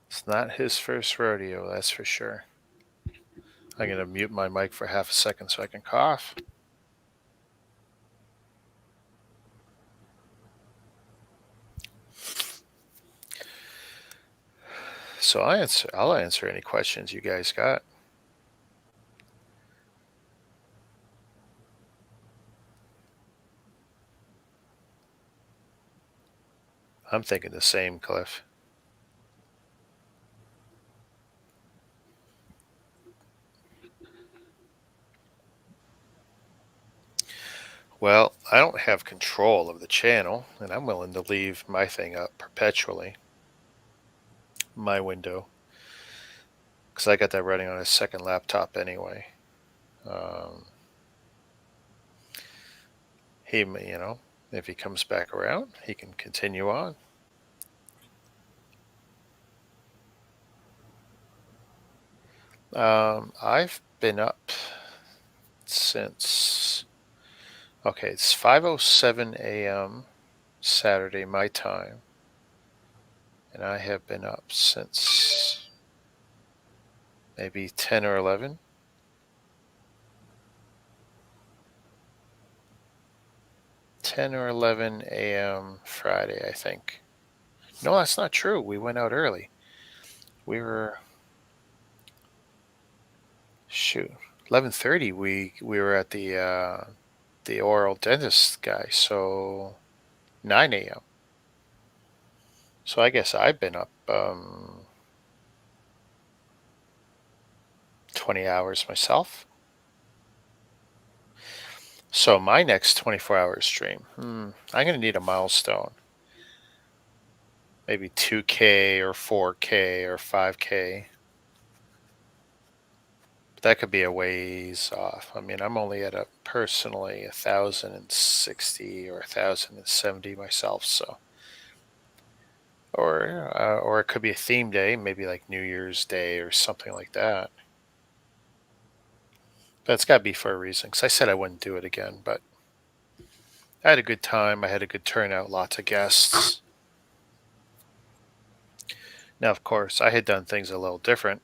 It's not his first rodeo, that's for sure. I'm going to mute my mic for half a second so I can cough. So I'll answer any questions you guys got. I'm thinking the same, Cliff. Well, I don't have control of the channel, and I'm willing to leave my thing up perpetually. My window. Because I got that running on a second laptop anyway. If he comes back around, he can continue on. I've been up since, okay, it's 5:07 a.m. Saturday, my time. And I have been up since maybe 10 or 11. 10 or 11 a.m. Friday, I think. No, that's not true. We went out early. We were, 11:30. We were at the oral dentist guy, so 9 a.m. So I guess I've been up 20 hours myself. So my next 24-hour stream, I'm going to need a milestone. Maybe 2K or 4K or 5K. But that could be a ways off. I mean, I'm only at personally 1,060 or 1,070 myself, so. Or it could be a theme day, maybe like New Year's Day or something like that. But it's got to be for a reason, because I said I wouldn't do it again, but I had a good time. I had a good turnout, lots of guests. Now, of course, I had done things a little different.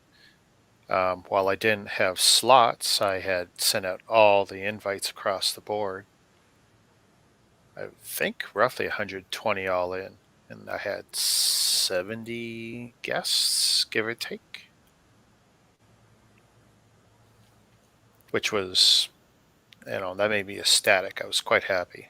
While I didn't have slots, I had sent out all the invites across the board. I think roughly 120 all in, and I had 70 guests, give or take, which was, that made me ecstatic. I was quite happy.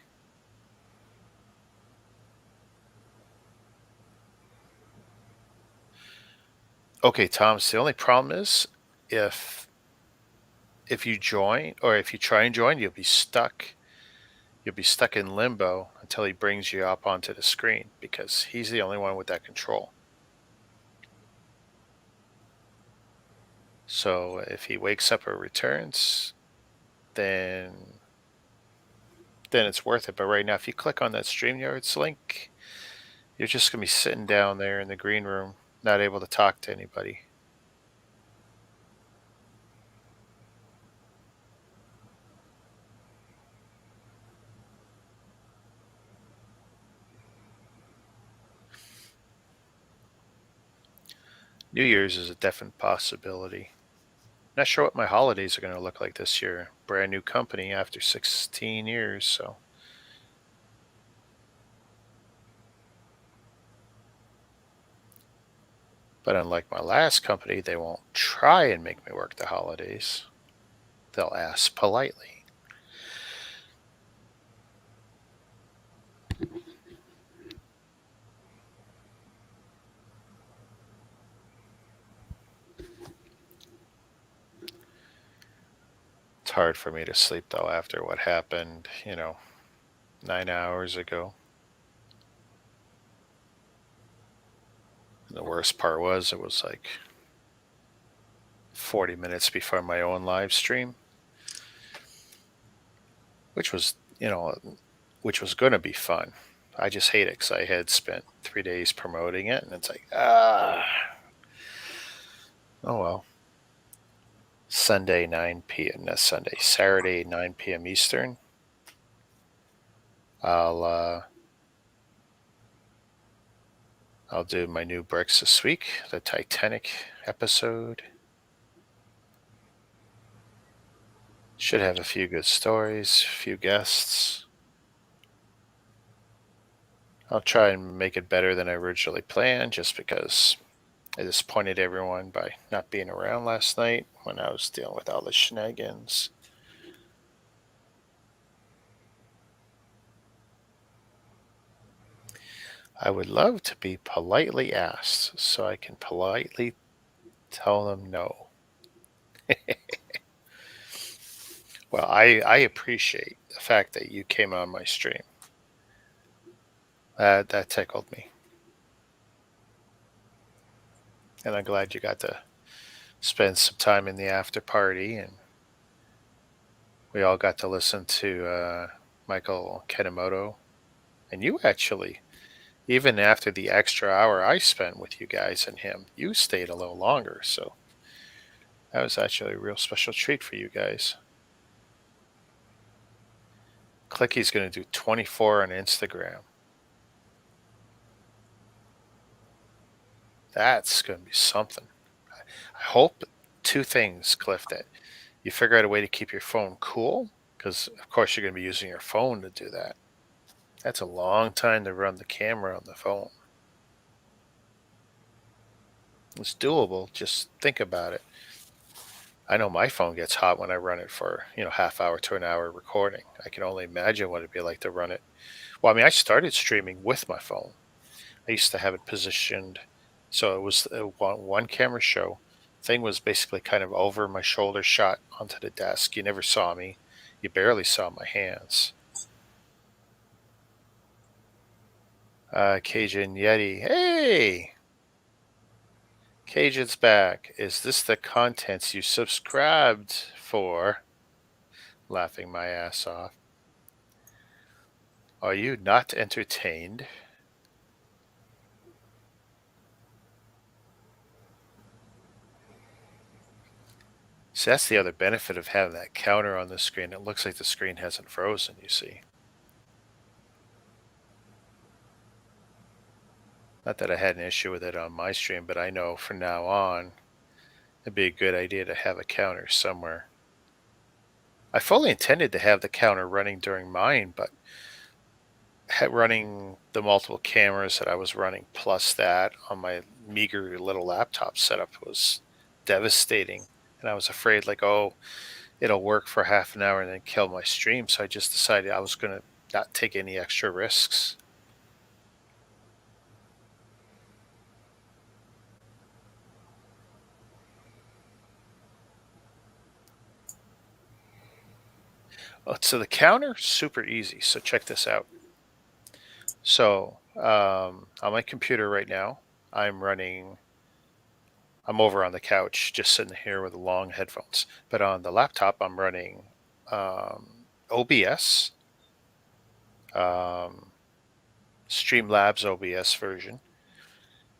Okay, Thomas, the only problem is if you join, or if you try and join, you'll be stuck. You'll be stuck in limbo until he brings you up onto the screen, because he's the only one with that control. So if he wakes up or returns, then it's worth it. But right now, if you click on that StreamYards link, you're just going to be sitting down there in the green room, not able to talk to anybody. New Year's is a definite possibility. Not sure what my holidays are going to look like this year. Brand new company after 16 years, so. But unlike my last company, they won't try and make me work the holidays. They'll ask politely. It's hard for me to sleep, though, after what happened, 9 hours ago. And the worst part was, it was like 40 minutes before my own live stream, which was going to be fun. I just hate it because I had spent 3 days promoting it, and it's like, oh well. Saturday 9 p.m. Eastern. I'll do my new bricks this week, the Titanic episode. Should have a few good stories, a few guests. I'll try and make it better than I originally planned, just because I disappointed everyone by not being around last night when I was dealing with all the shenanigans. I would love to be politely asked so I can politely tell them no. Well, I appreciate the fact that you came on my stream. That tickled me. And I'm glad you got to spend some time in the after party, and we all got to listen to Michael Kenemoto. And you actually, even after the extra hour I spent with you guys and him, you stayed a little longer. So that was actually a real special treat for you guys. Clicky's going to do 24 on Instagram. That's going to be something. I hope 2 things, Cliff, that you figure out a way to keep your phone cool, because of course you're going to be using your phone to do that. That's a long time to run the camera on the phone. It's doable. Just think about it. I know my phone gets hot when I run it for, half hour to an hour recording. I can only imagine what it'd be like to run it. Well, I started streaming with my phone. I used to have it positioned so it was a one camera show. Thing was basically kind of over my shoulder, shot onto the desk. You never saw me. You barely saw my hands. Cajun Yeti. Hey! Cajun's back. Is this the contents you subscribed for? Laughing my ass off. Are you not entertained? So that's the other benefit of having that counter on the screen. It looks like the screen hasn't frozen, you see. Not that I had an issue with it on my stream, but I know from now on, it'd be a good idea to have a counter somewhere. I fully intended to have the counter running during mine, but running the multiple cameras that I was running plus that on my meager little laptop setup was devastating. And I was afraid, like, oh, it'll work for half an hour and then kill my stream. So I just decided I was going to not take any extra risks. So the counter, super easy. So check this out. So on my computer right now, I'm over on the couch, just sitting here with long headphones. But on the laptop, I'm running OBS, Streamlabs OBS version.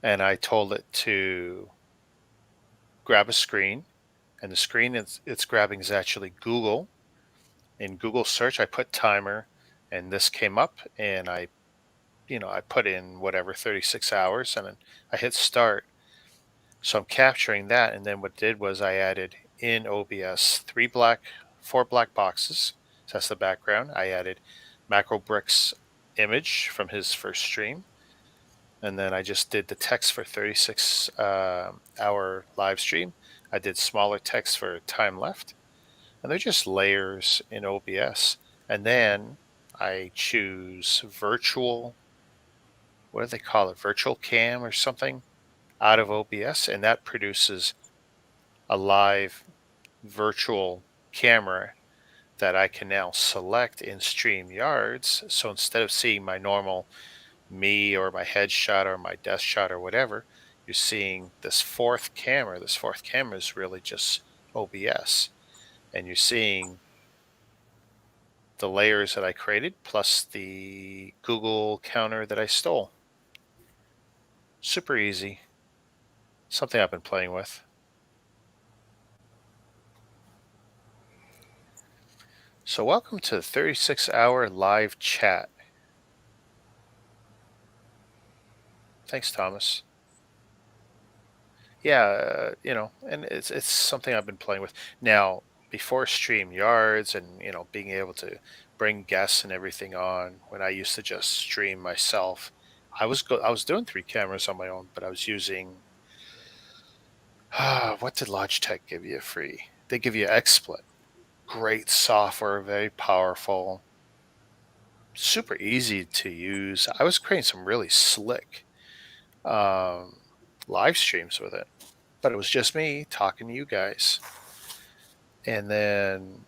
And I told it to grab a screen. And the screen it's grabbing is actually Google. In Google search, I put timer, and this came up, and I put in whatever 36 hours, and then I hit start. So I'm capturing that, and then what I did was I added in OBS 4 black boxes. So that's the background. I added MacroBrick's image from his first stream, and then I just did the text for 36 hour live stream. I did smaller text for time left. And they're just layers in OBS. And then I choose virtual, what do they call it? Virtual cam or something out of OBS. And that produces a live virtual camera that I can now select in StreamYards. So instead of seeing my normal me or my headshot or my death shot or whatever, you're seeing this fourth camera. This fourth camera is really just OBS. And you're seeing the layers that I created plus the Google counter that I stole. Super easy. Something I've been playing with. So welcome to the 36-hour live chat. Thanks, Thomas. Yeah, and it's something I've been playing with. Now, before StreamYards and, being able to bring guests and everything on, when I used to just stream myself, I was doing 3 cameras on my own, but I was using, what did Logitech give you free? They give you XSplit. Great software, very powerful, super easy to use. I was creating some really slick live streams with it, but it was just me talking to you guys. And then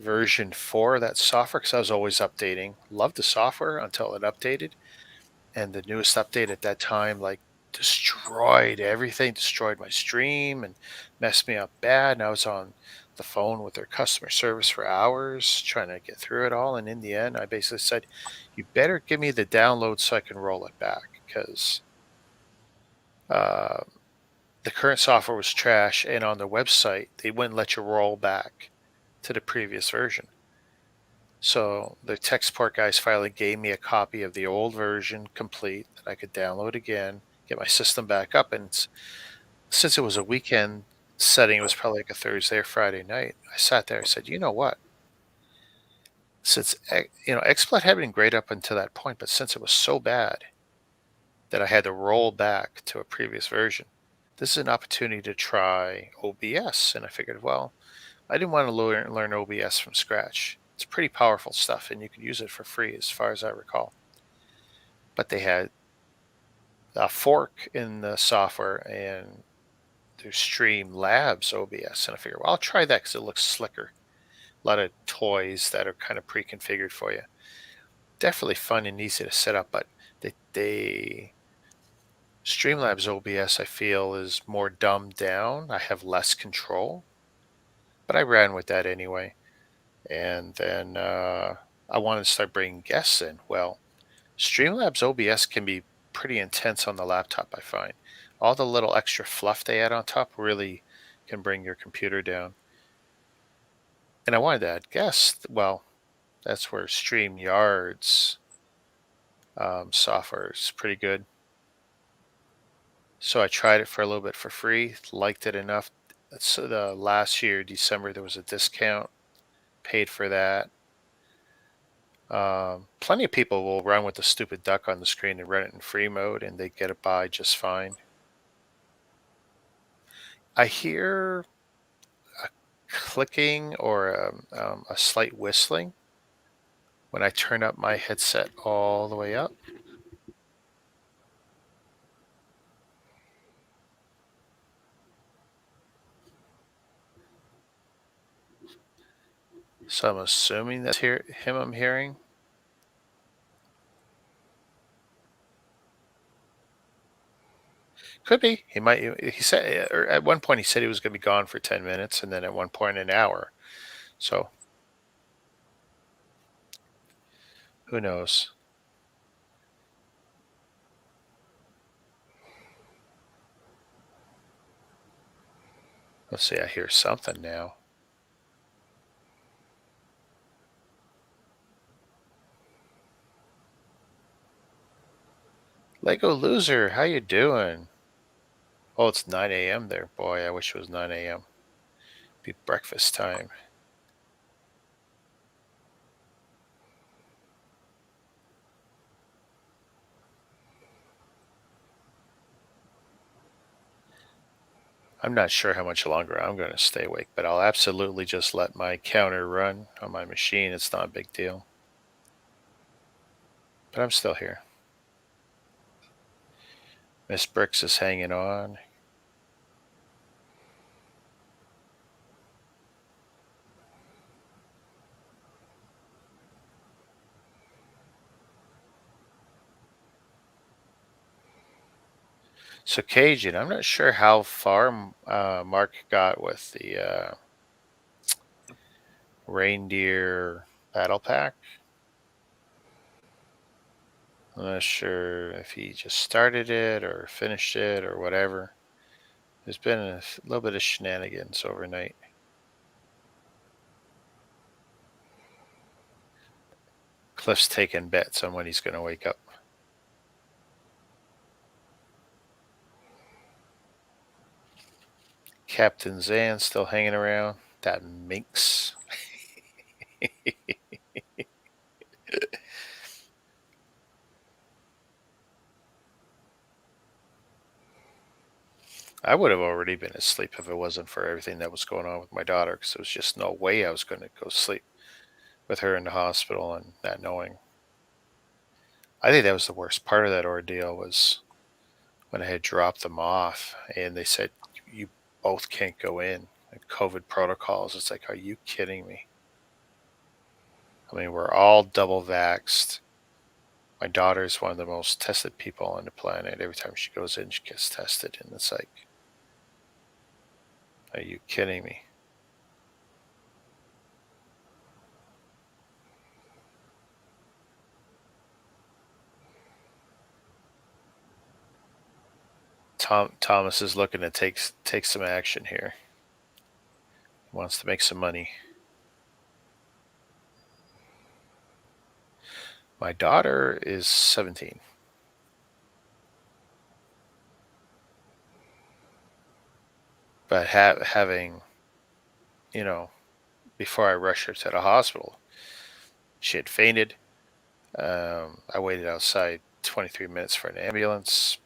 version 4 of that software, because I was always updating, loved the software until it updated. And the newest update at that time, destroyed everything, destroyed my stream and messed me up bad. And I was on the phone with their customer service for hours trying to get through it all. And in the end, I basically said, you better give me the download so I can roll it back, because the current software was trash, and on the website, they wouldn't let you roll back to the previous version. So the tech support guys finally gave me a copy of the old version complete that I could download again, get my system back up. And since it was a weekend setting, it was probably like a Thursday or Friday night, I sat there and said, you know what? Since, XSplit had been great up until that point, but since it was so bad that I had to roll back to a previous version, this is an opportunity to try OBS. And I figured, well, I didn't want to learn OBS from scratch. It's pretty powerful stuff, and you can use it for free as far as I recall. But they had a fork in the software, and their Streamlabs OBS. And I figured, well, I'll try that because it looks slicker. A lot of toys that are kind of pre-configured for you. Definitely fun and easy to set up, but Streamlabs OBS, I feel, is more dumbed down. I have less control, but I ran with that anyway. And then I wanted to start bringing guests in. Well, Streamlabs OBS can be pretty intense on the laptop, I find. All the little extra fluff they add on top really can bring your computer down. And I wanted to guess, well, that's where StreamYard's software is pretty good. So I tried it for a little bit for free, liked it enough. So the last year, December, there was a discount, paid for that. Plenty of people will run with the stupid duck on the screen and run it in free mode, and they get it by just fine. I hear a clicking or a slight whistling when I turn up my headset all the way up. So I'm assuming that's him I'm hearing. Could be. He might. He said, or at one point he said he was going to be gone for 10 minutes, and then at one point an hour. So who knows? Let's see. I hear something now. Lego Loser, how you doing? Oh, it's 9 a.m. there. Boy, I wish it was 9 a.m. Be breakfast time. I'm not sure how much longer I'm going to stay awake, but I'll absolutely just let my counter run on my machine. It's not a big deal. But I'm still here. Miss Bricks is hanging on. So Cajun, I'm not sure how far Mark got with the reindeer battle pack. I'm not sure if he just started it or finished it or whatever. There's been a little bit of shenanigans overnight. Cliff's taking bets on when he's going to wake up. Captain Zan still hanging around. That minx. I would have already been asleep if it wasn't for everything that was going on with my daughter, because there was just no way I was going to go sleep with her in the hospital and not knowing. I think that was the worst part of that ordeal, was when I had dropped them off and they said, you both can't go in. Like COVID protocols. It's like, are you kidding me? I mean, we're all double vaxxed. My daughter's one of the most tested people on the planet. Every time she goes in, she gets tested. And it's like, are you kidding me? Thomas is looking to take some action here. He wants to make some money. My daughter is 17. But having, before I rushed her to the hospital, she had fainted. I waited outside 23 minutes for an ambulance.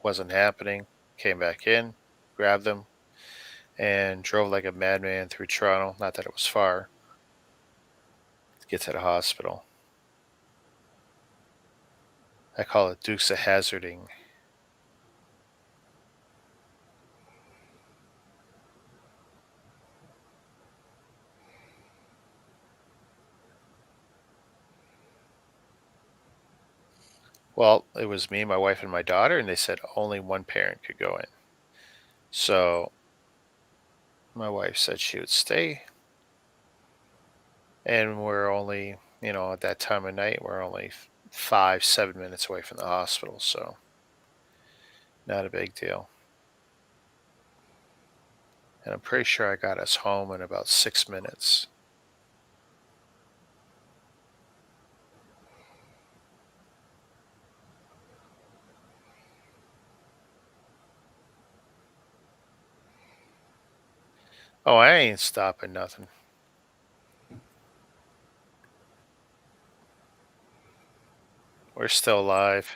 Wasn't happening. Came back in, grabbed them, and drove like a madman through Toronto. Not that it was far, to get to the hospital. I call it Dukes of Hazzarding. Well, it was me, my wife, and my daughter, and they said only one parent could go in. So my wife said she would stay. And we're only, at that time of night, we're only 5-7 minutes away from the hospital. So not a big deal. And I'm pretty sure I got us home in about 6 minutes. Oh, I ain't stopping nothing. We're still alive.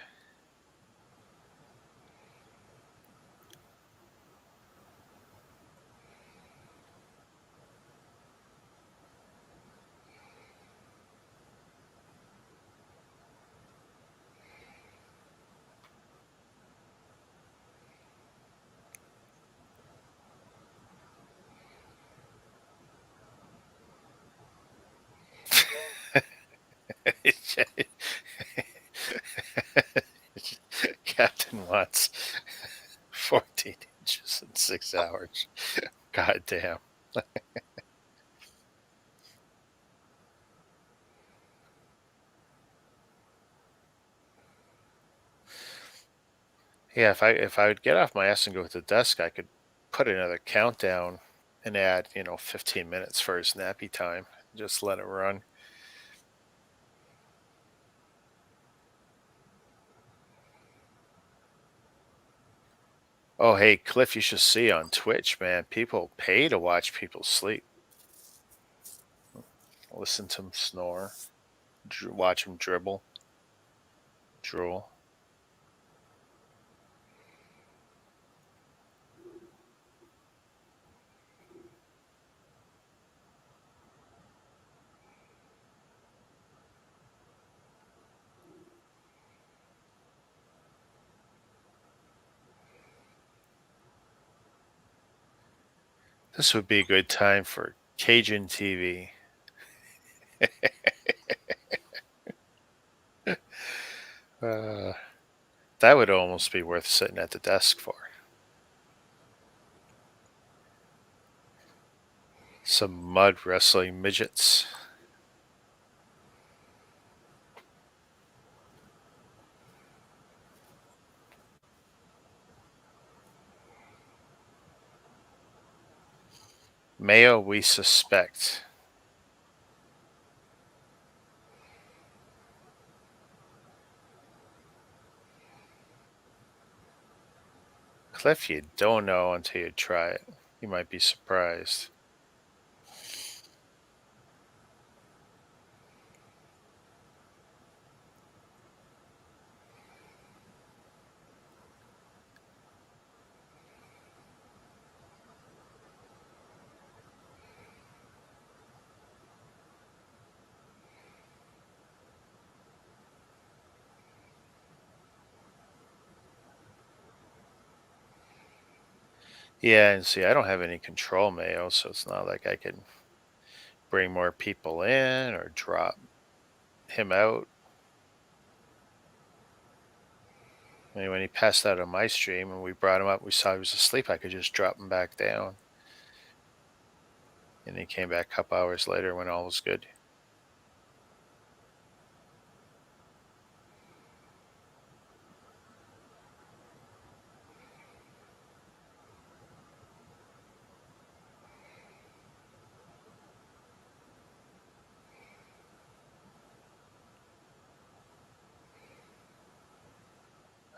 Captain wants 14 inches in 6 hours. God damn. Yeah, if I would get off my ass and go to the desk, I could put another countdown and add, 15 minutes for his nappy time. Just let it run. Oh, hey, Cliff, you should see on Twitch, man. People pay to watch people sleep. Listen to them snore, watch them dribble, drool. This would be a good time for Cajun TV. Uh, that would almost be worth sitting at the desk for. Some mud wrestling midgets. Mayo, we suspect. Cliff, you don't know until you try it. You might be surprised. Yeah, and see, I don't have any control, Mayo, so it's not like I can bring more people in or drop him out. I mean, when he passed out on my stream and we brought him up, we saw he was asleep, I could just drop him back down. And he came back a couple hours later when all was good.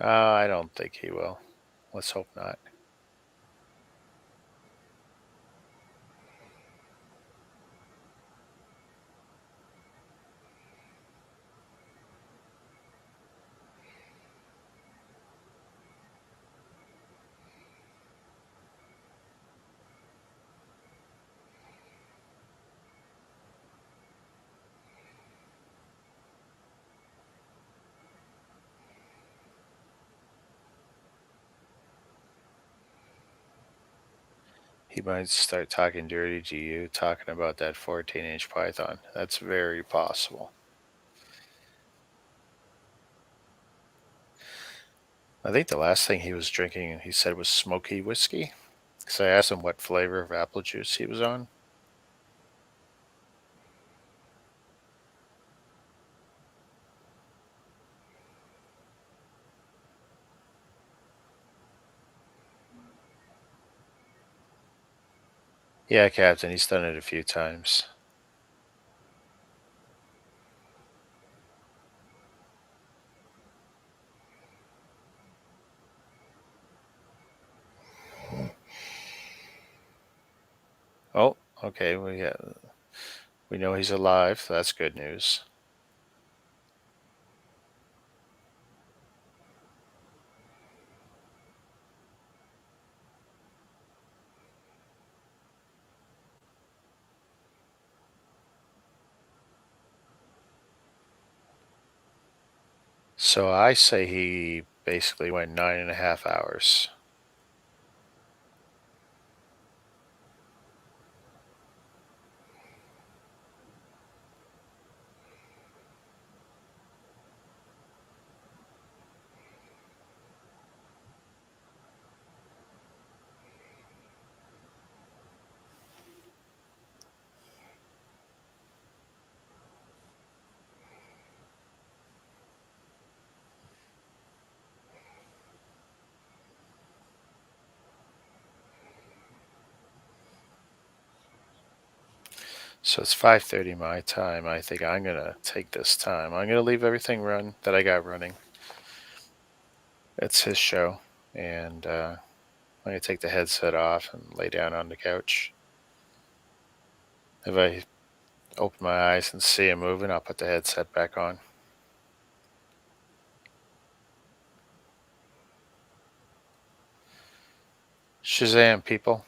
I don't think he will. Let's hope not. He might start talking dirty to you, talking about that 14-inch python. That's very possible. I think the last thing he was drinking, he said, was smoky whiskey. Because I asked him what flavor of apple juice he was on. Yeah, Captain. He's done it a few times. Oh, okay. We know he's alive. That's good news. So I say he basically went 9.5 hours. So it's 5:30 my time. I think I'm gonna take this time. I'm gonna leave everything run that I got running. It's his show, and I'm gonna take the headset off and lay down on the couch. If I open my eyes and see him moving, I'll put the headset back on. Shazam, people.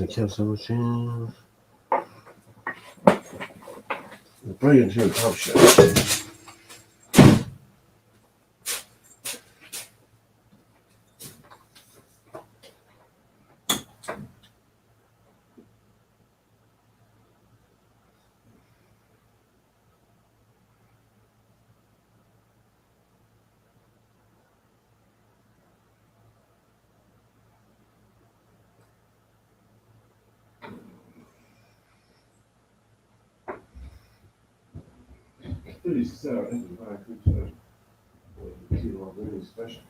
Cancel machine. Bring it to the top shelf. Special.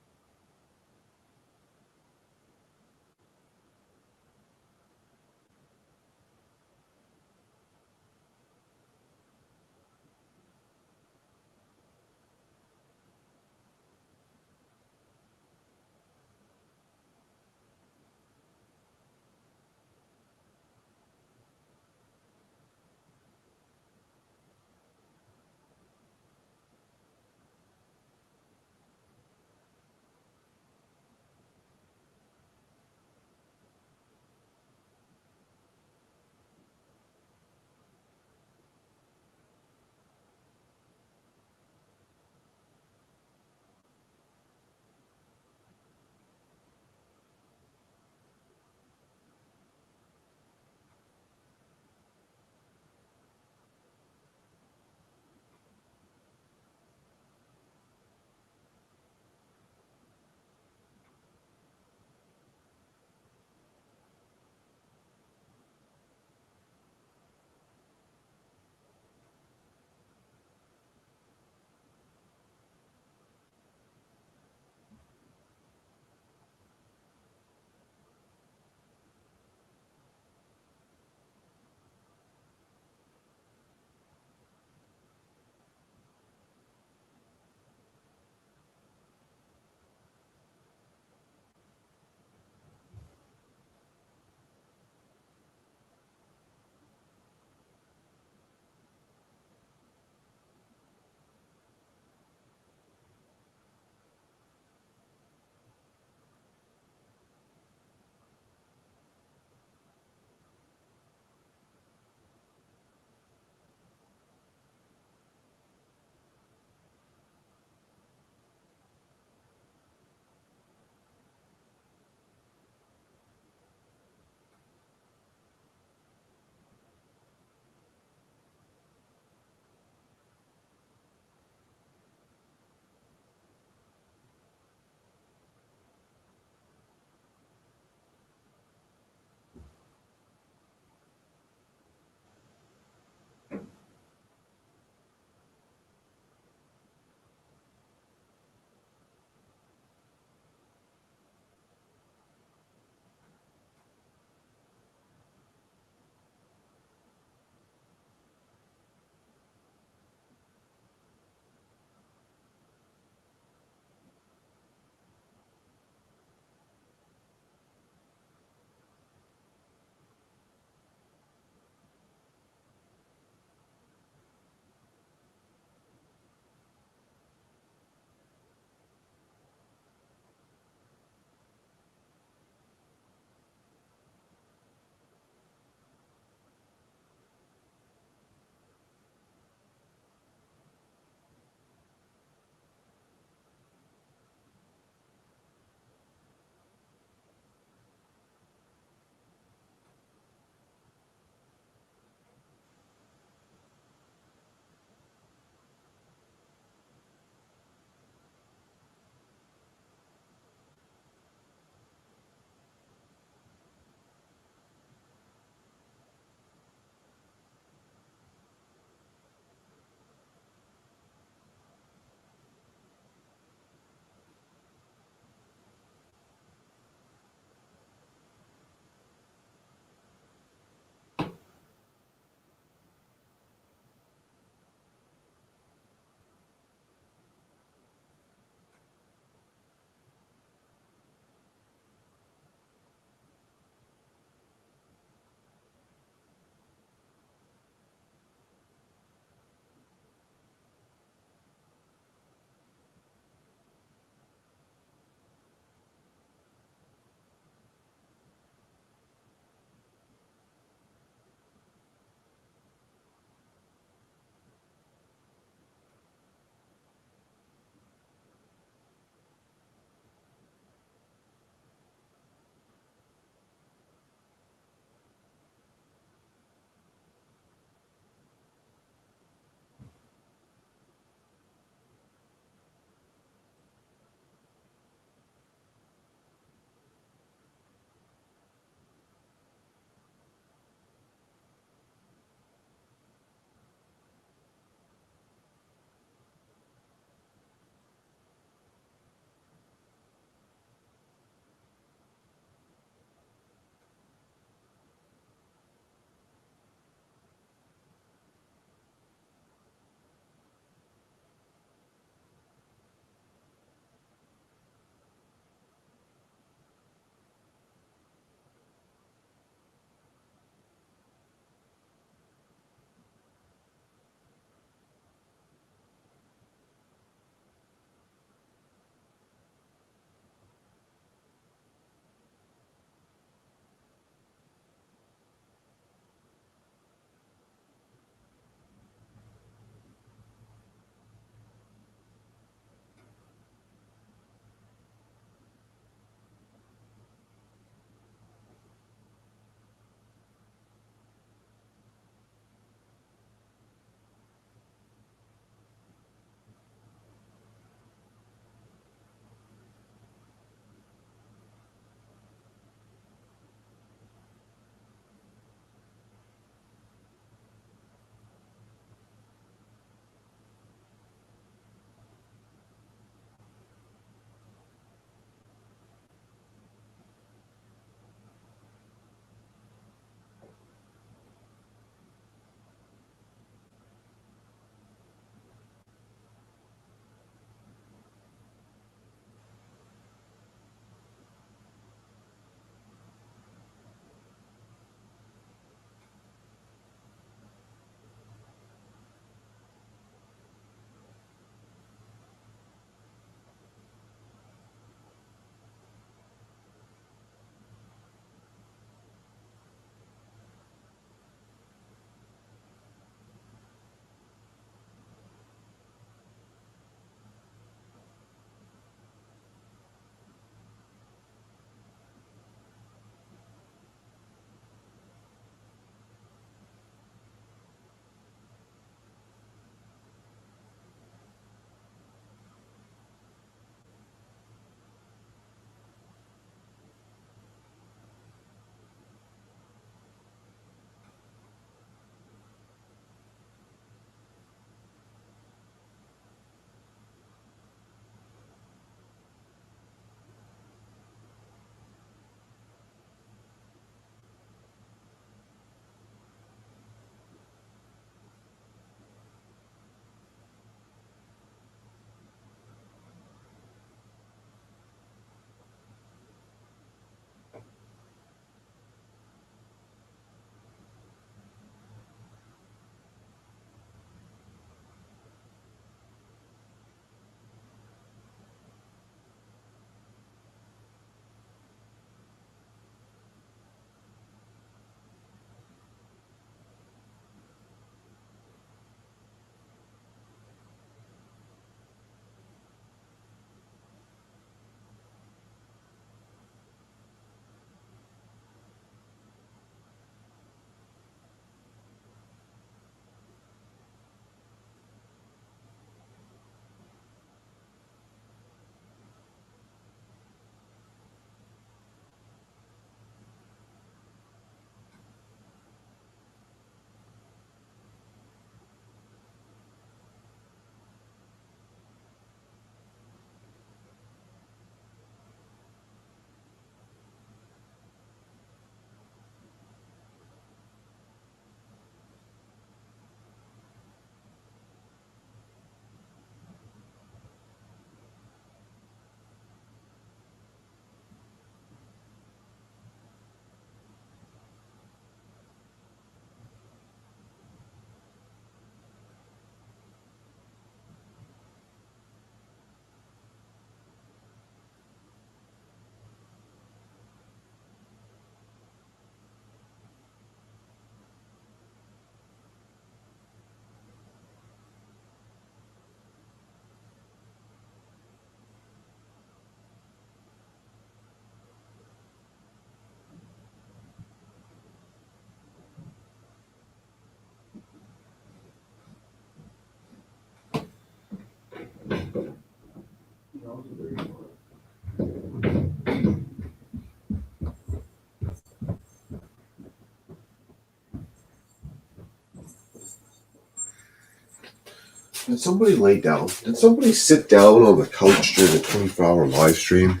Did somebody lay down? Did somebody sit down on the couch during the 24-hour live stream?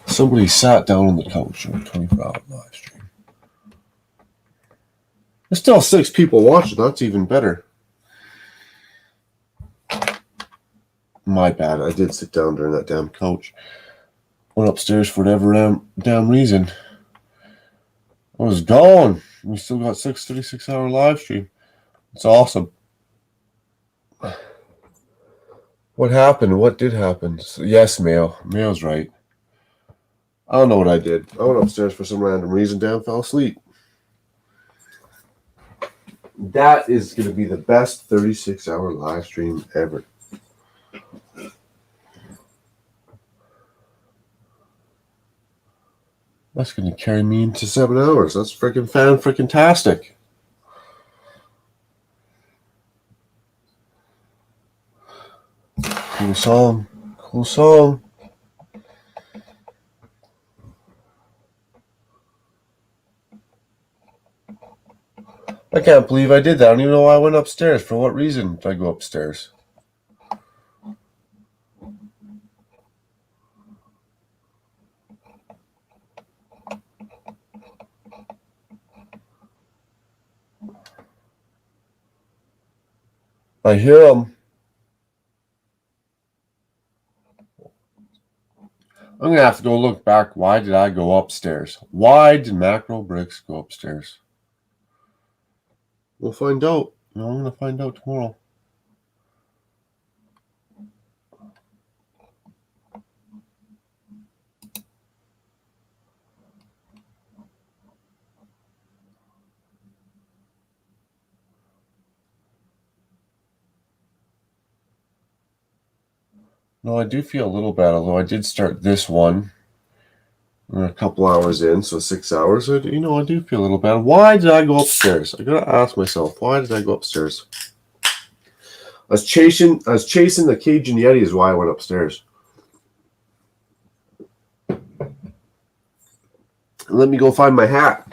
Somebody sat down on the couch during the 24-hour live stream. There's still 6 people watching. That's even better. My bad. I did sit down during that damn couch. Went upstairs for whatever damn reason. I was gone. We still got 36-hour live stream. It's awesome. What happened? What did happen? Yes, Mayo. Mayo's right. I don't know what I did. I went upstairs for some random reason. Damn, fell asleep. That is going to be the best 36-hour live stream ever. That's going to carry me into 7 hours. That's freaking fan-freaking-tastic. Cool song. Cool song. I can't believe I did that. I don't even know why I went upstairs. For what reason did I go upstairs? I hear them. I'm going to have to go look back. Why did I go upstairs? Why did Macro Bricks go upstairs? We'll find out. I'm going to find out tomorrow. No, I do feel a little bad, although I did start this one. We're a couple hours in, so 6 hours. I do feel a little bad. Why did I go upstairs? I gotta ask myself, why did I go upstairs? I was chasing the Cajun Yeti is why I went upstairs. Let me go find my hat.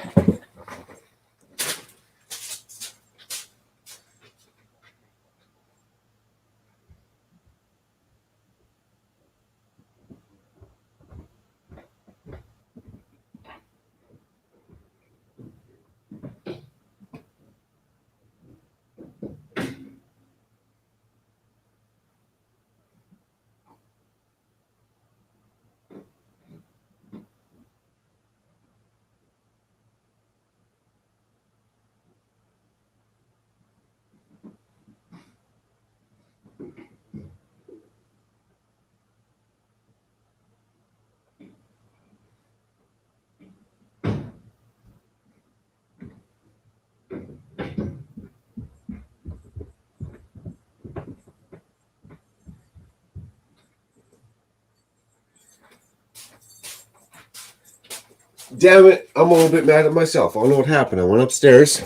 Damn it, I'm a little bit mad at myself. I don't know what happened. I went upstairs.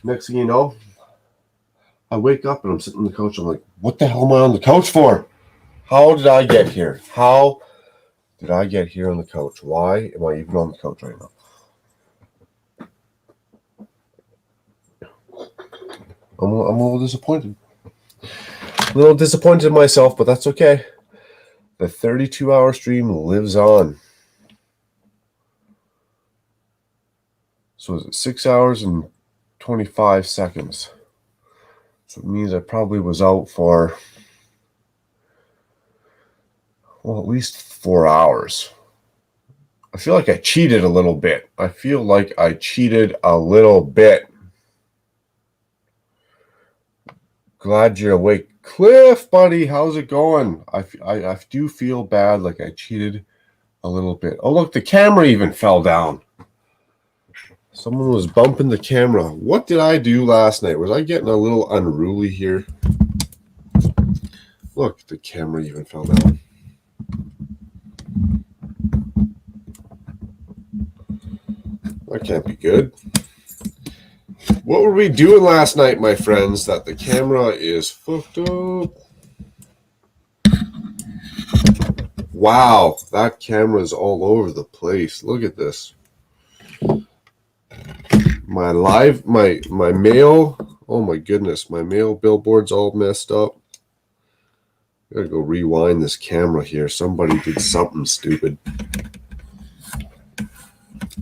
Next thing you know, I wake up and I'm sitting on the couch. I'm like, what the hell am I on the couch for? How did I get here? How did I get here on the couch? Why am I even on the couch right now? I'm a little disappointed. A little disappointed in myself, but that's okay. The 32-hour stream lives on. So is it 6 hours and 25 seconds? So it means I probably was out for, well, at least 4 hours. I feel like I cheated a little bit. Glad you're awake. Cliff, buddy, how's it going? I do feel bad, like I cheated a little bit. Oh, look, the camera even fell down. Someone was bumping the camera. What did I do last night? Was I getting a little unruly here? Look, the camera even fell down. That can't be good. What were we doing last night, my friends, that the camera is fucked up? Wow, that camera is all over the place. Look at this. My mail Oh my goodness, my mail billboard's all messed up. Gotta go rewind this camera here. Somebody did something stupid.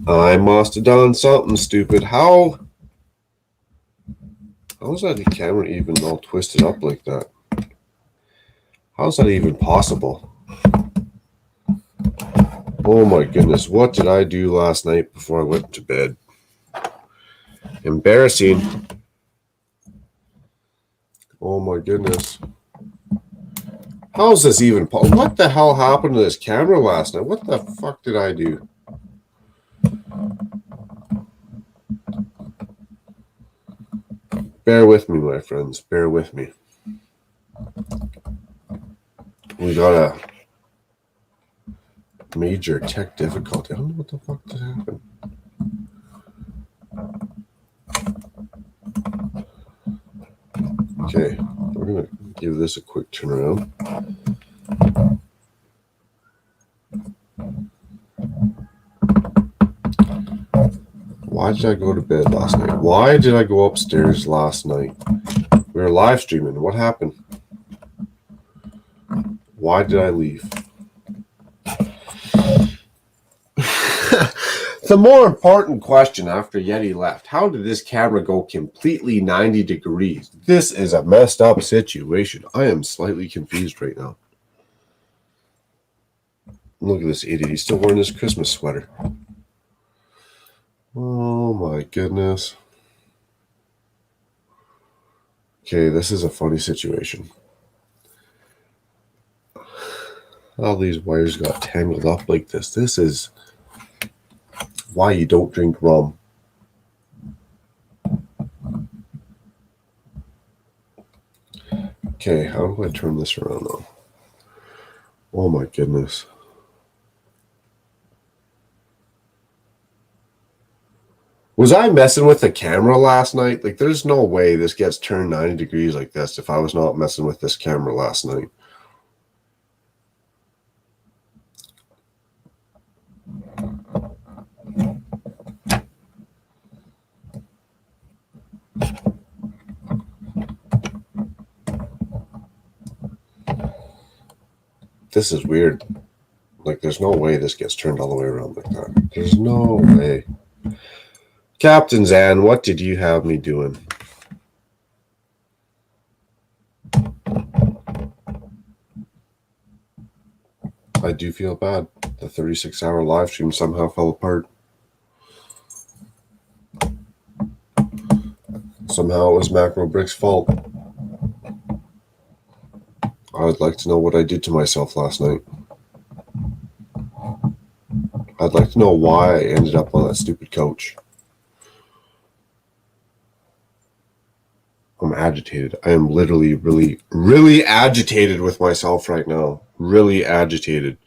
I must have done something stupid. How is that camera even all twisted up like that? How is that even possible? Oh my goodness, what did I do last night before I went to bed? Embarrassing. Oh my goodness. How is this even what the hell happened to this camera last night? What the fuck did I do? Bear with me, my friends. Bear with me. We got a major tech difficulty. I don't know what the fuck just happened. Okay, we're going to give this a quick turnaround. Why did I go to bed last night? Why did I go upstairs last night? We were live streaming. What happened? Why did I leave? The more important question after Yeti left, how did this camera go completely 90 degrees? This is a messed up situation. I am slightly confused right now. Look at this idiot. He's still wearing his Christmas sweater. Oh my goodness. Okay, this is a funny situation. All these wires got tangled up like this. This is why you don't drink rum. Okay, how do I turn this around now? Oh my goodness. Was I messing with the camera last night? Like, there's no way this gets turned 90 degrees like this if I was not messing with this camera last night. This is weird. Like, there's no way this gets turned all the way around like that. There's no way. Captain Zan, what did you have me doing? I do feel bad. The 36-hour live stream somehow fell apart. Somehow it was Macro Brick's fault. I would like to know what I did to myself last night. I'd like to know why I ended up on that stupid couch. I'm agitated. I am literally really agitated with myself right now. Really agitated.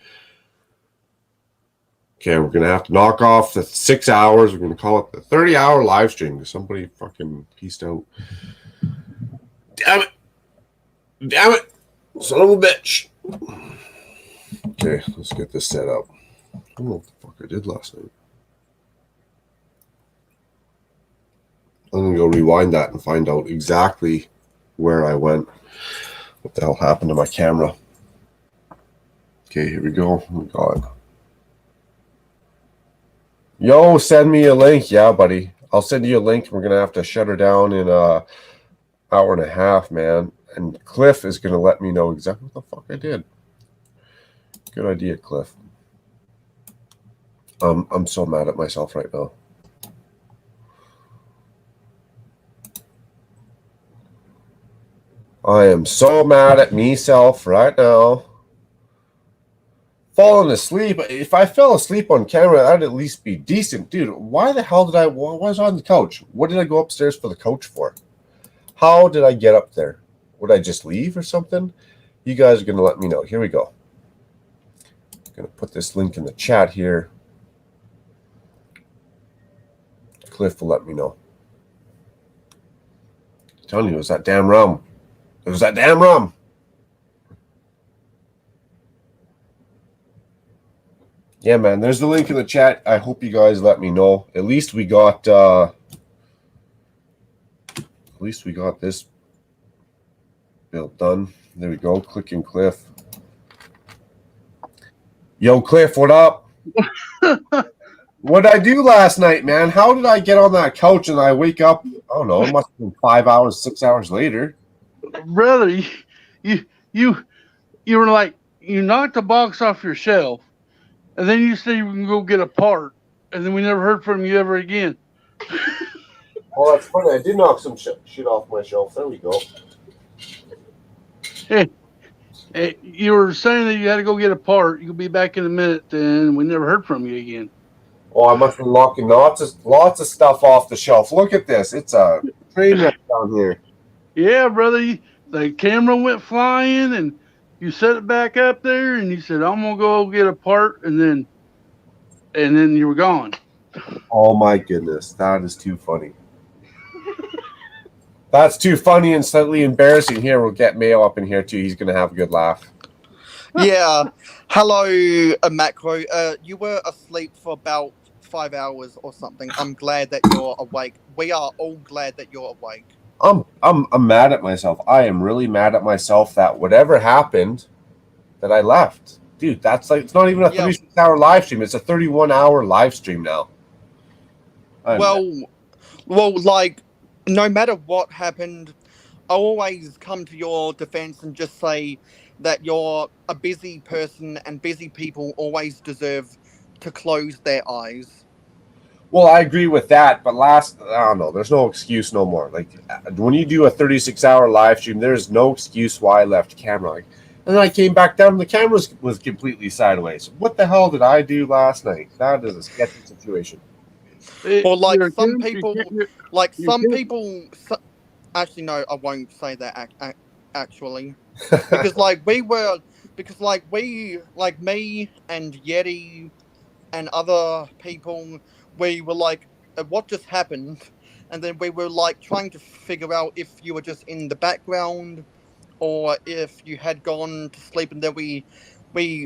Okay, we're going to have to knock off the 6 hours. We're going to call it the 30-hour live stream because somebody fucking pieced out. Damn it. Damn it. Son of a bitch. Okay, let's get this set up. I don't know what the fuck I did last night. I'm going to go rewind that and find out exactly where I went. What the hell happened to my camera? Okay, here we go. Oh my God. Yo, send me a link. Yeah, buddy. I'll send you a link. We're going to have to shut her down in an hour and a half, man. And Cliff is going to let me know exactly what the fuck I did. Good idea, Cliff. I'm so mad at myself right now. I am so mad at myself right now. Falling asleep. If I fell asleep on camera, that'd at least be decent. Dude, why the hell did I was on the couch? What did I go upstairs for the couch for? How did I get up there? Would I just leave or something? You guys are going to let me know. Here we go. I'm going to put this link in the chat here. Cliff will let me know. I'm telling you, it was that damn rum. It was that damn rum. Yeah, man, there's the link in the chat. I hope you guys let me know. At least we got At least we got this built done. There we go. Clicking Cliff. Yo, Cliff, what up? What did I do last night, man? How did I get on that couch and I wake up? I don't know. It must have been 5 hours, 6 hours later. Brother, you were like, you knocked the box off your shelf, and then you said you can go get a part, and then we never heard from you ever again. Oh, that's funny. I did knock some shit off my shelf. There we go. Hey, you were saying that you had to go get a part. You'll be back in a minute, and we never heard from you again. Oh, I must have been knocking lots of stuff off the shelf. Look at this. It's a train wreck down here. Yeah, brother, the camera went flying, and you set it back up there, and you said, "I'm gonna go get a part," and then you were gone. Oh my goodness, that is too funny. That's too funny and slightly embarrassing. Here, we'll get Mayo up in here too. He's gonna have a good laugh. Yeah. Hello, Macro. You were asleep for about 5 hours or something. I'm glad that you're awake. We are all glad that you're awake. I'm mad at myself. I am really mad at myself that whatever happened, that I left. Dude, that's like, it's not even a 36-hour live stream. It's a 31-hour live stream now. Well, like, no matter what happened, I always come to your defense and just say that you're a busy person, and busy people always deserve to close their eyes. Well, I agree with that, but I don't know. There's no excuse no more. Like, when you do a 36-hour live stream, there's no excuse why I left camera. Like, and then I came back down, and the camera was completely sideways. What the hell did I do last night? That is a sketchy situation. Or like some people, actually, no, I won't say that actually, because like me and Yeti and other people, we were like, what just happened? And then we were like trying to figure out if you were just in the background or if you had gone to sleep, and then we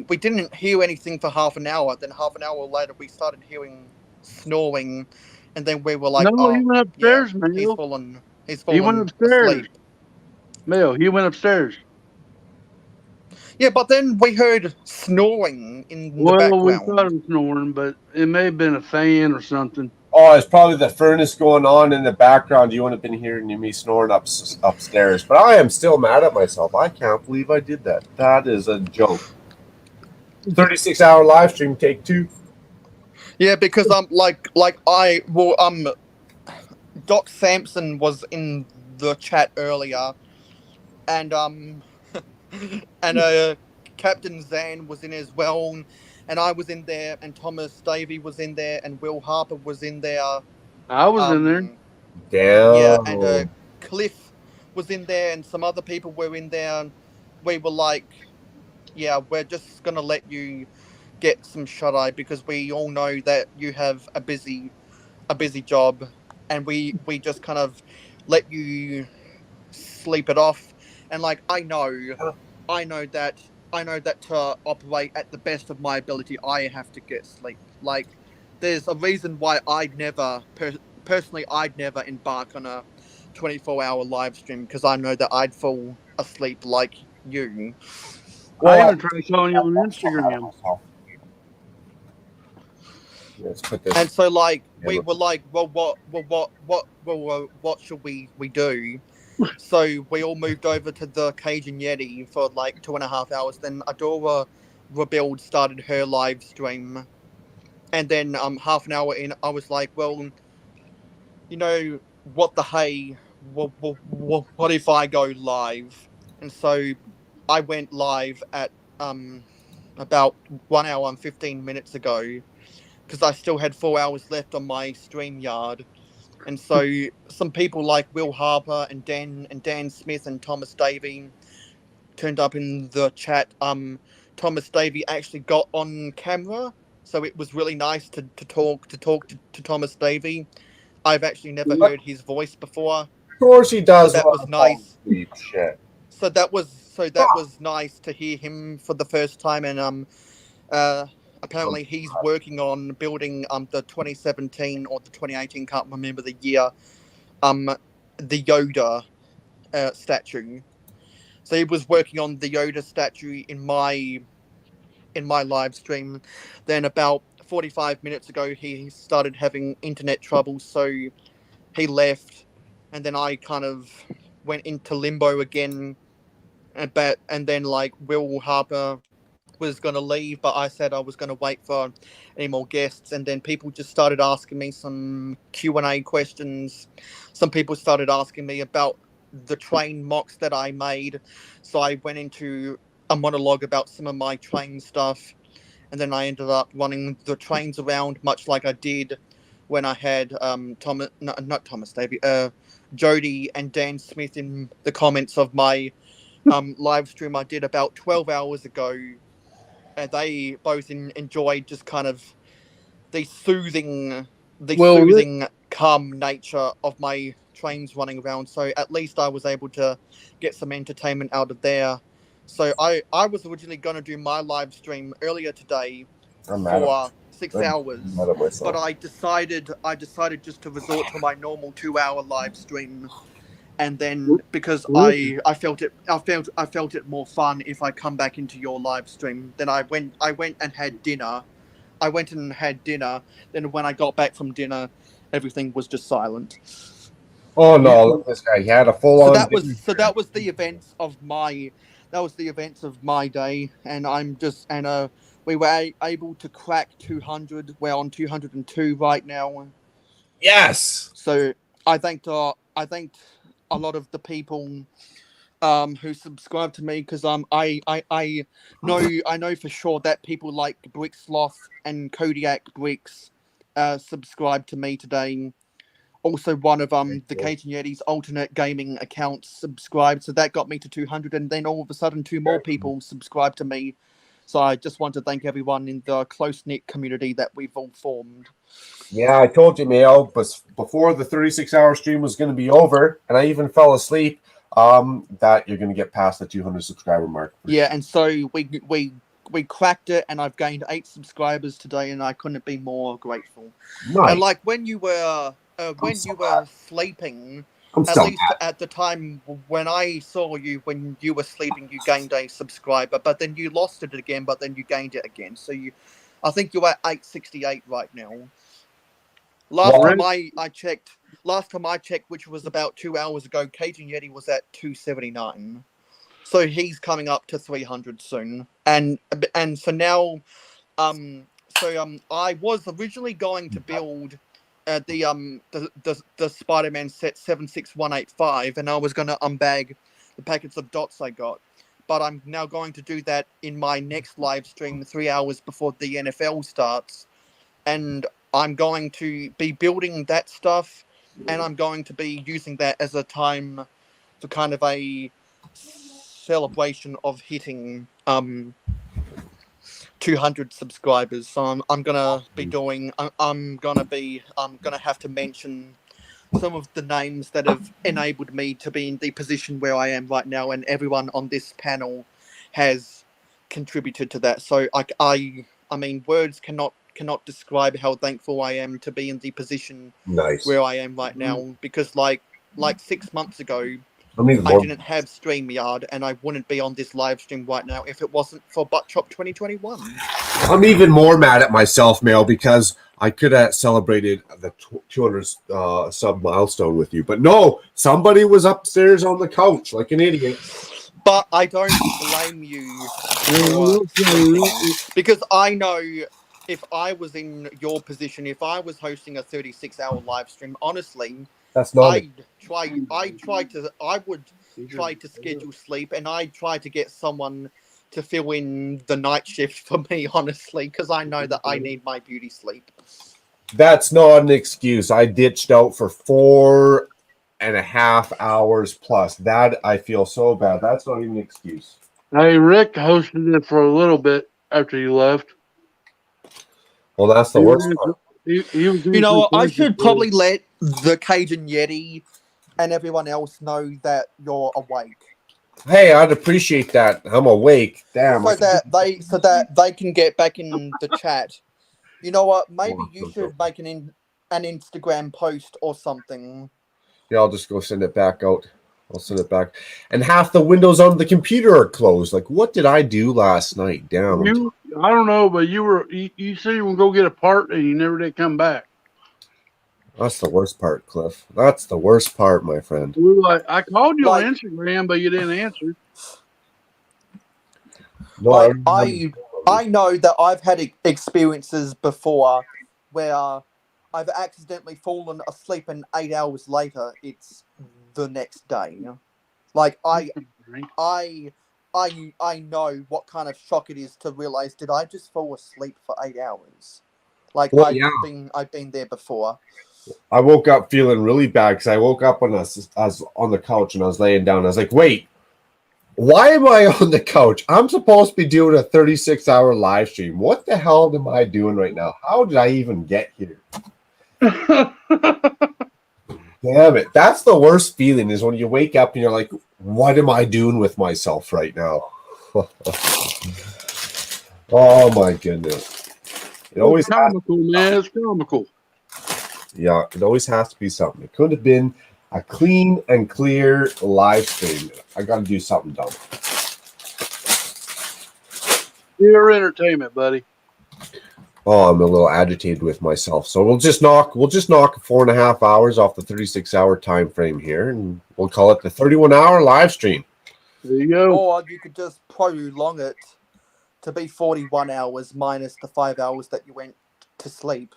didn't hear anything for half an hour. Then half an hour later, we started hearing snoring, and then we were like, "No, he went upstairs, man. He's fallen He went upstairs. asleep." Mayo, he went upstairs. Yeah, but then we heard snoring in the Well, background. we thought it was snoring, but it may have been a fan or something. Oh, it's probably the furnace going on in the background. You wouldn't have been hearing me snoring upstairs. But I am still mad at myself. I can't believe I did that. That is a joke. 36-hour live stream, take 2. Yeah, because Doc Sampson was in the chat earlier, and Captain Zan was in as well, and I was in there, and Thomas Davey was in there, and Will Harper was in there. I was in there. Damn. Yeah, and Cliff was in there, and some other people were in there. And we were like, yeah, we're just gonna let you get some shut-eye because we all know that you have a busy job, and we just kind of let you sleep it off. And like I know that to operate at the best of my ability, I have to get sleep. Like, there's a reason why I'd never embark on a 24-hour live stream, because I know that I'd fall asleep like you. Well, I even tried calling you on Instagram. Let's put this. And so, like, we were like, well, what should we do? So we all moved over to the Cajun Yeti for like 2.5 hours. Then Adora Rebuild started her live stream, and then half an hour in, I was like, well, you know, what the hey, what if I go live? And so I went live at about 1 hour and 15 minutes ago, because I still had 4 hours left on my StreamYard. And so some people like Will Harper and Dan Smith and Thomas Davey turned up in the chat. Thomas Davey actually got on camera, so it was really nice to talk to Thomas Davey. I've actually never heard his voice before. Of course he does. So that was nice. Shit. So that was nice to hear him for the first time, and apparently he's working on building the 2017 or the 2018, can't remember the year, Yoda statue. So he was working on the Yoda statue in my live stream. Then about 45 minutes ago, he started having internet trouble, so he left, and then I kind of went into limbo again. And then like Will Harper was going to leave, but I said I was going to wait for any more guests, and then people just started asking me some Q&A questions. Some people started asking me about the train mocks that I made, so I went into a monologue about some of my train stuff, and then I ended up running the trains around much like I did when I had not Thomas Davey, Jody and Dan Smith in the comments of my live stream I did about 12 hours ago. And they both enjoyed just kind of the soothing, calm nature of my trains running around. So at least I was able to get some entertainment out of there. So I was originally going to do my live stream earlier today for 6 hours, but I decided just to resort to my normal 2-hour live stream. And then because I felt it more fun if I come back into your live stream. Then I went and had dinner. Then when I got back from dinner, everything was just silent. Oh no, look at this guy. He had a full on. That was the events of my day, and we were able to crack 200. We're on 202 right now. Yes. So I thanked a lot of the people who subscribe to me, because I know for sure that people like Brick Sloth and Kodiak Bricks subscribe to me today. Also, one of the Cajun Yeti's alternate gaming accounts subscribed, so that got me to 200, and then all of a sudden 2 more people subscribed to me. So I just want to thank everyone in the close-knit community that we've all formed. Yeah, I told you, Mayo, but before the 36-hour stream was going to be over, and I even fell asleep, that you're going to get past the 200 subscriber mark. Yeah, and so we cracked it, and I've gained 8 subscribers today, and I couldn't be more grateful. Nice. And like when you were sleeping, at least at the time when I saw you when you were sleeping, you gained a subscriber, but then you lost it again, but then you gained it again. So I think you're at 868 right now. Last time I checked, which was about 2 hours ago, Cajun Yeti was at 279. So he's coming up to 300 soon. And so now, I was originally going to build the Spider-Man set 76185, and I was going to unbag the packets of dots I got. But I'm now going to do that in my next live stream 3 hours before the NFL starts. And I'm going to be building that stuff, and I'm going to be using that as a time for kind of a celebration of hitting 200 subscribers. So I'm gonna be doing. I'm gonna have to mention some of the names that have enabled me to be in the position where I am right now, and everyone on this panel has contributed to that. So I mean, words cannot describe how thankful I am to be in the position where I am right now. Because like 6 months ago, I didn't have StreamYard, and I wouldn't be on this live stream right now if it wasn't for Butt Chop 2021. I'm even more mad at myself, Mail, because I could have celebrated the 200 sub milestone with you. But no, somebody was upstairs on the couch like an idiot. But I don't blame you. Because I know if I was in your position, if I was hosting a 36-hour live stream, honestly, that's not. I would try to schedule sleep, and I try to get someone to fill in the night shift for me, honestly, because I know that I need my beauty sleep. That's not an excuse. I ditched out for 4.5 hours plus. That I feel so bad. That's not even an excuse. Hey, Rick hosted it for a little bit after you left. Well, that's the worst part. You know what? I should probably let the Cajun Yeti and everyone else know that you're awake. Hey, I'd appreciate that. I'm awake. Damn. So that they can get back in the chat. You know what? Maybe you should make an Instagram post or something Yeah, I'll just go send it back out. I'll send it back. And half the windows on the computer are closed. Like, what did I do last night? Damn. I don't know, but you said you were gonna go get a part and you never did come back. That's the worst part, Cliff. That's the worst part, my friend. We were like, I called you Like- on Instagram, but you didn't answer. No, Like, I I know that I've had experiences before where I've accidentally fallen asleep and 8 hours later it's the next day. Like I know what kind of shock it is to realize, did I just fall asleep for 8 hours? Like Well, I've been there before. I woke up feeling really bad because I woke up when I was on the couch and I was laying down. I was like, wait, why am I on the couch? I'm supposed to be doing a 36-hour live stream. What the hell am I doing right now? How did I even get here? Damn it. That's the worst feeling is when you wake up and you're like, what am I doing with myself right now? Oh my goodness. It always It's comical, man. It's comical. Yeah, it always has to be something. It could have been a clean and clear live stream. I got to do something dumb. Pure entertainment, buddy. Oh, I'm a little agitated with myself. So we'll just knock 4.5 hours off the 36-hour time frame here, and we'll call it the 31-hour live stream. There you go. Or you could just prolong it to be 41 hours minus the 5 hours that you went to sleep.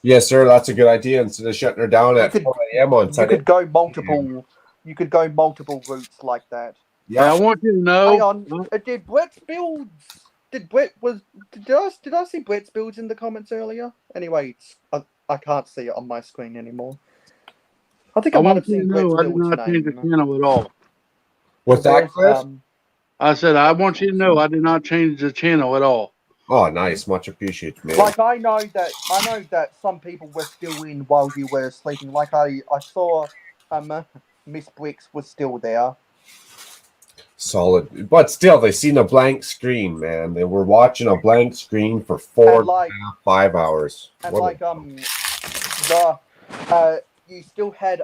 Yes, sir. That's a good idea. Instead of shutting her down at 4 a.m. on You Sunday. could go multiple. You could go multiple routes like that. Hey, I want you to know. Hang on. Did Brett's builds? Did I see Brett's builds in the comments earlier? Anyway, I can't see it on my screen anymore. I think I might want have you to seen Brett's know I did builds not change the name. channel at all. What's that, Cliff? I said I want you to know I did not change the channel at all. Oh, nice. Much appreciated, man. Like I know that some people were still in while you were sleeping. Like I saw Miss Bricks was still there. Solid. But still, they seen a blank screen, man. They were watching a blank screen for 5 hours. And What you still had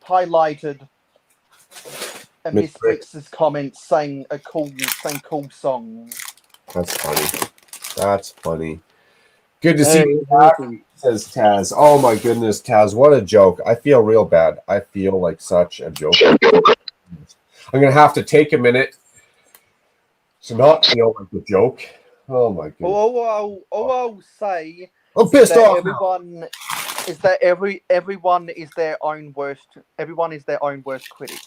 highlighted Miss Brix's comments saying cool song. That's funny. That's funny. Good to see Hey, you back, listen, says Taz. Oh my goodness, Taz, what a joke. I feel real bad. I feel like such a joke. I'm gonna have to take a minute to not feel like a joke. Oh my goodness. All I'll say I'm pissed that off. everyone is their own worst critic.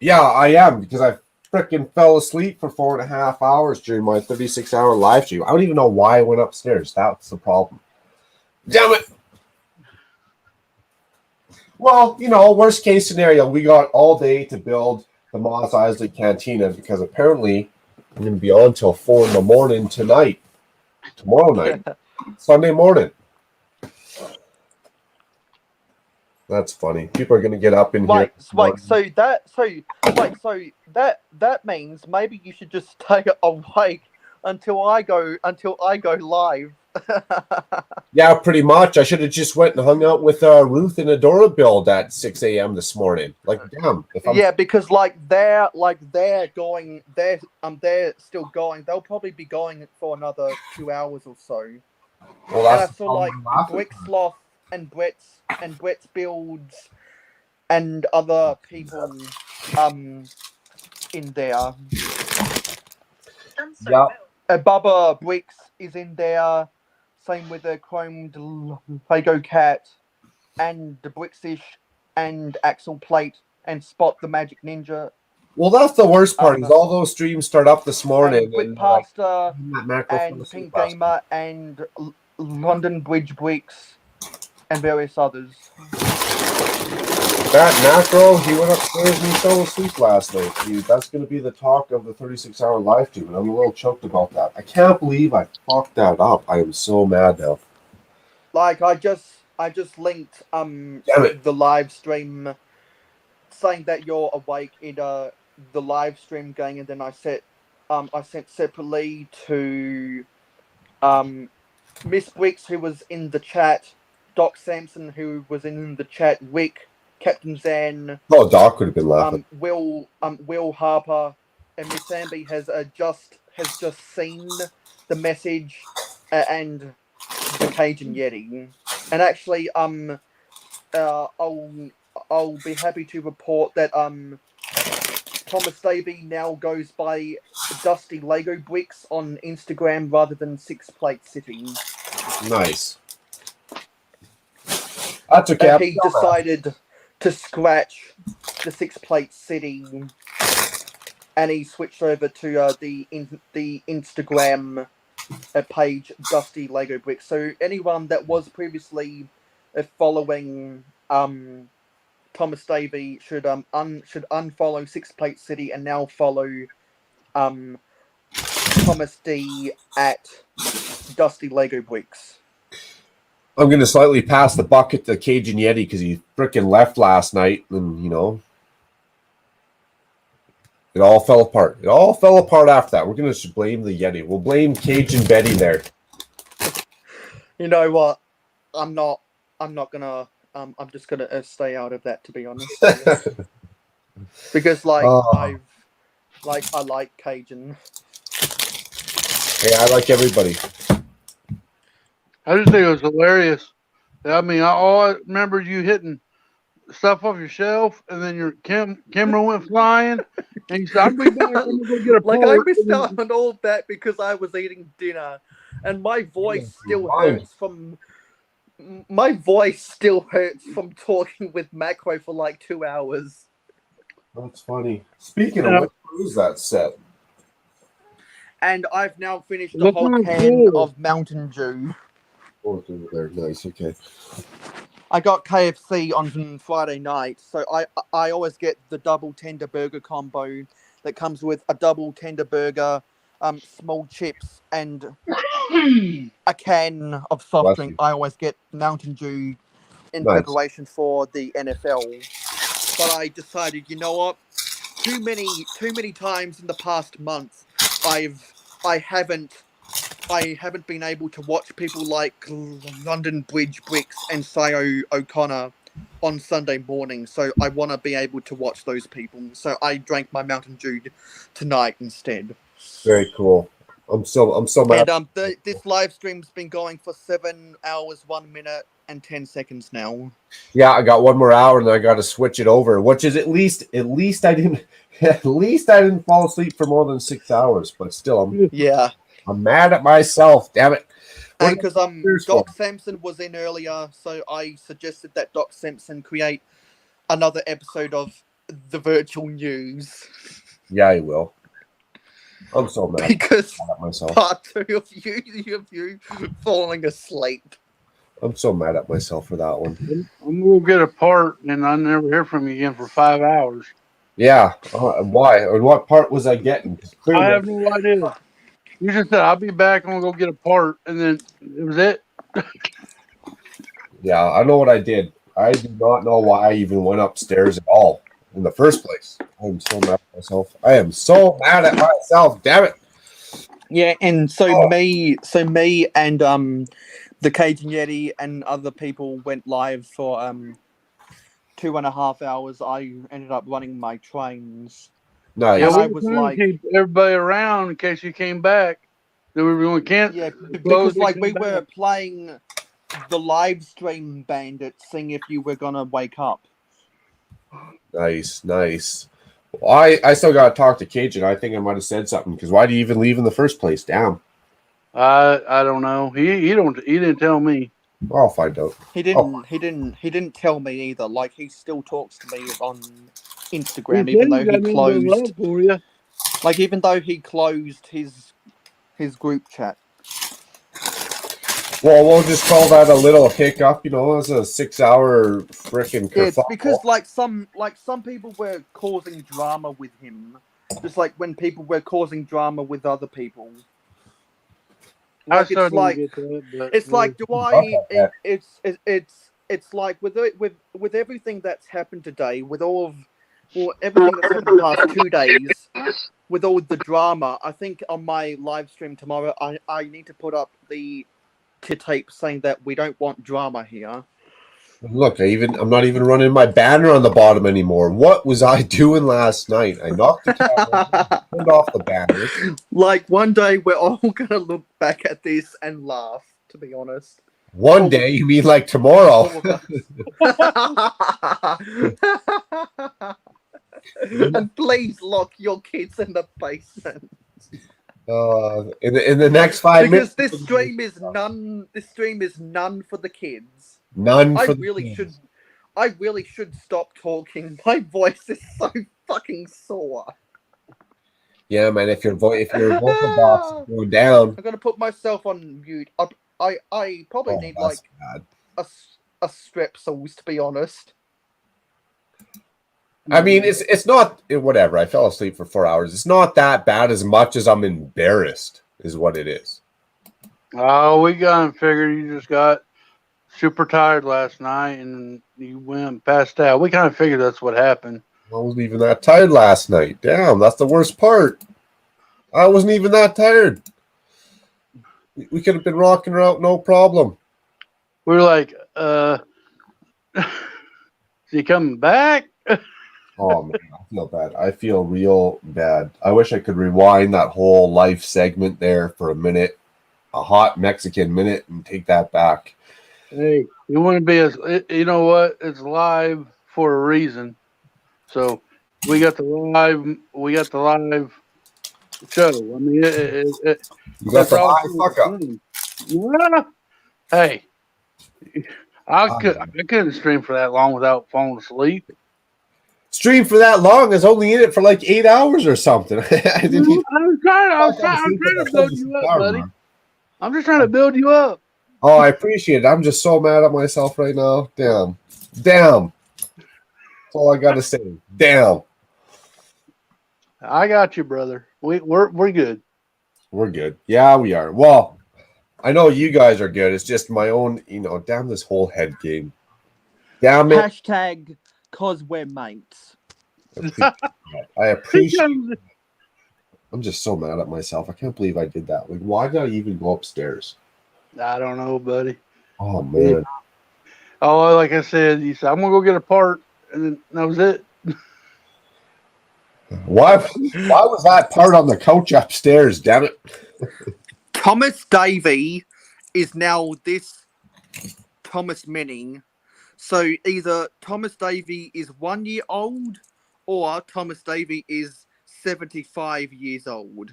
Yeah, I am, because I freaking fell asleep for 4.5 hours during my 36-hour live stream. I don't even know why I went upstairs. That's the problem. Damn it. Well, worst case scenario, we got all day to build the Mos Eisley Cantina, because apparently I'm going to be on till 4 in the morning tomorrow night, Sunday morning. That's funny. People are going to get up in here. So that means maybe you should just stay awake until I go live. Yeah, pretty much. I should have just went and hung out with Ruth and Adora build at 6 a.m. this morning. Like, damn. Because they're still going. They'll probably be going for another 2 hours or so. Well, And I that's saw Bricksloth and Brett's builds and other people in there. Yeah. Bubba Bricks is in there. Same with the chromed Lego Cat and the Brixish and Axel Plate and Spot the Magic Ninja. Well, that's the worst part. Is all those streams start up this morning, Brick and Pasta Macro and Pink Gamer and London Bridge Bricks and various others. That Macro, he went upstairs and he fell asleep last night. Dude, that's going to be the talk of the 36-hour live stream, and I'm a little choked about that. I can't believe I fucked that up. I am so mad now. Like I just linked the live stream saying that you're awake in the live stream going, and then I sent separately to Miss Briggs, who was in the chat, Doc Sampson, who was in the chat, Wick, Captain Zan, Oh, Doc would have been laughing. Will Harper, and Miss Amby has just seen the message and the Cajun Yeti, and actually I'll be happy to report that Thomas Davey now goes by Dusty Lego Bricks on Instagram rather than Six Plate City. Nice. That's okay. And he decided to scratch the Six Plate City, and he switched over to the Instagram page Dusty Lego Bricks. So anyone that was previously following Thomas Davey should unfollow Six Plate City and now follow Thomas D at Dusty Lego Bricks. I'm going to slightly pass the bucket to Cajun Yeti because he freaking left last night, and it all fell apart. It all fell apart after that. We're going to blame the Yeti. We'll blame Cajun Betty there. You know what? I'm gonna. I'm just gonna stay out of that, to be honest. Because I like Cajun. Hey, I like everybody. I just think it was hilarious. I mean, I remember you hitting stuff off your shelf, and then your camera went flying, and you said, "I'm going to go get a Like, part." I missed out on all of that because I was eating dinner, and my voice still hurts from talking with Macro for like 2 hours. That's funny. Speaking of which, who's that set? And I've now finished the whole can of Mountain Dew. Oh, it's over there. Nice. Okay. I got KFC on Friday night, so I always get the double tender burger combo that comes with a double tender burger, small chips, and a can of soft drink. I always get Mountain Dew in preparation for the NFL. But I decided, you know what? Too many times in the past month, I haven't been able to watch people like London Bridge Bricks and Sayo O'Connor on Sunday morning, so I want to be able to watch those people. So I drank my Mountain Dew tonight instead. Very cool. I'm so mad. And this live stream's been going for 7 hours, 1 minute, and 10 seconds now. Yeah, I got 1 more hour, and I got to switch it over, which is at least I didn't fall asleep for more than 6 hours, but still, I'm mad at myself. Damn it! And because Doc Sampson was in earlier, so I suggested that Doc Sampson create another episode of the virtual news. Yeah, he will. I'm so mad because at myself. Part 2 of you falling asleep. I'm so mad at myself for that one. I'm gonna get a part, and I never hear from you again for 5 hours. Yeah. Why? Or what part was I getting? I have no idea. You just said, "I'll be back. I'm gonna go get a part," and then it was it. Yeah, I know what I did. I do not know why I even went upstairs at all in the first place. I'm so mad at myself. I am so mad at myself. Damn it. Yeah, and me and the Cajun Yeti and other people went live for 2.5 hours. I ended up running my trains. Nice. Yeah, I we was were trying like, to keep everybody around in case you came back. Then we were going can't. Yeah, because like we were playing the live stream Bandit, seeing if you were gonna wake up. Nice. Well, I still got to talk to Cajun. I think I might have said something because why do you even leave in the first place? Damn. I don't know. He didn't tell me. I'll find out. He didn't tell me either. Like, he still talks to me on Instagram, even though he closed. Like, even though he closed his group chat. Well, we'll just call that a little hiccup. It's a 6 hour freaking kerfuffle. It's because like some people were causing drama with him, just like when people were causing drama with other people. Like, it's like with everything that's happened today, with everything that's happened the past 2 days, with all the drama. I think on my live stream tomorrow, I need to put up the to tape saying that we don't want drama here. Look, I'm not even running my banner on the bottom anymore. What was I doing last night? I knocked the camera, turned off the banner. Like one day we're all gonna look back at this and laugh. To be honest. One day, you mean like tomorrow? And please lock your kids in the basement. In the next 5 minutes, Because this stream is none. This stream is none for the kids. none I for the really kids. should. I really should stop talking. My voice is so fucking sore. Yeah, man. If your vocal box is going down, I'm gonna put myself on mute. I probably need that's like bad. a Strepsils, to be honest. I mean, it's not whatever. I fell asleep for 4 hours. It's not that bad as much as I'm embarrassed, is what it is. Oh, we got him figured. You just got super tired last night and you went and passed out. We kind of figured that's what happened. I wasn't even that tired last night. Damn, that's the worst part. I wasn't even that tired. We could have been rocking her out, no problem. We were like, is he coming back? Oh man, I feel bad. I feel real bad. I wish I could rewind that whole life segment there for a minute, a hot Mexican minute, and take that back. Hey, you want to be you know what? It's live for a reason. So we got the live show. I mean, You got that's the all high fuck up. Yeah. Hey, I couldn't stream for that long without falling asleep. Stream for that long is only in it for like 8 hours or something. I didn't even, I'm trying to build you up, buddy. I'm just trying to build you up. Oh, I appreciate it. I'm just so mad at myself right now. Damn. That's all I gotta say. Damn. I got you, brother. We're good. We're good. Yeah, we are. Well, I know you guys are good. It's just my own, damn this whole head game. Damn it. Hashtag cause we're mates. I appreciate it. I'm just so mad at myself. I can't believe I did that. Like, why did I even go upstairs? I don't know, buddy. Oh man. Oh, like I said, you said I'm gonna go get a part, and then that was it. Why was that part on the couch upstairs? Damn it. Thomas Davey is now this Thomas Menning. So either Thomas Davey is 1 year old or Thomas Davey is 75 years old.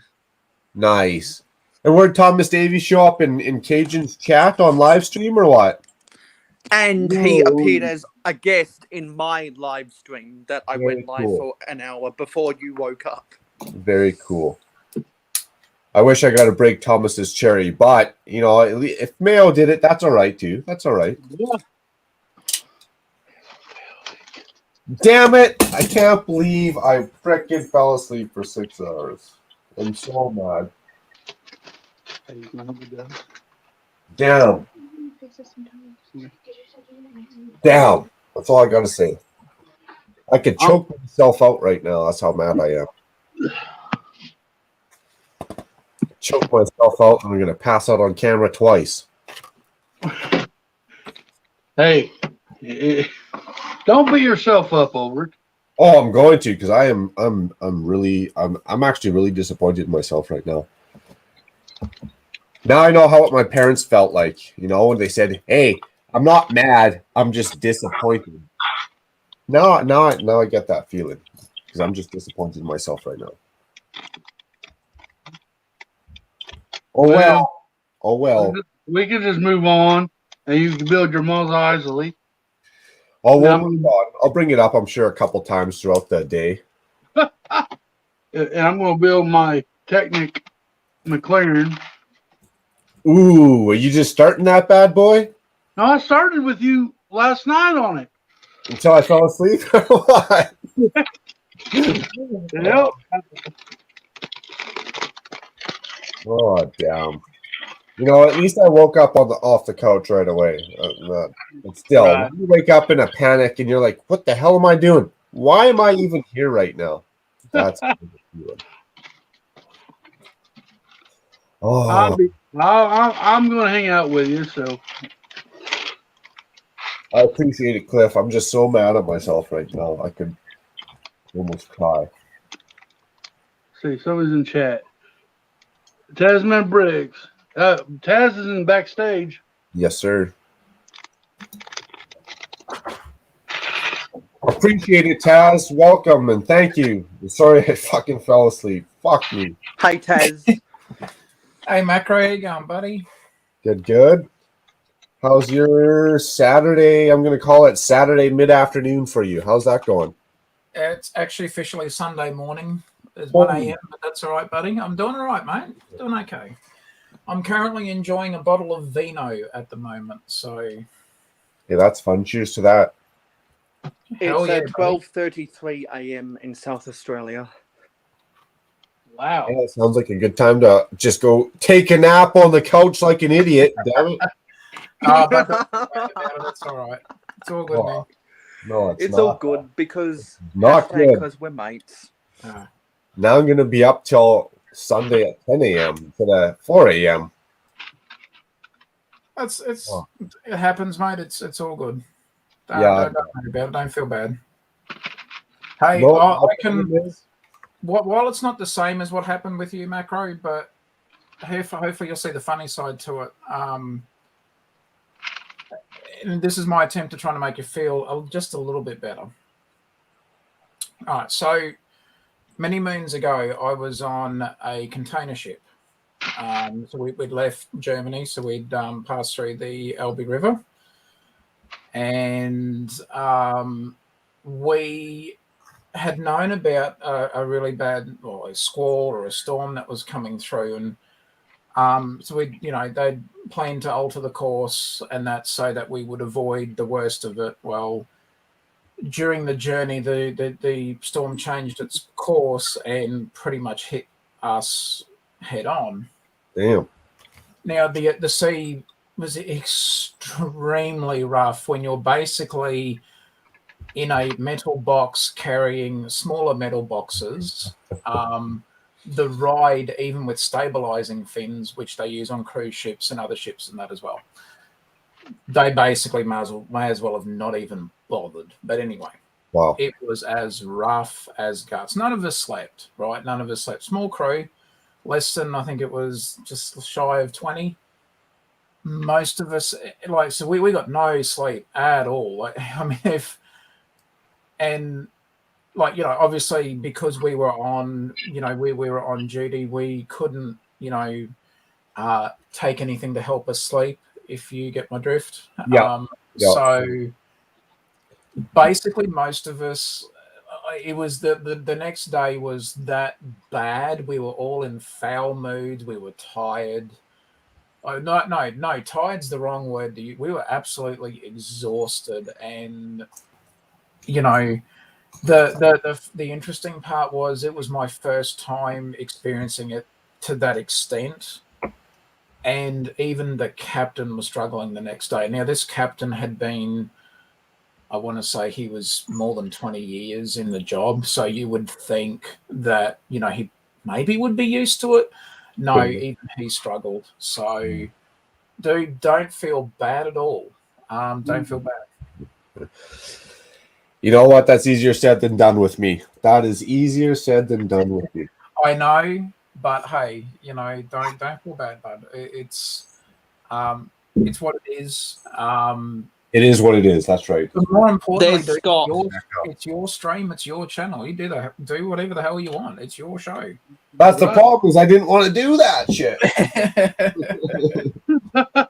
Nice. And where'd Thomas Davies show up in Cajun's chat on live stream or what? And he appeared as a guest in my live stream that I Very went live cool. for an hour before you woke up. Very cool. I wish I got to break Thomas's cherry, but if Mayo did it, that's all right too. That's all right. Yeah. Damn it! I can't believe I frickin' fell asleep for 6 hours. I'm so mad. Damn. Damn. That's all I gotta say. I could choke myself out right now. That's how mad I am. Choke myself out and I'm gonna pass out on camera twice. Hey, don't beat yourself up over it. Oh, I'm going to because I'm actually really disappointed in myself right now. Now I know what my parents felt like, when they said, "Hey, I'm not mad, I'm just disappointed." Now I get that feeling because I'm just disappointed in myself right now. Oh well. We can just move on, and you can build your Mos Eisley. Oh, we'll move on. I'll bring it up, I'm sure, a couple times throughout the day. And I'm going to build my Technic McLaren. Ooh, are you just starting that bad boy? No, I started with you last night on it. Until I fell asleep? Or what? Yep. Oh, damn. At least I woke up off the couch right away. But still, Right. when you wake up in a panic and you're like, what the hell am I doing? Why am I even here right now? That's I'll oh, I'm going to hang out with you. So I appreciate it, Cliff. I'm just so mad at myself right now. I could almost cry. see, somebody's in chat. Tasman Briggs. Taz is in backstage. Yes, sir. Appreciate it, Taz. Welcome and thank you. Sorry I fucking fell asleep. Fuck me. Hey Taz. Hey, Macro, how you going, buddy? Good. How's your Saturday? I'm going to call it Saturday mid-afternoon for you. How's that going? It's actually officially Sunday morning. It's Oh. 1 a.m., but that's all right, buddy. I'm doing all right, mate. Doing okay. I'm currently enjoying a bottle of vino at the moment, so Hey, that's fun. Cheers to that. hell It's yeah, at 12:33 a.m. in South Australia. Wow. Yeah, it sounds like a good time to just go take a nap on the couch like an idiot. Damn it. But that's all right. It's all good, man. No, it's It's not. all good because Not good. because we're mates. Now I'm going to be up till Sunday at 10 a.m. instead of 4 a.m. It happens, mate. It's all good. Yeah. Don't worry about it. Don't feel bad. Hey, No, I can. While it's not the same as what happened with you, Macro, but hopefully you'll see the funny side to it. And this is my attempt to try to make you feel just a little bit better. All right, so many moons ago, I was on a container ship. So we'd left Germany, so we'd passed through the Elbe River, and we had known about a really bad, or a squall or a storm that was coming through, and so they'd planned to alter the course, and that's so that we would avoid the worst of it. Well, during the journey, the storm changed its course and pretty much hit us head on. Damn. Now the sea was extremely rough when you're basically in a metal box carrying smaller metal boxes. The ride, even with stabilizing fins, which they use on cruise ships and other ships and that as well, they basically may as well have not even bothered. But anyway, Wow. it was as rough as guts. None of us slept, right? None of us slept. Small crew, less than, I think it was just shy of 20. Most of us, so we got no sleep at all. Obviously because we were on, we were on duty, we couldn't, take anything to help us sleep, if you get my drift. Yeah. So basically most of us, it was the next day was that bad. We were all in foul moods. We were tired. Oh, no, tired's the wrong word. We were absolutely exhausted, and the interesting part was it was my first time experiencing it to that extent, and even the captain was struggling the next day. Now, this captain had been, I want to say he was more than 20 years in the job, so you would think that, he maybe would be used to it. No, even he struggled. So, dude, don't feel bad at all. Don't feel bad. You know what? That's easier said than done with me. That is easier said than done with you. I know, but hey, don't feel bad, bud. It's what it is. It is what it is. That's right. But more importantly, There's Scott. it's your stream, it's your channel. You do whatever the hell you want. It's your show. That's the problem, is I didn't want to do that shit. I'm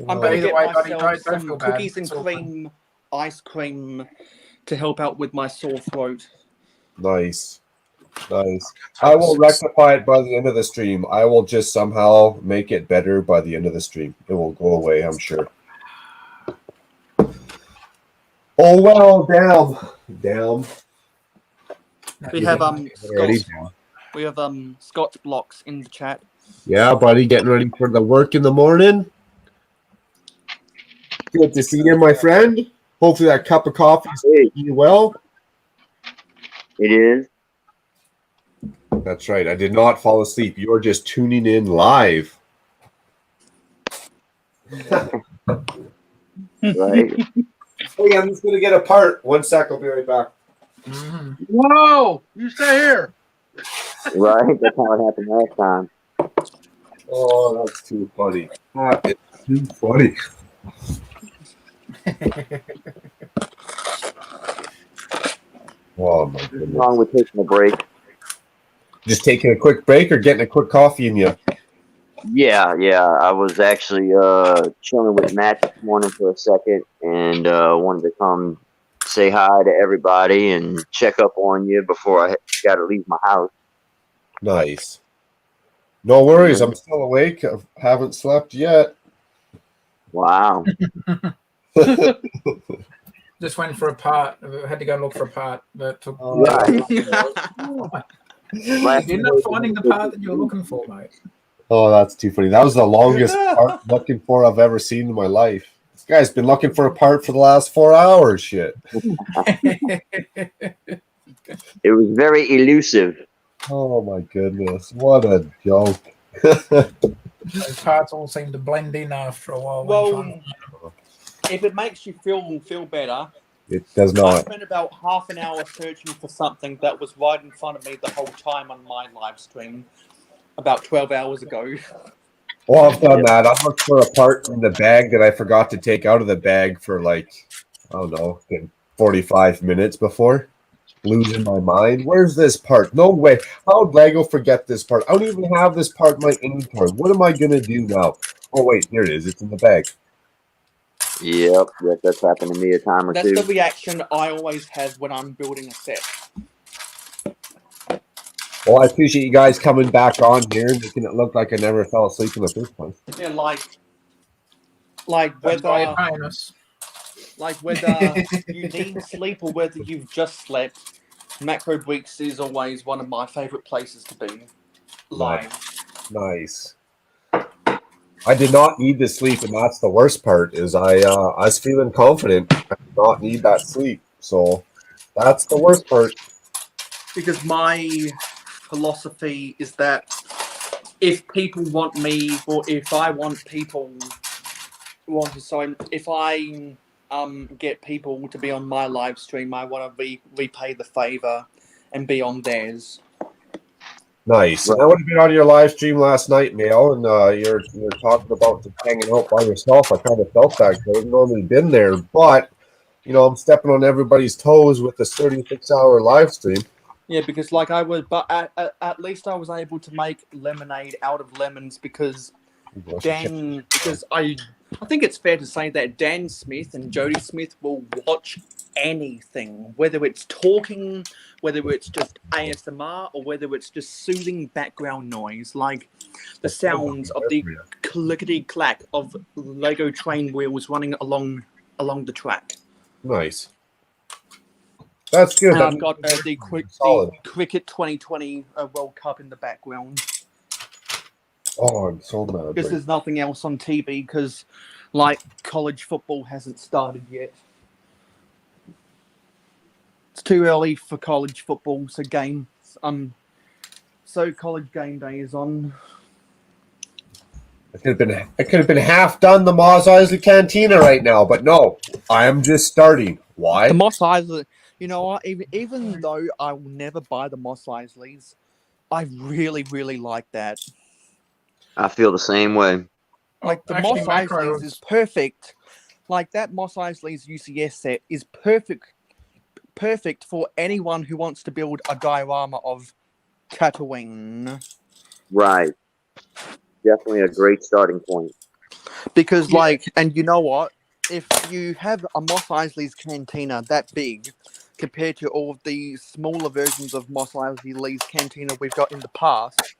But going to either get way, buddy, myself don't some feel bad. cookies and It's all good. cream, ice cream to help out with my sore throat. Nice. I will rectify it by the end of the stream. I will just somehow make it better by the end of the stream. It will go away, I'm sure. Oh well, damn. We have Ready? Scott's blocks in the chat. Yeah, buddy, getting ready for the work in the morning. Good to see you, my friend. Hopefully that cup of coffee is making you well. It is. That's right. I did not fall asleep. You're just tuning in live. Right? Hey, I'm just gonna get a part. 1 sec, I'll be right back. Mhm. Whoa! You stay here. Right? That's how it happened last time. Oh, that's too funny. That is too funny. Oh my What's goodness. wrong with taking a break? Just taking a quick break or getting a quick coffee in you? Yeah. I was actually chilling with Matt this morning for a second and wanted to come say hi to everybody and check up on you before I got to leave my house. Nice. No worries. I'm still awake. I haven't slept yet. Wow. Just went for a part. Had to go and look for a part that took. Right. You ended up finding the part that you were looking for, mate. Oh, that's too funny. That was the longest part looking for I've ever seen in my life. This guy's been looking for a part for the last 4 hours. Shit. It was very elusive. Oh my goodness. What a joke. Those parts all seem to blend in after a while. Well, if it makes you feel better, It does I not. spent about half an hour searching for something that was right in front of me the whole time on my live stream about 12 hours ago. Well, I've done that. I've looked for a part in the bag that I forgot to take out of the bag for like, I don't know, 45 minutes before. Losing my mind. Where's this part? No way. How would Lego forget this part? I don't even have this part in my inventory. What am I going to do now? Oh, wait, here it is. It's in the bag. Yep, that's happened to me a time or That's two. the reaction I always have when I'm building a set. Well, I appreciate you guys coming back on here and making it look like I never fell asleep in the first place. Yeah, like That's why you're whether paying us. you need sleep or whether you've just slept, Macro Bricks is always one of my favorite places to be live. Nice. I did not need the sleep, and that's the worst part. Is I was feeling confident. I did not need that sleep, so that's the worst part. Because my philosophy is that if people want me, or if I want people if I get people to be on my live stream, I want to repay the favor and be on theirs. Nice. And I would have been on your live stream last night, Neil, and you're talking about just hanging out by yourself. I kind of felt that because I've normally been there, but you know I'm stepping on everybody's toes with this 36-hour live stream. Yeah, because like I was, but at least I was able to make lemonade out of lemons because I think it's fair to say that Dan Smith and Jody Smith will watch anything, whether it's talking, whether it's just ASMR, or whether it's just soothing background noise, like the sounds of the clickety-clack of Lego train wheels running along the track. Nice. That's good. And I've got the Cricket 2020 World Cup in the background. Oh, I'm so mad. Because there's nothing else on TV because, like, college football hasn't started yet. It's too early for college football, so college game day is on. I could have been half done the Mos Eisley Cantina right now, but no, I am just starting. Why? The Mos Eisley, you know what? Even though I will never buy the Mos Eisleys, I really, really like that. I feel the same way. Like the Mos Eisleys is perfect. Like that Mos Eisley's UCS set is perfect for anyone who wants to build a diorama of Tatooine. Right. Definitely a great starting point. Because, and you know what? If you have a Mos Eisley's Cantina that big, compared to all of the smaller versions of Mos Eisley's Cantina we've got in the past,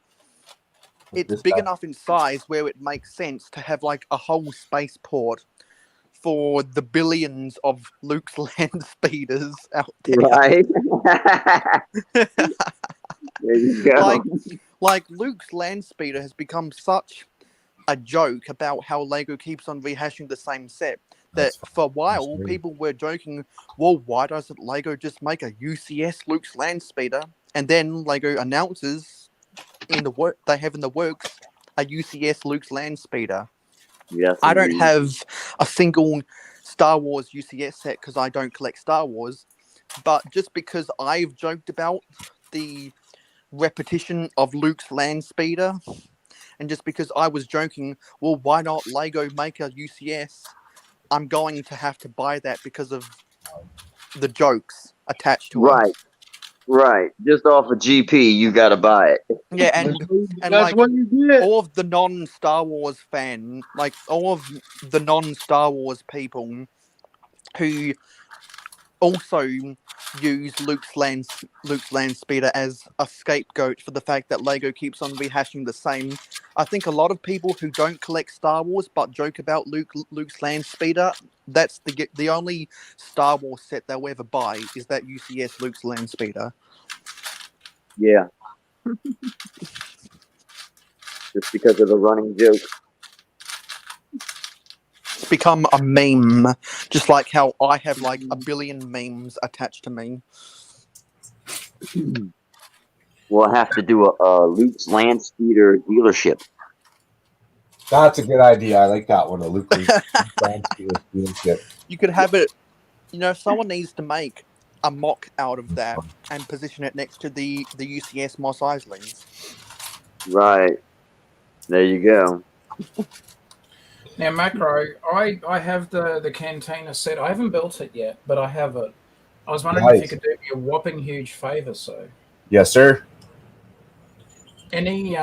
it's big enough in size where it makes sense to have like a whole spaceport for the billions of Luke's land speeders out there. Right. There you go. Like Luke's land speeder has become such a joke about how Lego keeps on rehashing the same set that for a while people were joking, well, why doesn't Lego just make a UCS Luke's land speeder and then Lego announces they have in the works a UCS Luke's Land Speeder. Yes, I don't indeed. have a single Star Wars UCS set because I don't collect Star Wars, but just because I've joked about the repetition of Luke's Land Speeder, and just because I was joking, well, why not Lego make a UCS? I'm going to have to buy that because of the jokes attached to it. Right. Just off of GP, you got to buy it. Yeah, and That's like what you get. all of the non-Star Wars all of the non-Star Wars people who also use Luke's land speeder as a scapegoat for the fact that Lego keeps on rehashing the same. I think a lot of people who don't collect Star Wars but joke about Luke's land speeder, that's the only Star Wars set they'll ever buy is that UCS Luke's land speeder. Yeah. Just because of the running joke. It's become a meme, just like how I have like a billion memes attached to me. We'll have to do a Luke's Land Speeder dealership. That's a good idea. I like that one. A Luke dealership. You could have it, someone needs to make a mock out of that and position it next to the UCS Moss Eislings. Right. There you go. Now, Macro, I have the Cantina set. I haven't built it yet, but I have it. I was wondering if you could do me a whopping huge favor. So, Yes, sir. any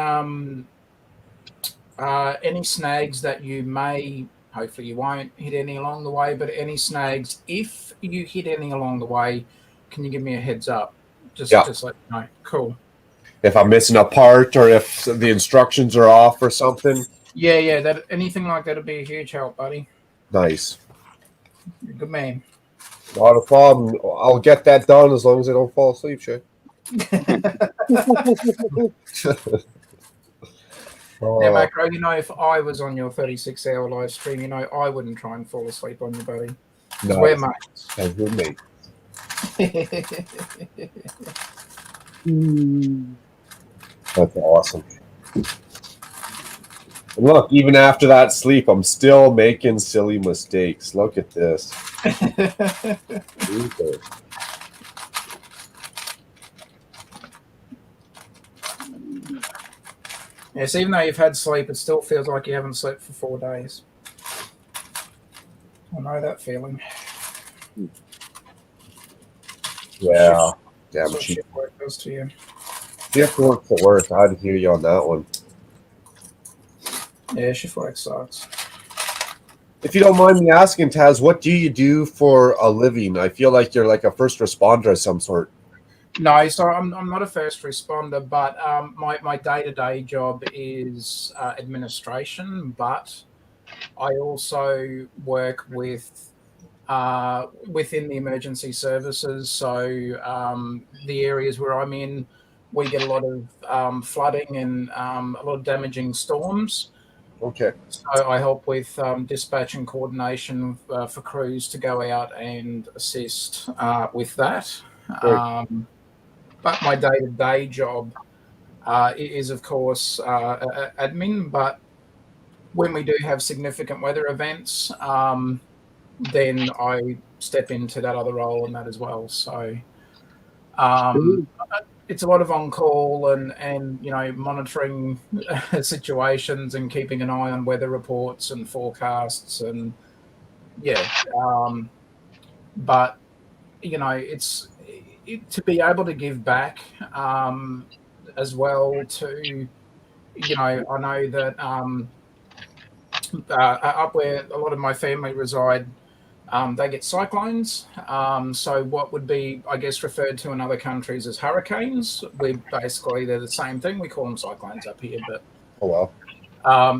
snags that you may, hopefully you won't hit any along the way, but any snags, if you hit any along the way, can you give me a heads up? Just let me know. Cool. If I'm missing a part or if the instructions are off or something. Yeah, that anything like that would be a huge help, buddy. Nice. You're a good man. Not a problem. I'll get that done as long as I don't fall asleep, Shay. Now, Macro, if I was on your 36-hour live stream, I wouldn't try and fall asleep on you, buddy. Because we're mates. And good mate. That's awesome. And look, even after that sleep, I'm still making silly mistakes. Look at this. Yes, even though you've had sleep, it still feels like you haven't slept for 4 days. I know that feeling. Yeah. Damn, That's what shift work does to you. Shift work to work. I'd hear you on that one. Yeah, shift work sucks. If you don't mind me asking, Taz, what do you do for a living? I feel like you're like a first responder of some sort. No, so I'm not a first responder, but my day-to-day job is administration, but I also work with within the emergency services. So the areas where I'm in, we get a lot of flooding and a lot of damaging storms. Okay. So I help with dispatch and coordination for crews to go out and assist with that. But my day-to-day job is, of course, admin. But when we do have significant weather events, then I step into that other role and that as well. So it's a lot of on-call and monitoring situations and keeping an eye on weather reports and forecasts and but it's to be able to give back as well to I know that up where a lot of my family reside, they get cyclones. So what would be, I guess, referred to in other countries as hurricanes. They're the same thing. We call them cyclones up here, but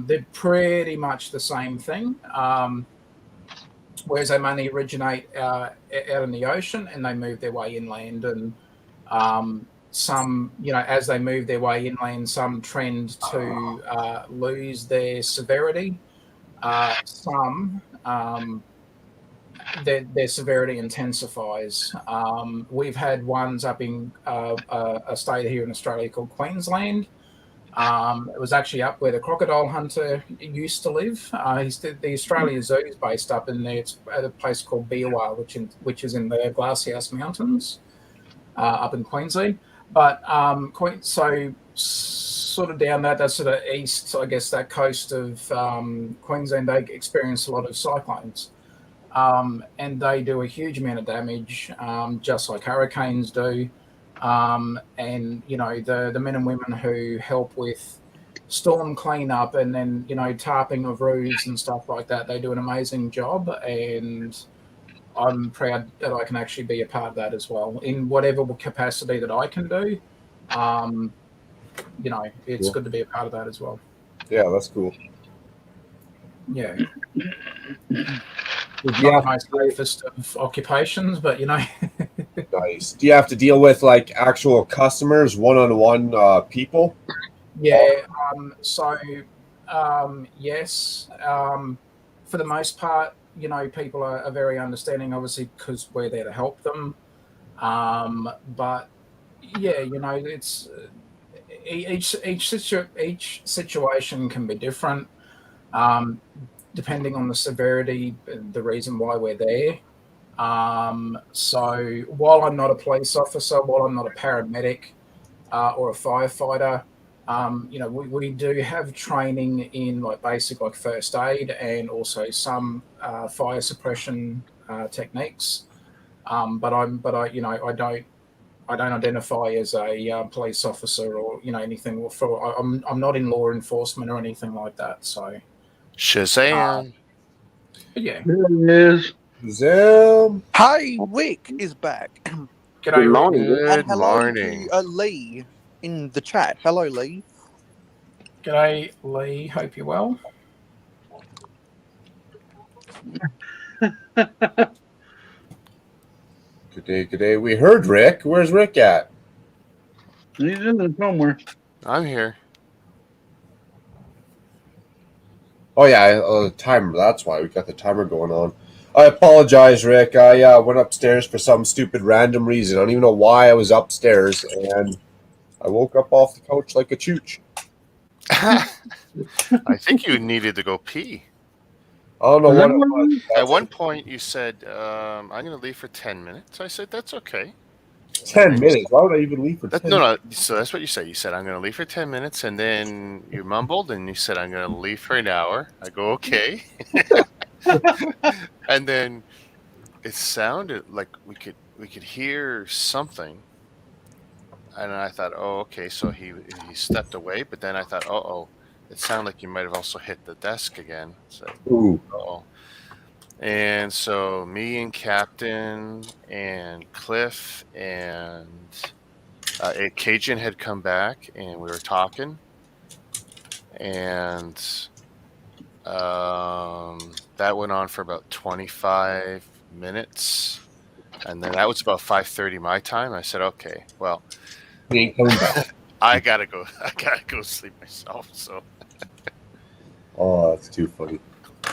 they're pretty much the same thing. Whereas they mainly originate out in the ocean and they move their way inland. And some, as they move their way inland, some trend to lose their severity. Some their severity intensifies. We've had ones up in a state here in Australia called Queensland. It was actually up where the crocodile hunter used to live. The Australia Zoo is based up in there. It's at a place called Biawar, which is in the Glasshouse Mountains up in Queensland. But so sort of down that sort of east, I guess, that coast of Queensland, they experience a lot of cyclones. And they do a huge amount of damage, just like hurricanes do. And, you know, the men and women who help with storm cleanup and then, you know, tarping of roofs and stuff like that, they do an amazing job. And I'm proud that I can actually be a part of that as well in whatever capacity that I can do. You know, it's good to be a part of that as well. Yeah, that's cool. Yeah. Do you Not have, the most safest of occupations, but, you know. nice. Do you have to deal with like actual customers, one-on-one people? Yeah. Yes. For the most part, you know, people are very understanding, obviously, because we're there to help them. But yeah, you know, it's each situation can be different, depending on the severity, the reason why we're there. So while I'm not a police officer, while I'm not a paramedic or a firefighter, you know, we do have training in like basic like first aid and also some fire suppression techniques. But I don't identify as a police officer or, you know, anything. I'm not in law enforcement or anything like that. So Shazam! but yeah. There it is. Zoom. Hi, Wick is back. G'day, Good Rick. morning. And Good hello morning. to Lee in the chat. Hello, Lee. G'day, Lee. Hope you're well. Good day, good day. We heard Rick. Where's Rick at? He's in there somewhere. I'm here. Oh yeah, timer. That's why we got the timer going on. I apologize, Rick. I went upstairs for some stupid random reason. I don't even know why I was upstairs, and I woke up off the couch like a chooch. I think you needed to go pee. I don't know what it was. At one point, you said, I'm going to leave for 10 minutes. I said, that's okay. 10 minutes. Why would I even leave for 10 No. So that's what you said. You said, I'm going to leave for 10 minutes. And then you mumbled and you said, I'm going to leave for an hour. I go, okay. And then it sounded like we could hear something. And I thought, oh, okay. So he stepped away. But then I thought, oh, it sounded like you might have also hit the desk again. So, Ooh. oh. And so me and Captain and Cliff and Cajun had come back and we were talking. And that went on for about 25 minutes. And then that was about 5:30 my time. I said, okay, well, He ain't coming back. I gotta go sleep myself. So Oh, that's too funny.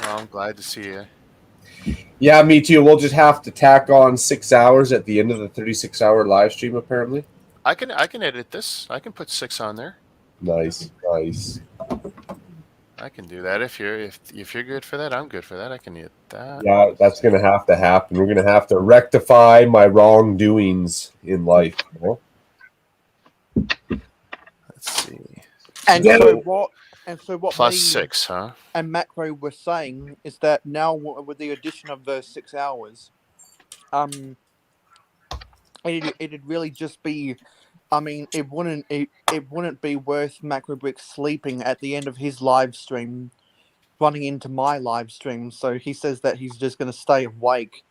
well, I'm glad to see you. Yeah, me too. We'll just have to tack on 6 hours at the end of the 36-hour live stream, apparently. I can edit this. I can put 6 on there. Nice. I can do that. If you're good for that, I'm good for that. I can hit that. Yeah, that's going to have to happen. We're going to have to rectify my wrongdoings in life. You know? Let's see. And Yeah. so what Plus me 6, huh? and Macro were saying is that now with the addition of the 6 hours, it'd really just be, I mean, it wouldn't be worth Macro Brick sleeping at the end of his live stream, running into my live stream. So he says that he's just going to stay awake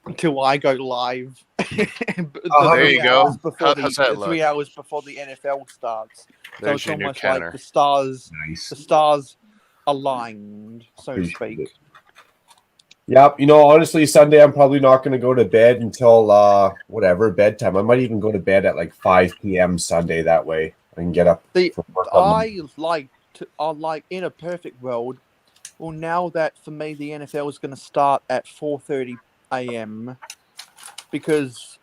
until I go live. There you go. How's that look? 3 hours before the NFL starts. So There's it's your new almost counter. like the Nice. stars aligned, so to Appreciate speak. it. Yep. You know, honestly, Sunday I'm probably not going to go to bed until bedtime. I might even go to bed at like 5 p.m. Sunday. That way I can get up. See, for work on I like in a perfect world, Well, now that for me the NFL is going to start at 4:30 a.m. because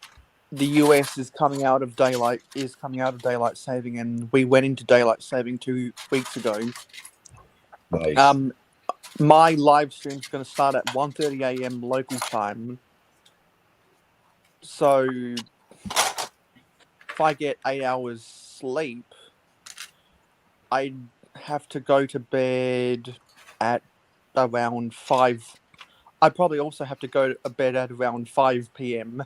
the US is coming out of daylight saving, and we went into daylight saving 2 weeks ago. Nice. My live stream is going to start at 1:30 a.m. local time. So if I get 8 hours sleep, I have to go to bed at around 5. I probably also have to go to bed at around 5 p.m.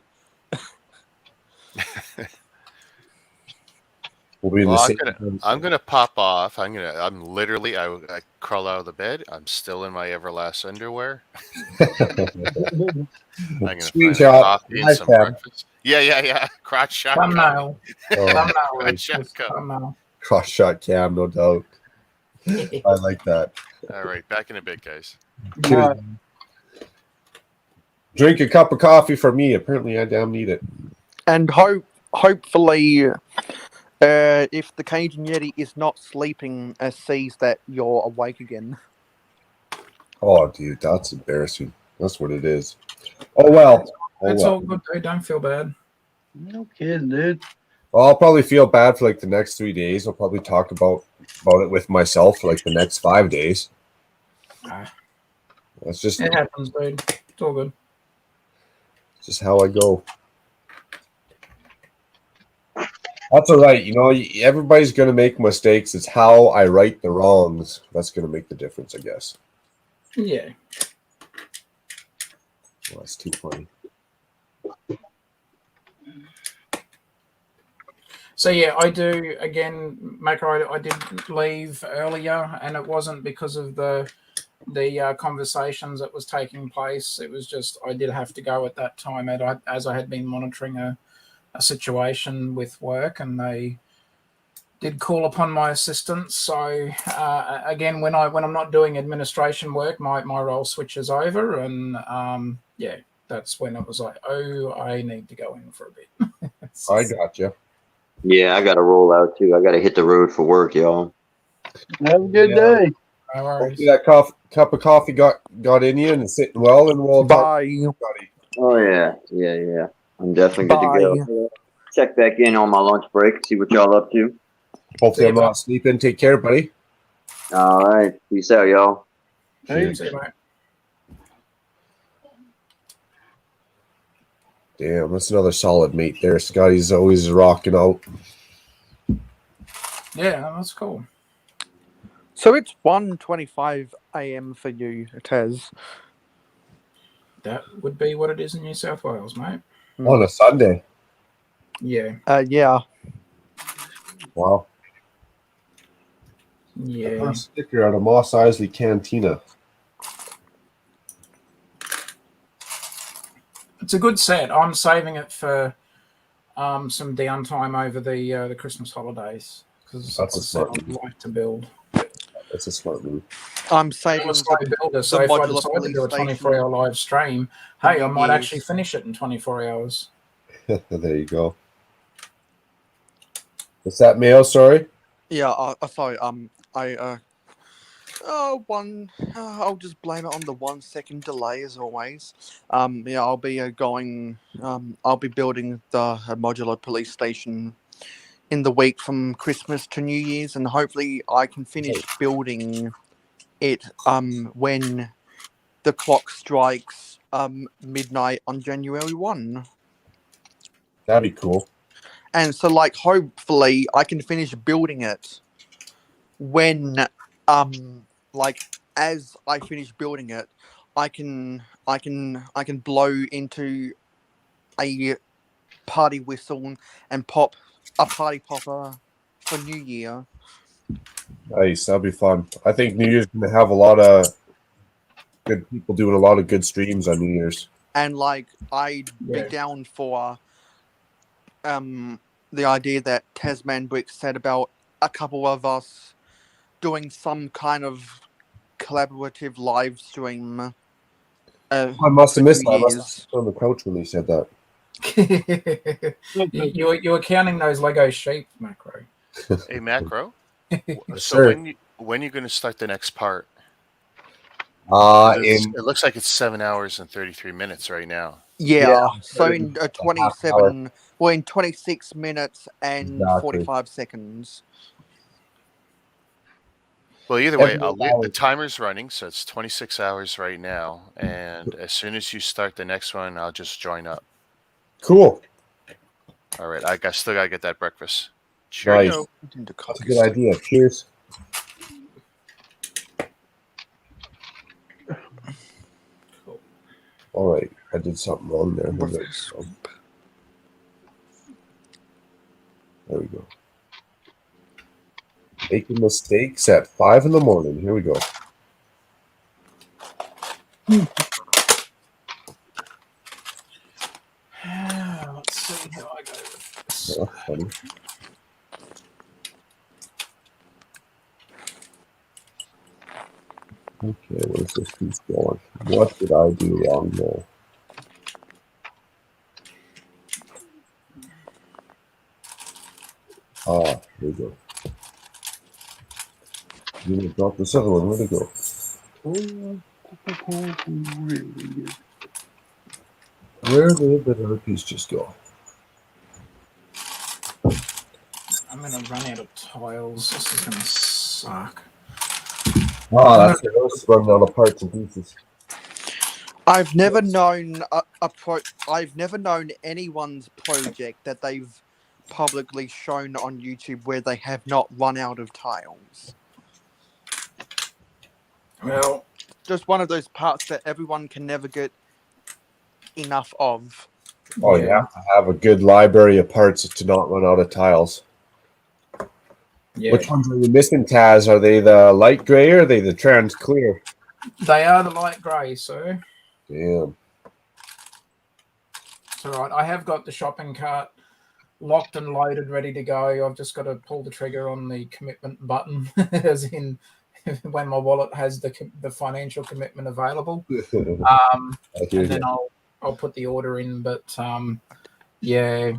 We'll be in Well, the same. I'm gonna pop off. I crawl out of the bed. I'm still in my Everlast underwear. I'm gonna find a Screenshot. coffee and Nice some tab. breakfast. Yeah. Crotch shot. Thumbnail. Oh, Thumbnail. Crotch It's shot. just thumbnail. cross shot cam, no doubt. I like that. All right, back in a bit, guys. No, Drink a cup of coffee for me. Apparently, I damn need it. And hopefully, if the Cajun Yeti is not sleeping, sees that you're awake again. Oh, dude, that's embarrassing. That's what it is. Oh well. it's all good, dude. Don't feel bad. No kidding, dude. Well, I'll probably feel bad for like the next 3 days. I'll probably talk about it with myself for like the next 5 days. Ah. That's just It happens, dude. It's all good. how I go. That's all right. You know, everybody's going to make mistakes. It's how I right the wrongs. That's going to make the difference, I guess. Yeah. Well, that's too funny. So yeah, I do again, Macro. I did leave earlier, and it wasn't because of the conversations that was taking place. It was just I did have to go at that time, as I had been monitoring a situation with work, and they did call upon my assistance. So again, when I'm not doing administration work, my role switches over, and yeah, that's when it was like, oh, I need to go in for a bit. I got you. Yeah, I got to roll out too. I got to hit the road for work, y'all. Have a good Yeah. day. No worries. Hopefully that cup of coffee got in you and it's sitting well, and we'll talk, Bye. buddy. Oh yeah. I'm definitely good to go. Check back in on my lunch break. See what y'all up to. Hopefully I'm See you, not sleeping. Take care, buddy. All right. Peace out, y'all. Hey, See you, mate. Damn, that's another solid mate there. Scotty's always rocking out. Yeah, that's cool. So it's 1:25 a.m. for you, Tez. That would be what it is in New South Wales, mate. On a Sunday. Yeah. Yeah. Wow. Yeah. A sticker out of Moss Isley Cantina. It's a good set. I'm saving it for some downtime over the Christmas holidays because That's it's a a set smart I'd like to build. That's a smart move. I'm I'm saving a slow builder, so the if I modular decide to do a police 24-hour live stream, hey, I might Yes. actually finish it in 24 hours. There you go. What's that, Mayo? Sorry. Yeah, sorry. I'll just blame it on the 1 second delay as always. Yeah, I'll be I'll be building the modular police station in the week from Christmas to New Year's, and hopefully I can finish building it when the clock strikes midnight on January 1. That'd be cool. And so, like, hopefully, I can finish building it when, like, as I finish building it, I can blow into a party whistle and pop a party popper for New Year. Nice. That'd be fun. I think New Year's gonna have a lot of good people doing a lot of good streams on New Year's. And like, I'd Yeah. be down for the idea that Tasman Brick said about a couple of us doing some kind of collaborative live stream. I must have for missed New that. I must have Year's. been on the couch when they said that. you were counting those Lego sheep, Macro. Hey, Macro. So Sure. when you going to start the next part? In It looks like it's 7 hours and 33 minutes right now. Yeah. So thirty- in a half 27, well, in 26 minutes and Exactly. 45 seconds. Well, either way, 78 the hours. timer's running, so it's 26 hours right now. And as soon as you start the next one, I'll just join up. Cool. All right, I still gotta get that breakfast. Nice. Cheerio. That's a good idea. Cheers. All right, I did something wrong there. There we go. Making mistakes at 5 a.m. Here we go. Let's see how I go with this. That's funny. Okay, where's this piece going? What did I do wrong there? Here we go. You dropped this other one. Where'd it go? Where did the other piece just go? I'm gonna run out of tiles. This is gonna suck. That's the house running out of parts and pieces. I've never known I've never known anyone's project that they've publicly shown on YouTube where they have not run out of tiles. Well, Just one of those parts that everyone can never get enough of. Oh, you have to have a good library of parts to not run out of tiles. Yeah. Which ones are you missing, Taz? Are they the light gray or are they the trans clear? They are the light grey, so Damn. it's all right. I have got the shopping cart locked and loaded, ready to go. I've just got to pull the trigger on the commitment button, as in when my wallet has the financial commitment available. And then I'll put the order in. But yeah,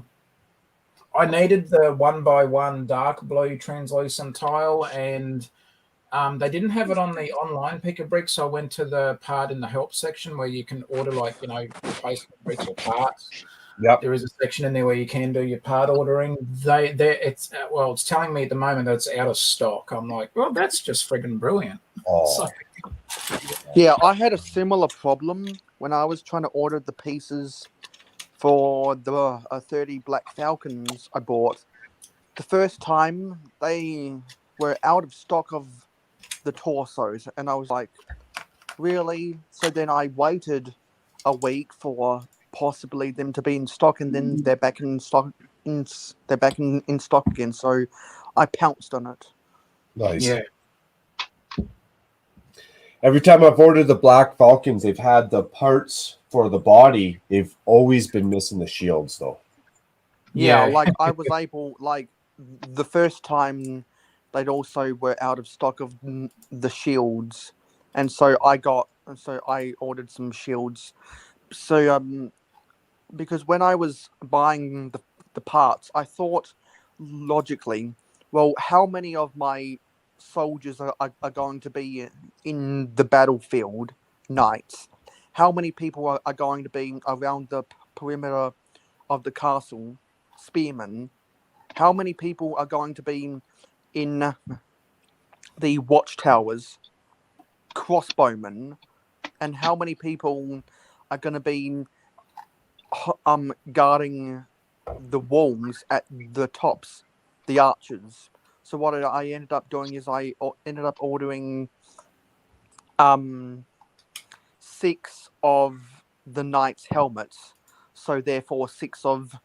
I needed the 1x1 dark blue translucent tile, and they didn't have it on the online pick a brick, so I went to the part in the help section where you can order, like, replacement bricks or parts. Yep. There is a section in there where you can do your part ordering. It's telling me at the moment that it's out of stock. I'm like, well, that's just friggin' brilliant. Oh. Yeah, I had a similar problem when I was trying to order the pieces for the 30 Black Falcons I bought. The first time they were out of stock of the torsos, and I was like, really? So then I waited a week for possibly them to be in stock, and then they're back in stock. They're back in stock again. So I pounced on it. Nice. Yeah. Every time I've ordered the Black Falcons, they've had the parts for the body. They've always been missing the shields, though. Yeah, like I was able, like the first time, they'd also were out of stock of the shields, and so I ordered some shields. So because when I was buying the parts, I thought logically, well, how many of my soldiers are going to be in the battlefield knights? How many people are going to be around the perimeter of the castle, spearmen? How many people are going to be in the watchtowers, crossbowmen? And how many people are going to be guarding the walls at the tops, the archers? So what I ended up doing is I ended up ordering 6 of the knights' helmets. So therefore 6 of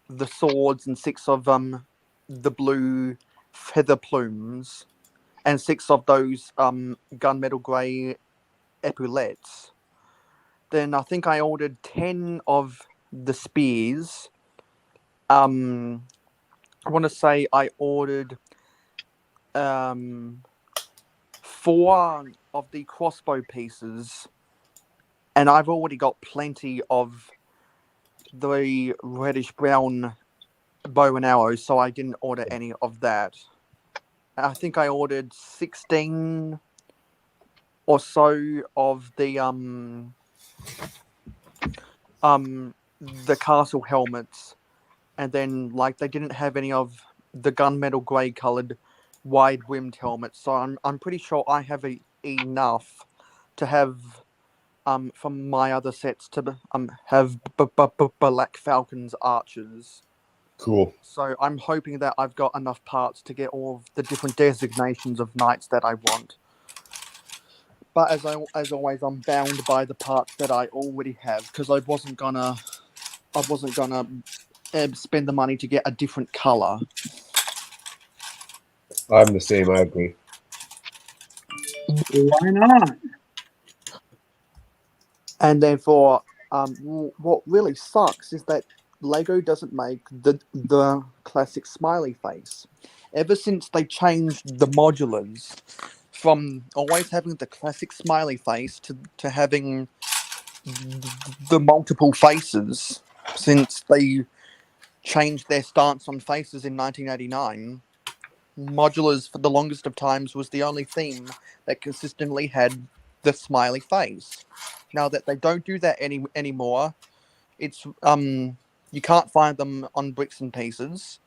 the swords and 6 of the blue feather plumes and 6 of those gunmetal grey epaulettes. Then I think I ordered 10 of the spears. I want to say I ordered 4 of the crossbow pieces, and I've already got plenty of the reddish brown bow and arrows, so I didn't order any of that. I think I ordered 16 or so of the castle helmets, and then like they didn't have any of the gunmetal grey coloured wide rimmed helmets. So I'm pretty sure I have enough to have from my other sets to have Black Falcon's archers. Cool. So I'm hoping that I've got enough parts to get all of the different designations of knights that I want. But as always, I'm bound by the parts that I already have because I wasn't gonna spend the money to get a different color. I'm the same. I agree. Why not? And therefore, what really sucks is that Lego doesn't make the classic smiley face. Ever since they changed the modulars from always having the classic smiley face to having the multiple faces, since they changed their stance on faces in 1989, modulars for the longest of times was the only theme that consistently had the smiley face. Now that they don't do that anymore, it's you can't find them on Bricks and Pieces,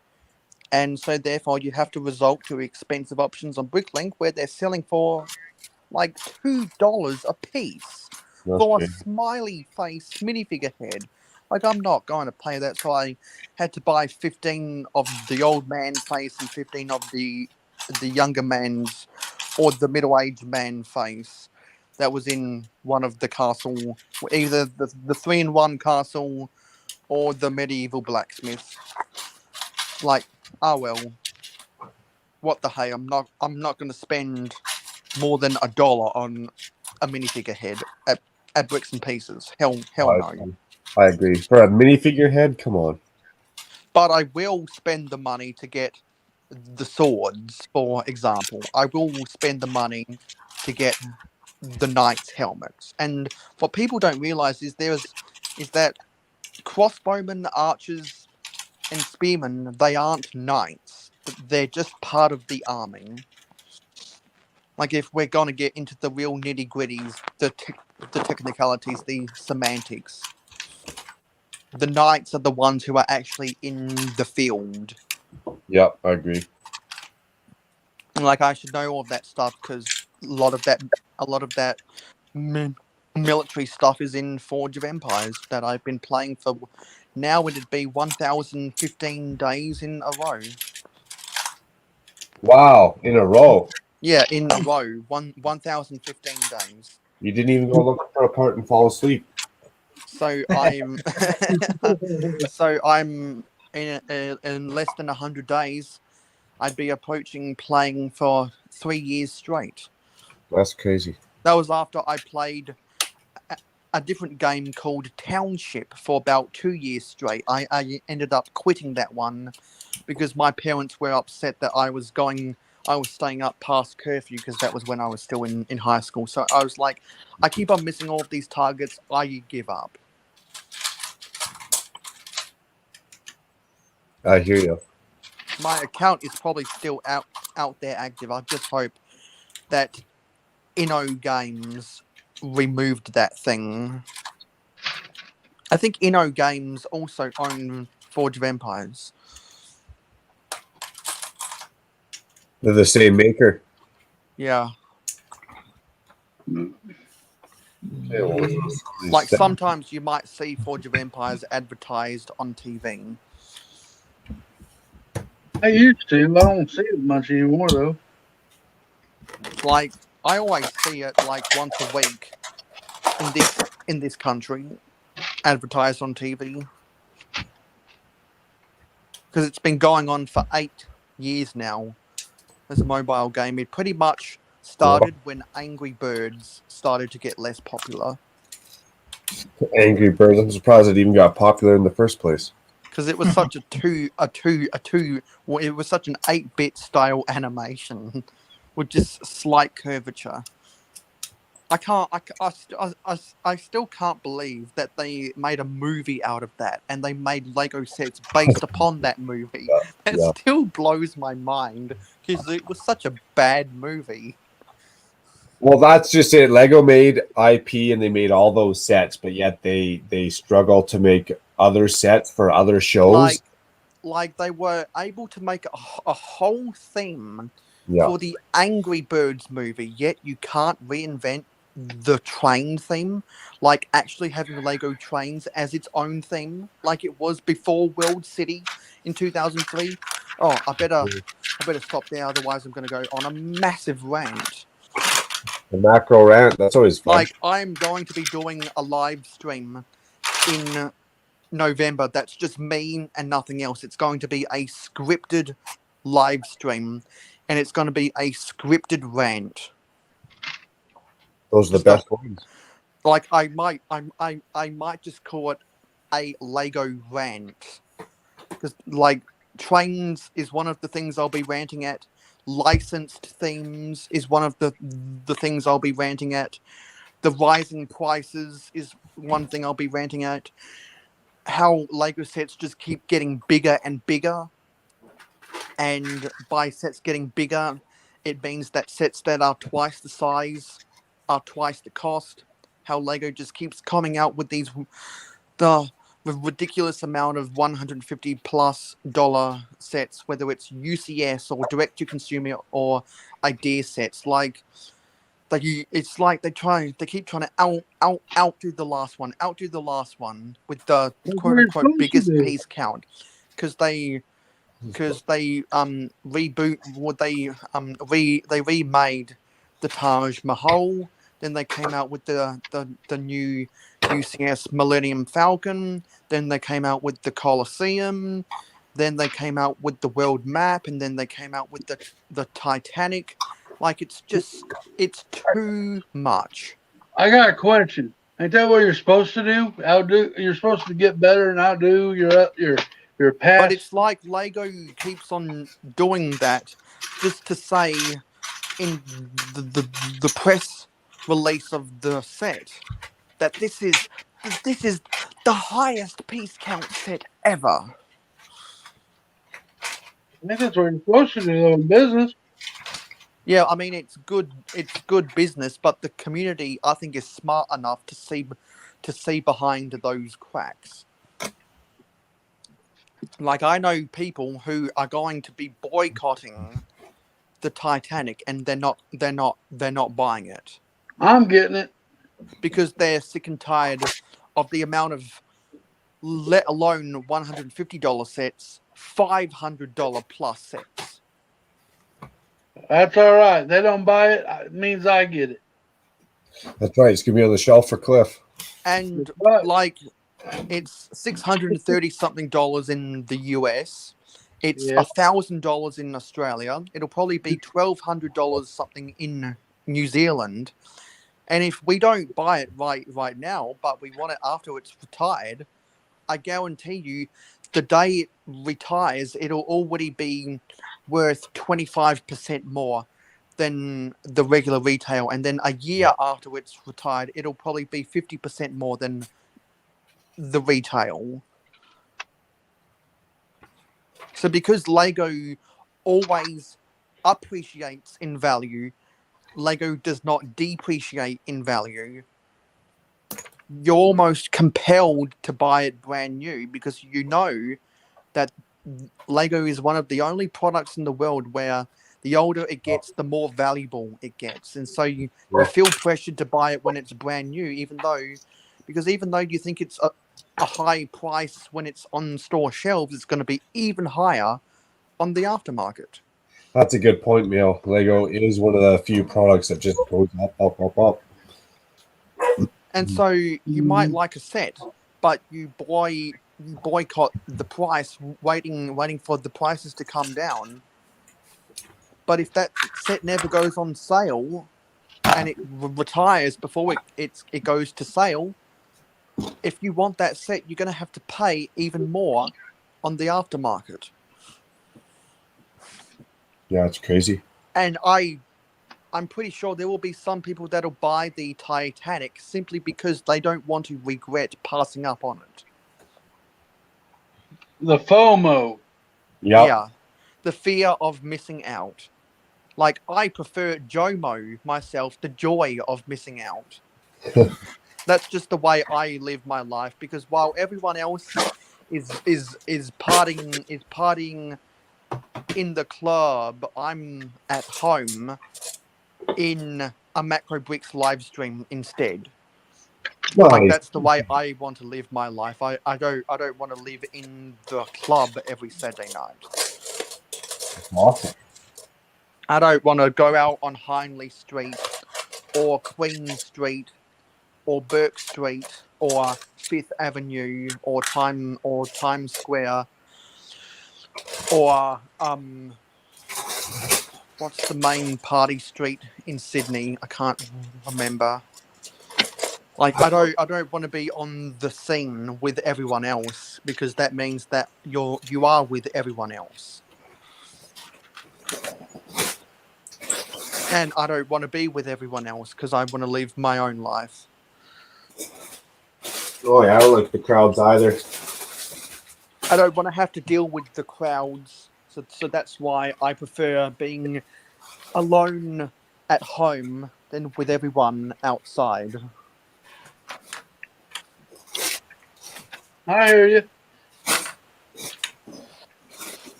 and so therefore you have to resort to expensive options on Bricklink where they're selling for like $2 a piece for a smiley face minifigure head. Like, I'm not going to pay that, so I had to buy 15 of the old man face and 15 of the younger man's or the middle-aged man face that was in one of the castle, either the 3-in-1 castle or the medieval blacksmith. Like, oh well, what the hey? I'm not going to spend more than $1 on a minifigure head at Bricks and Pieces. Hell no. I agree. For a minifigure head, come on. But I will spend the money to get the swords, for example. I will spend the money to get the knight's helmets. And what people don't realize is that crossbowmen, archers, and spearmen, they aren't knights. They're just part of the army. Like, if we're going to get into the real nitty-gritties, the technicalities, the semantics, the knights are the ones who are actually in the field. Yep, I agree. Like, I should know all of that stuff because a lot of that military stuff is in Forge of Empires that I've been playing for. Now it'd be 1,015 days in a row. Wow, in a row. Yeah, in a row, 1,015 days. You didn't even go look for a part and fall asleep. So I'm in less than 100 days, I'd be approaching playing for 3 years straight. That's crazy. That was after I played a different game called Township for about 2 years straight. I ended up quitting that one because my parents were upset that I was staying up past curfew because that was when I was still in high school. So I was like, I keep on missing all of these targets. I give up. I hear you. My account is probably still out there active. I just hope that Inno Games removed that thing. I think Inno Games also own Forge of Empires. They're the same maker. Yeah. Yeah, well, Like, sometimes you might see Forge of Empires advertised on TV. I used to. I don't see it much anymore, though. Like, I always see it like once a week in this country, advertised on TV. Because it's been going on for 8 years now as a mobile game. It pretty much started when Angry Birds started to get less popular. Angry Birds. I'm surprised it even got popular in the first place. Because it was such it was such an 8-bit style animation with just slight curvature. I still can't believe that they made a movie out of that and they made Lego sets based upon that movie. It still blows my mind because it was such a bad movie. Well, that's just it. Lego made IP and they made all those sets, but yet they struggle to make other sets for other shows. Like they were able to make a whole theme Yeah. for the Angry Birds movie, yet you can't reinvent the train theme, like actually having Lego trains as its own theme, like it was before World City in 2003. Oh, I better stop there, otherwise I'm going to go on a massive rant. The macro rant, that's always fun. Like, I'm going to be doing a live stream in November. That's just me and nothing else. It's going to be a scripted live stream, and it's going to be a scripted rant. Those are the best ones. Like, I might just call it a Lego rant, because like trains is one of the things I'll be ranting at. Licensed themes is one of the things I'll be ranting at. The rising prices is one thing I'll be ranting at. How Lego sets just keep getting bigger and bigger, and by sets getting bigger, it means that sets that are twice the size are twice the cost. How Lego just keeps coming out with these the ridiculous amount of $150+ sets, whether it's UCS or direct to consumer or idea sets. Like it's like they keep trying to outdo the last one with the quote unquote biggest piece count, because they remade the Taj Mahal. Then they came out with the new UCS Millennium Falcon. Then they came out with the Colosseum. Then they came out with the world map, and then they came out with the Titanic. Like, it's too much. I got a question. Ain't that what you're supposed to do? You're supposed to get better and outdo your past. But it's like Lego keeps on doing that just to say in the press release of the set that this is the highest piece count set ever. I think that's what you're supposed to do in business. Yeah, I mean, it's good business, but the community, I think, is smart enough to see behind those cracks. Like, I know people who are going to be boycotting the Titanic, and they're not buying it. I'm getting it because they're sick and tired of the amount of, let alone $150 sets, $500+ sets. That's all right. They don't buy it. It means I get it. That's right. It's gonna be on the shelf for Cliff. And like, it's $630 something in the US. It's $1,000 in Australia. It'll probably be $1,200 something in New Zealand. And if we don't buy it right now, but we want it after it's retired, I guarantee you, the day it retires, it'll already be worth 25% more than the regular retail. And then a year after it's retired, it'll probably be 50% more than the retail. So because Lego always appreciates in value, Lego does not depreciate in value. You're almost compelled to buy it brand new because you know that Lego is one of the only products in the world where the older it gets, the more valuable it gets. And so you feel pressured to buy it when it's brand new, even though you think it's a high price when it's on store shelves, it's going to be even higher on the aftermarket. That's a good point, Neil. Lego is one of the few products that just goes up. And so you might like a set, but you boycott the price, waiting for the prices to come down. But if that set never goes on sale and it retires before it goes to sale, if you want that set, you're going to have to pay even more on the aftermarket. Yeah, it's crazy. And I'm pretty sure there will be some people that'll buy the Titanic simply because they don't want to regret passing up on it. The FOMO. Yep. Yeah. The fear of missing out. Like, I prefer JOMO myself, the joy of missing out. That's just the way I live my life, because while everyone else is partying in the club, I'm at home in a Macro Bricks live stream instead. Like, Nice. that's the way I want to live my life. I don't want to live in the club every Saturday night. Awesome. I don't want to go out on Hindley Street or Queen Street or Burke Street or Fifth Avenue or Times Square or what's the main party street in Sydney? I can't remember. Like, I don't want to be on the scene with everyone else, because that means that you are with everyone else. And I don't want to be with everyone else, because I want to live my own life. Oh yeah, I don't like the crowds either. I don't want to have to deal with the crowds. So that's why I prefer being alone at home than with everyone outside. I hear you.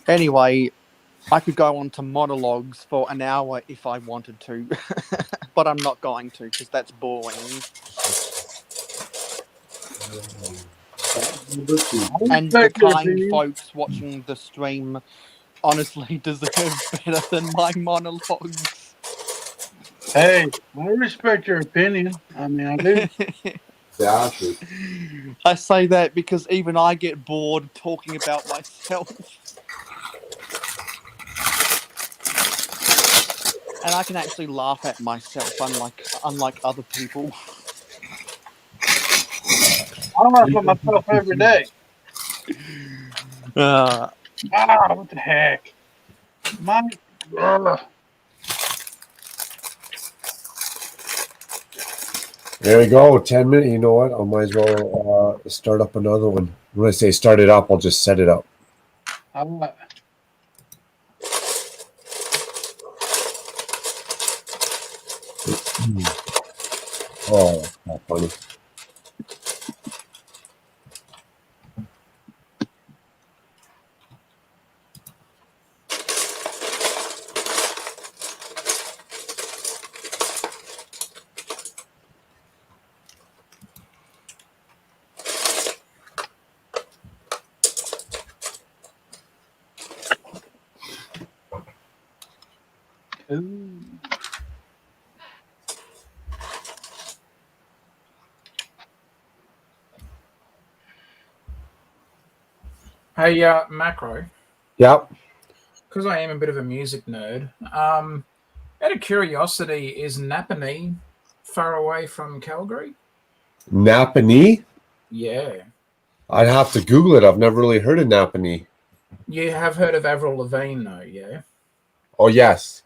Anyway, I could go on to monologues for an hour if I wanted to, but I'm not going to, because that's boring. And the kind folks watching the stream honestly deserve better than my monologues. Hey, I respect your opinion. I mean, I do. Exactly. I say that because even I get bored talking about myself. And I can actually laugh at myself, unlike other people. I laugh at myself every day. Uh, What the heck? There we go. 10 minutes. You know what? I might as well start up another one. When I say start it up, I'll just set it up. Oh, that's not funny. Hey, Macro, Yep. because I am a bit of a music nerd, out of curiosity, is Napanee far away from Calgary? Napanee? Yeah. I'd have to Google it. I've never really heard of Napanee. You have heard of Avril Lavigne, though, yeah? Oh, yes.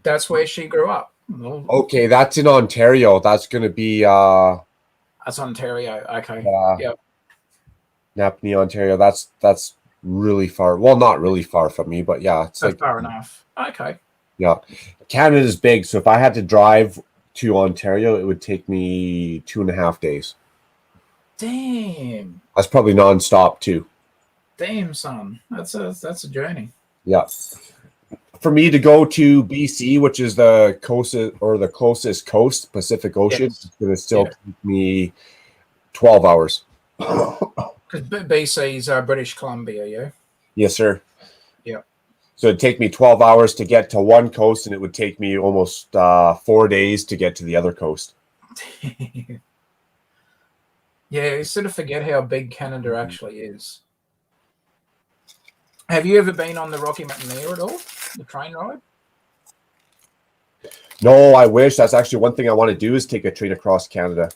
That's where she grew up. Well, Okay, that's in Ontario. That's going to be that's Ontario. Okay. Yep. Napanee, Ontario. That's really far. Well, not really far from me, but yeah, it's That's like far enough. Okay. yeah. Canada's big, so if I had to drive to Ontario, it would take me 2.5 days. Damn. That's probably nonstop too. Damn, son. That's a journey. Yeah. For me to go to BC, which is the coast or the closest coast, Pacific Ocean, Yes. it's going to still take me 12 hours. Because BC's British Columbia, yeah? Yes, sir. Yeah. So it'd take me 12 hours to get to one coast, and it would take me almost 4 days to get to the other coast. Yeah, you sort of forget how big Canada actually is. Have you ever been on the Rocky Mountain at all? The train ride? No, I wish. That's actually one thing I want to do is take a train across Canada.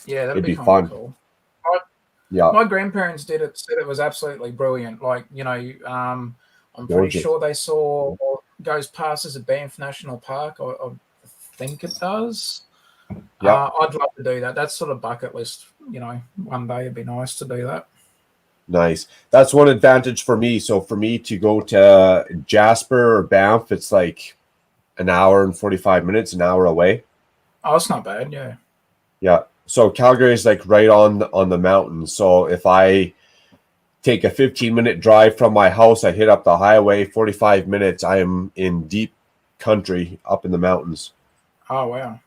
Yeah, that'd It'd be kind fun. of cool. Yeah. My grandparents did it, said it was absolutely brilliant. Like, you know, I'm pretty Gorgeous. sure they saw or goes past as a Banff National Park. I think it does. Yeah. I'd love to do that. That's sort of bucket list, you know, one day it'd be nice to do that. Nice. That's one advantage for me. So for me to go to Jasper or Banff, it's like an hour and 45 minutes, an hour away. Oh, it's not bad. Yeah. Yeah. So Calgary is like right on the mountain. So if I take a 15-minute drive from my house, I hit up the highway, 45 minutes, I am in deep country up in the mountains. Oh wow.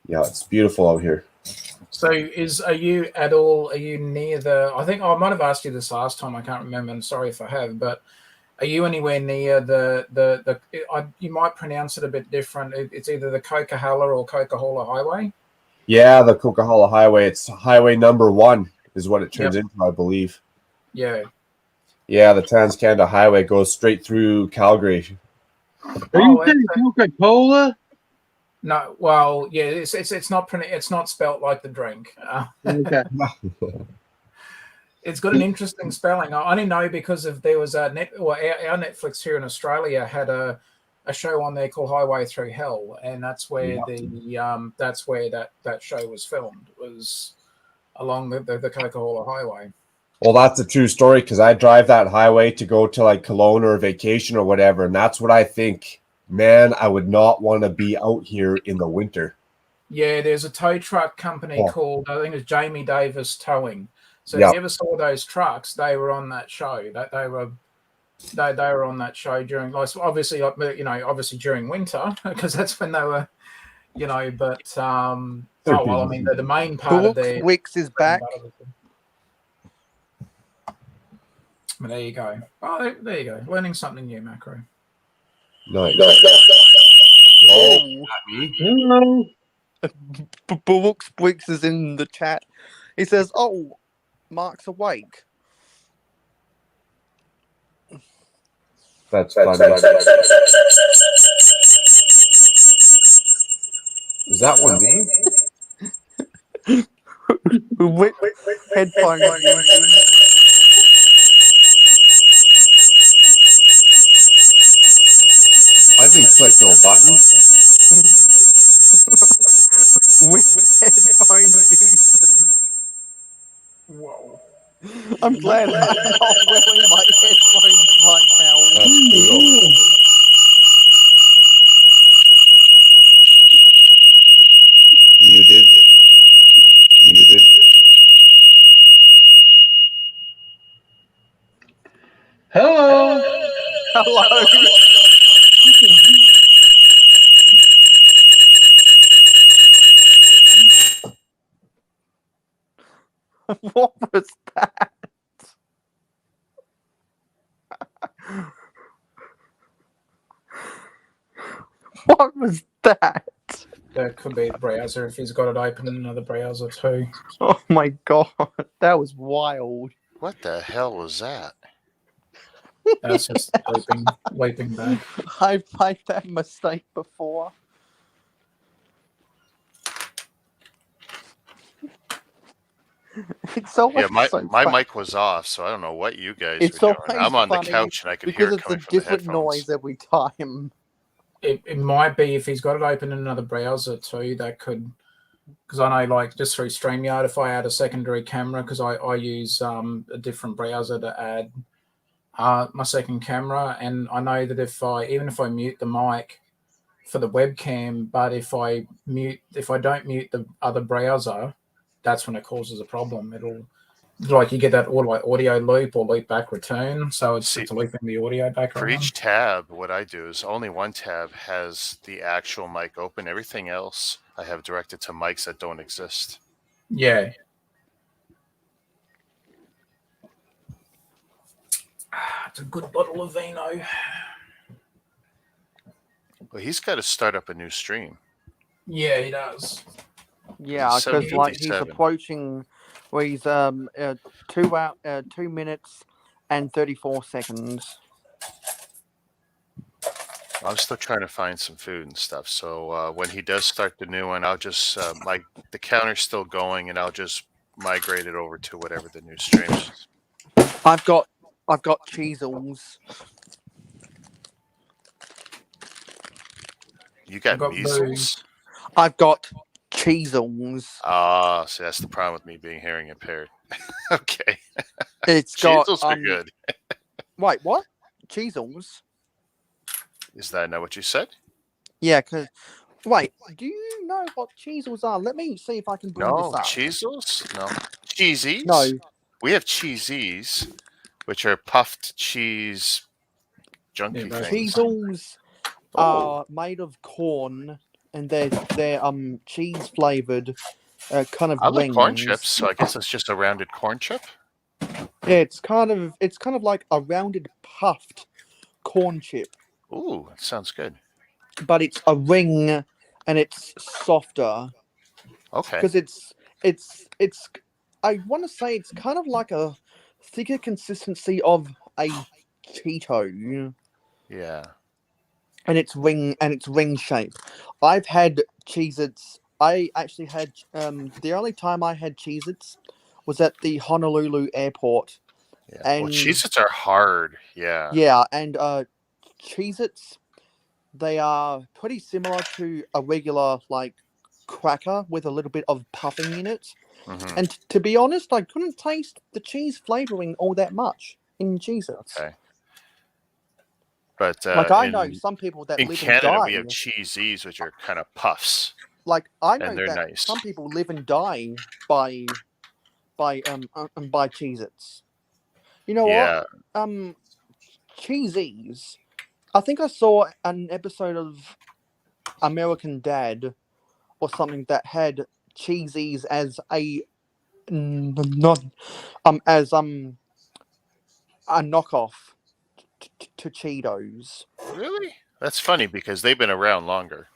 Yeah, it's beautiful out here. So are you near the, I think I might have asked you this last time, I can't remember, and sorry if I have, but are you anywhere near you might pronounce it a bit different. It's either the Coquihalla or Coquihalla Highway? Yeah, the Coquihalla Highway. It's highway number 1 is what it turns into, I believe. Yeah. Yeah, the Trans-Canada Highway goes straight through Calgary. Are you saying Coca-Cola? No, well, yeah, it's not spelt like the drink. Okay. It's got an interesting spelling. I only know because there was our Netflix here in Australia had a show on there called Highway Through Hell, and that's where that show was filmed. It was along the Coquihalla Highway. Well, that's a true story because I drive that highway to go to like Kelowna or vacation or whatever, and that's what I think. Man, I would not want to be out here in the winter. Yeah, there's a tow truck company called, I think it's Jamie Davis Towing. So Yeah. if you ever saw those trucks, they were on that show. They were on that show during, obviously during winter because that's when they were, But the main part of their Wicks is back. But there you go. Oh, there you go. Learning something new, Macro. Nice. Oh, Hello. Brooks Wicks is in the chat. He says, "Oh, Mark's awake." That's funny. Is that one me? Wick headphones. I didn't click no button. Wick headphone users. Whoa. I'm glad I'm not wearing my headphones right now. That's brutal. Muted. Hello. Hello. What was that? What was that? That could be the browser if he's got it open in another browser too. Oh my god, that was wild. What the hell was that? That's just leaping back. I've made that mistake before. It's always Yeah, so my fun. mic was off, so I don't know what you guys It's were doing. always I'm on the funny couch and I could hear because it it's a coming from the different headphones. noise every time. It might be if he's got it open in another browser too. That could, because I know, like just through StreamYard, if I add a secondary camera, because I use a different browser to add my second camera, and I know that if I mute the mic for the webcam, but if I don't mute the other browser, that's when it causes a problem. It'll, like, you get that audio loop or loop back return, so it's looping the audio back For around. each tab, what I do is only one tab has the actual mic open. Everything else I have directed to mics that don't exist. Yeah. It's a good bottle of vino. Well, he's got to start up a new stream. Yeah, he does. Yeah, because like he's 7:57. approaching, where he's 2 minutes and 34 seconds. I'm still trying to find some food and stuff. So when he does start the new one, I'll just the counter's still going, and I'll just migrate it over to whatever the new stream is. I've got cheezels. You got got measles? I've got cheezels. Ah, so that's the problem with me being hearing impaired. Okay. It's got Cheezels are good. Wait, what? Cheezels? Is that not what you said? Yeah, because wait, do you know what Cheezels are? Let me see if I can bring No, this up. Cheezels? No. Cheesies? No, We have Cheesies, which are puffed cheese junky Yeah, things. Cheezels Oh, are made of corn, and they're cheese flavored, kind of I like corn rings. chips, so I guess it's just a rounded corn chip. Yeah, it's kind of like a rounded puffed corn chip, Ooh, that sounds good. but it's a ring and it's softer Okay. because it's I want to say it's kind of like a thicker consistency of a Cheeto, Yeah. and it's ring shaped. I've had Cheez-Its. I actually had the only time I had Cheez-Its was at the Honolulu airport. Yeah. And Well, Cheez-Its are hard. Yeah. yeah, and Cheez-Its, they are pretty similar to a regular like cracker with a little bit of puffing in it. Mhm. And to be honest, I couldn't taste the cheese flavoring all that much in Cheez-Its. Okay. But Like I know some people that in live Canada, and die. we have Cheesies, which are kind of puffs. Like I know and they're that nice. some people live and die by Cheez-Its. You know Yeah. what? Cheesies. I think I saw an episode of American Dad or something that had Cheesies as a not as a knockoff to Cheetos. Really? That's funny because they've been around longer.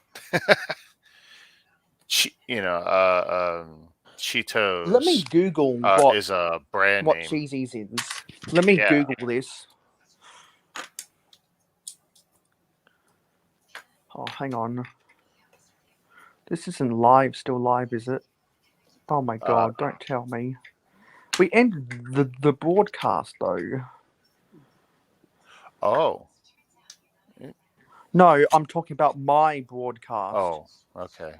Cheetos. Let me Google what is a brand what name. Cheesies is. Let me Yeah. Google this. Oh, hang on. This isn't live. Still live, is it? Oh my god! Don't tell me. We ended the broadcast though. Oh. No, I'm talking about my broadcast. Oh. Okay.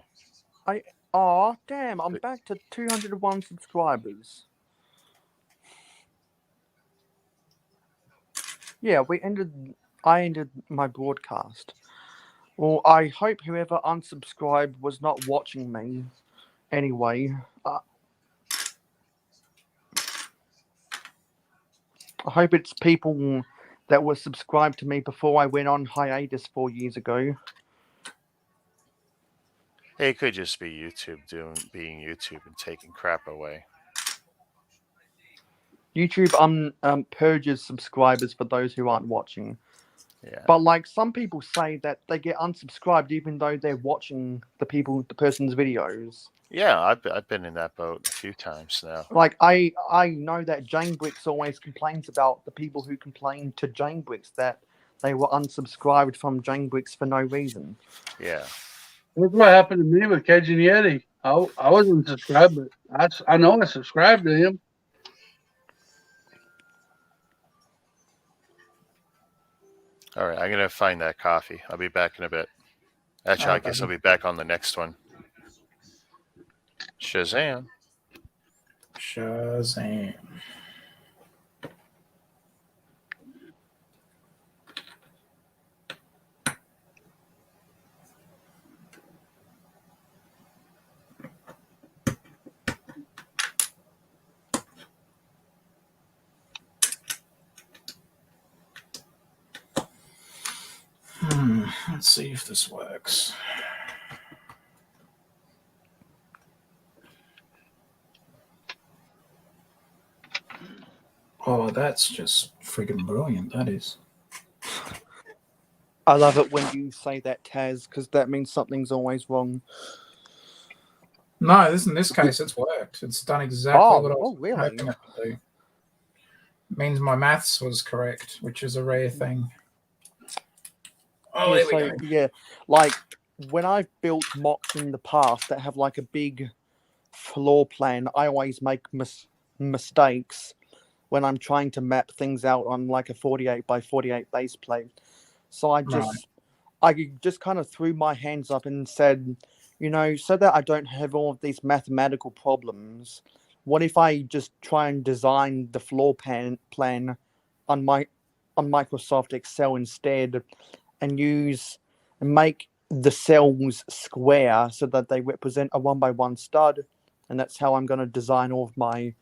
Oh, damn, I'm But- back to 201 subscribers. Yeah, I ended my broadcast. Well, I hope whoever unsubscribed was not watching me. Anyway, I hope it's people that were subscribed to me before I went on hiatus 4 years ago. It could just be YouTube being YouTube and taking crap away. YouTube purges subscribers for those who aren't watching. Yeah. But like some people say that they get unsubscribed even though they're watching the person's videos. Yeah, I've been in that boat a few times now. Like I know that Jane Bricks always complains about the people who complain to Jane Bricks that they were unsubscribed from Jane Bricks for no reason. Yeah. That's what happened to me with Cajun Yeti. I wasn't subscribed, but I know I subscribed to him. All right, I'm gonna find that coffee. I'll be back in a bit. Actually, I guess I'll be back on the next one. Shazam. Shazam. Let's see if this works. Oh, that's just friggin' brilliant, that is. I love it when you say that, Taz, because that means something's always wrong. No, in this case, it's worked. It's done exactly what I was really? hoping it to do. It means my maths was correct, which is a rare thing. Oh, Yeah, there we go. yeah, like when I've built mocks in the past that have like a big floor plan, I always make mistakes when I'm trying to map things out on like a 48 by 48 base plate. So I just kind of threw my hands up and said, you know, so that I don't have all of these mathematical problems, what if I just try and design the floor plan on Microsoft Excel instead, and make the cells square so that they represent a 1x1 stud, and that's how I'm going to design all of my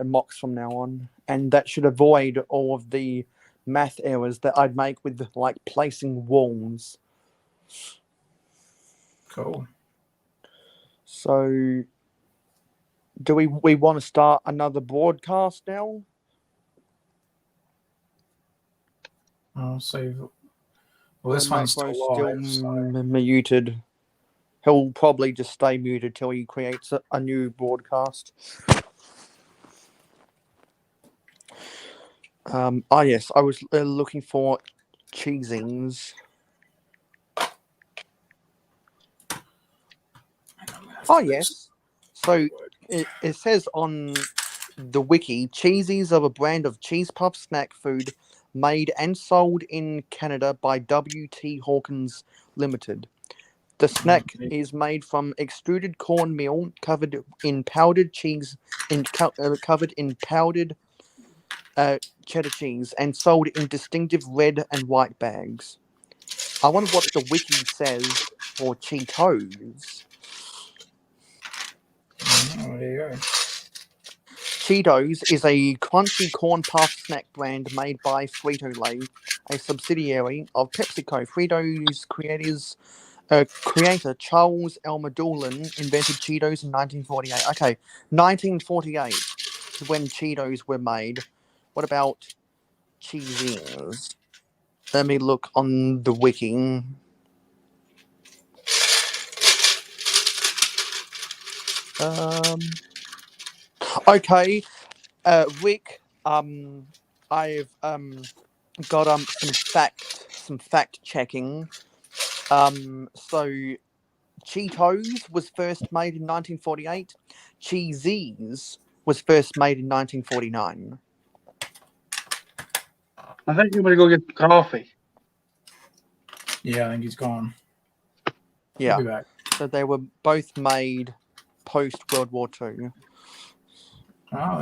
mocks from now on, and that should avoid all of the math errors that I'd make with like placing walls. Cool. So, do we want to start another broadcast now? I'll save. Well, this one's Macro's still live. So. muted. He'll probably just stay muted till he creates a new broadcast. Yes, I was looking for cheesings. Oh, yes. So it says on the wiki, Cheesies are a brand of cheese puff snack food made and sold in Canada by W.T. Hawkins Limited. The snack is made from extruded cornmeal covered in powdered cheese, covered in powdered cheddar cheese, and sold in distinctive red and white bags. I wonder what the wiki says for Cheetos. Oh, there you go. Cheetos is a crunchy corn puff snack brand made by Frito-Lay, a subsidiary of PepsiCo. Frito's creator Charles Elmer Doolin invented Cheetos in 1948. Okay, 1948 is when Cheetos were made. What about cheesings? Let me look on the wiki. Okay, Rick. I've got some fact checking. So Cheetos was first made in 1948. Cheesies was first made in 1949. I think you're going to go get coffee. Yeah, I think he's gone. Yeah. He'll be back. So they were both made post World War II. Oh,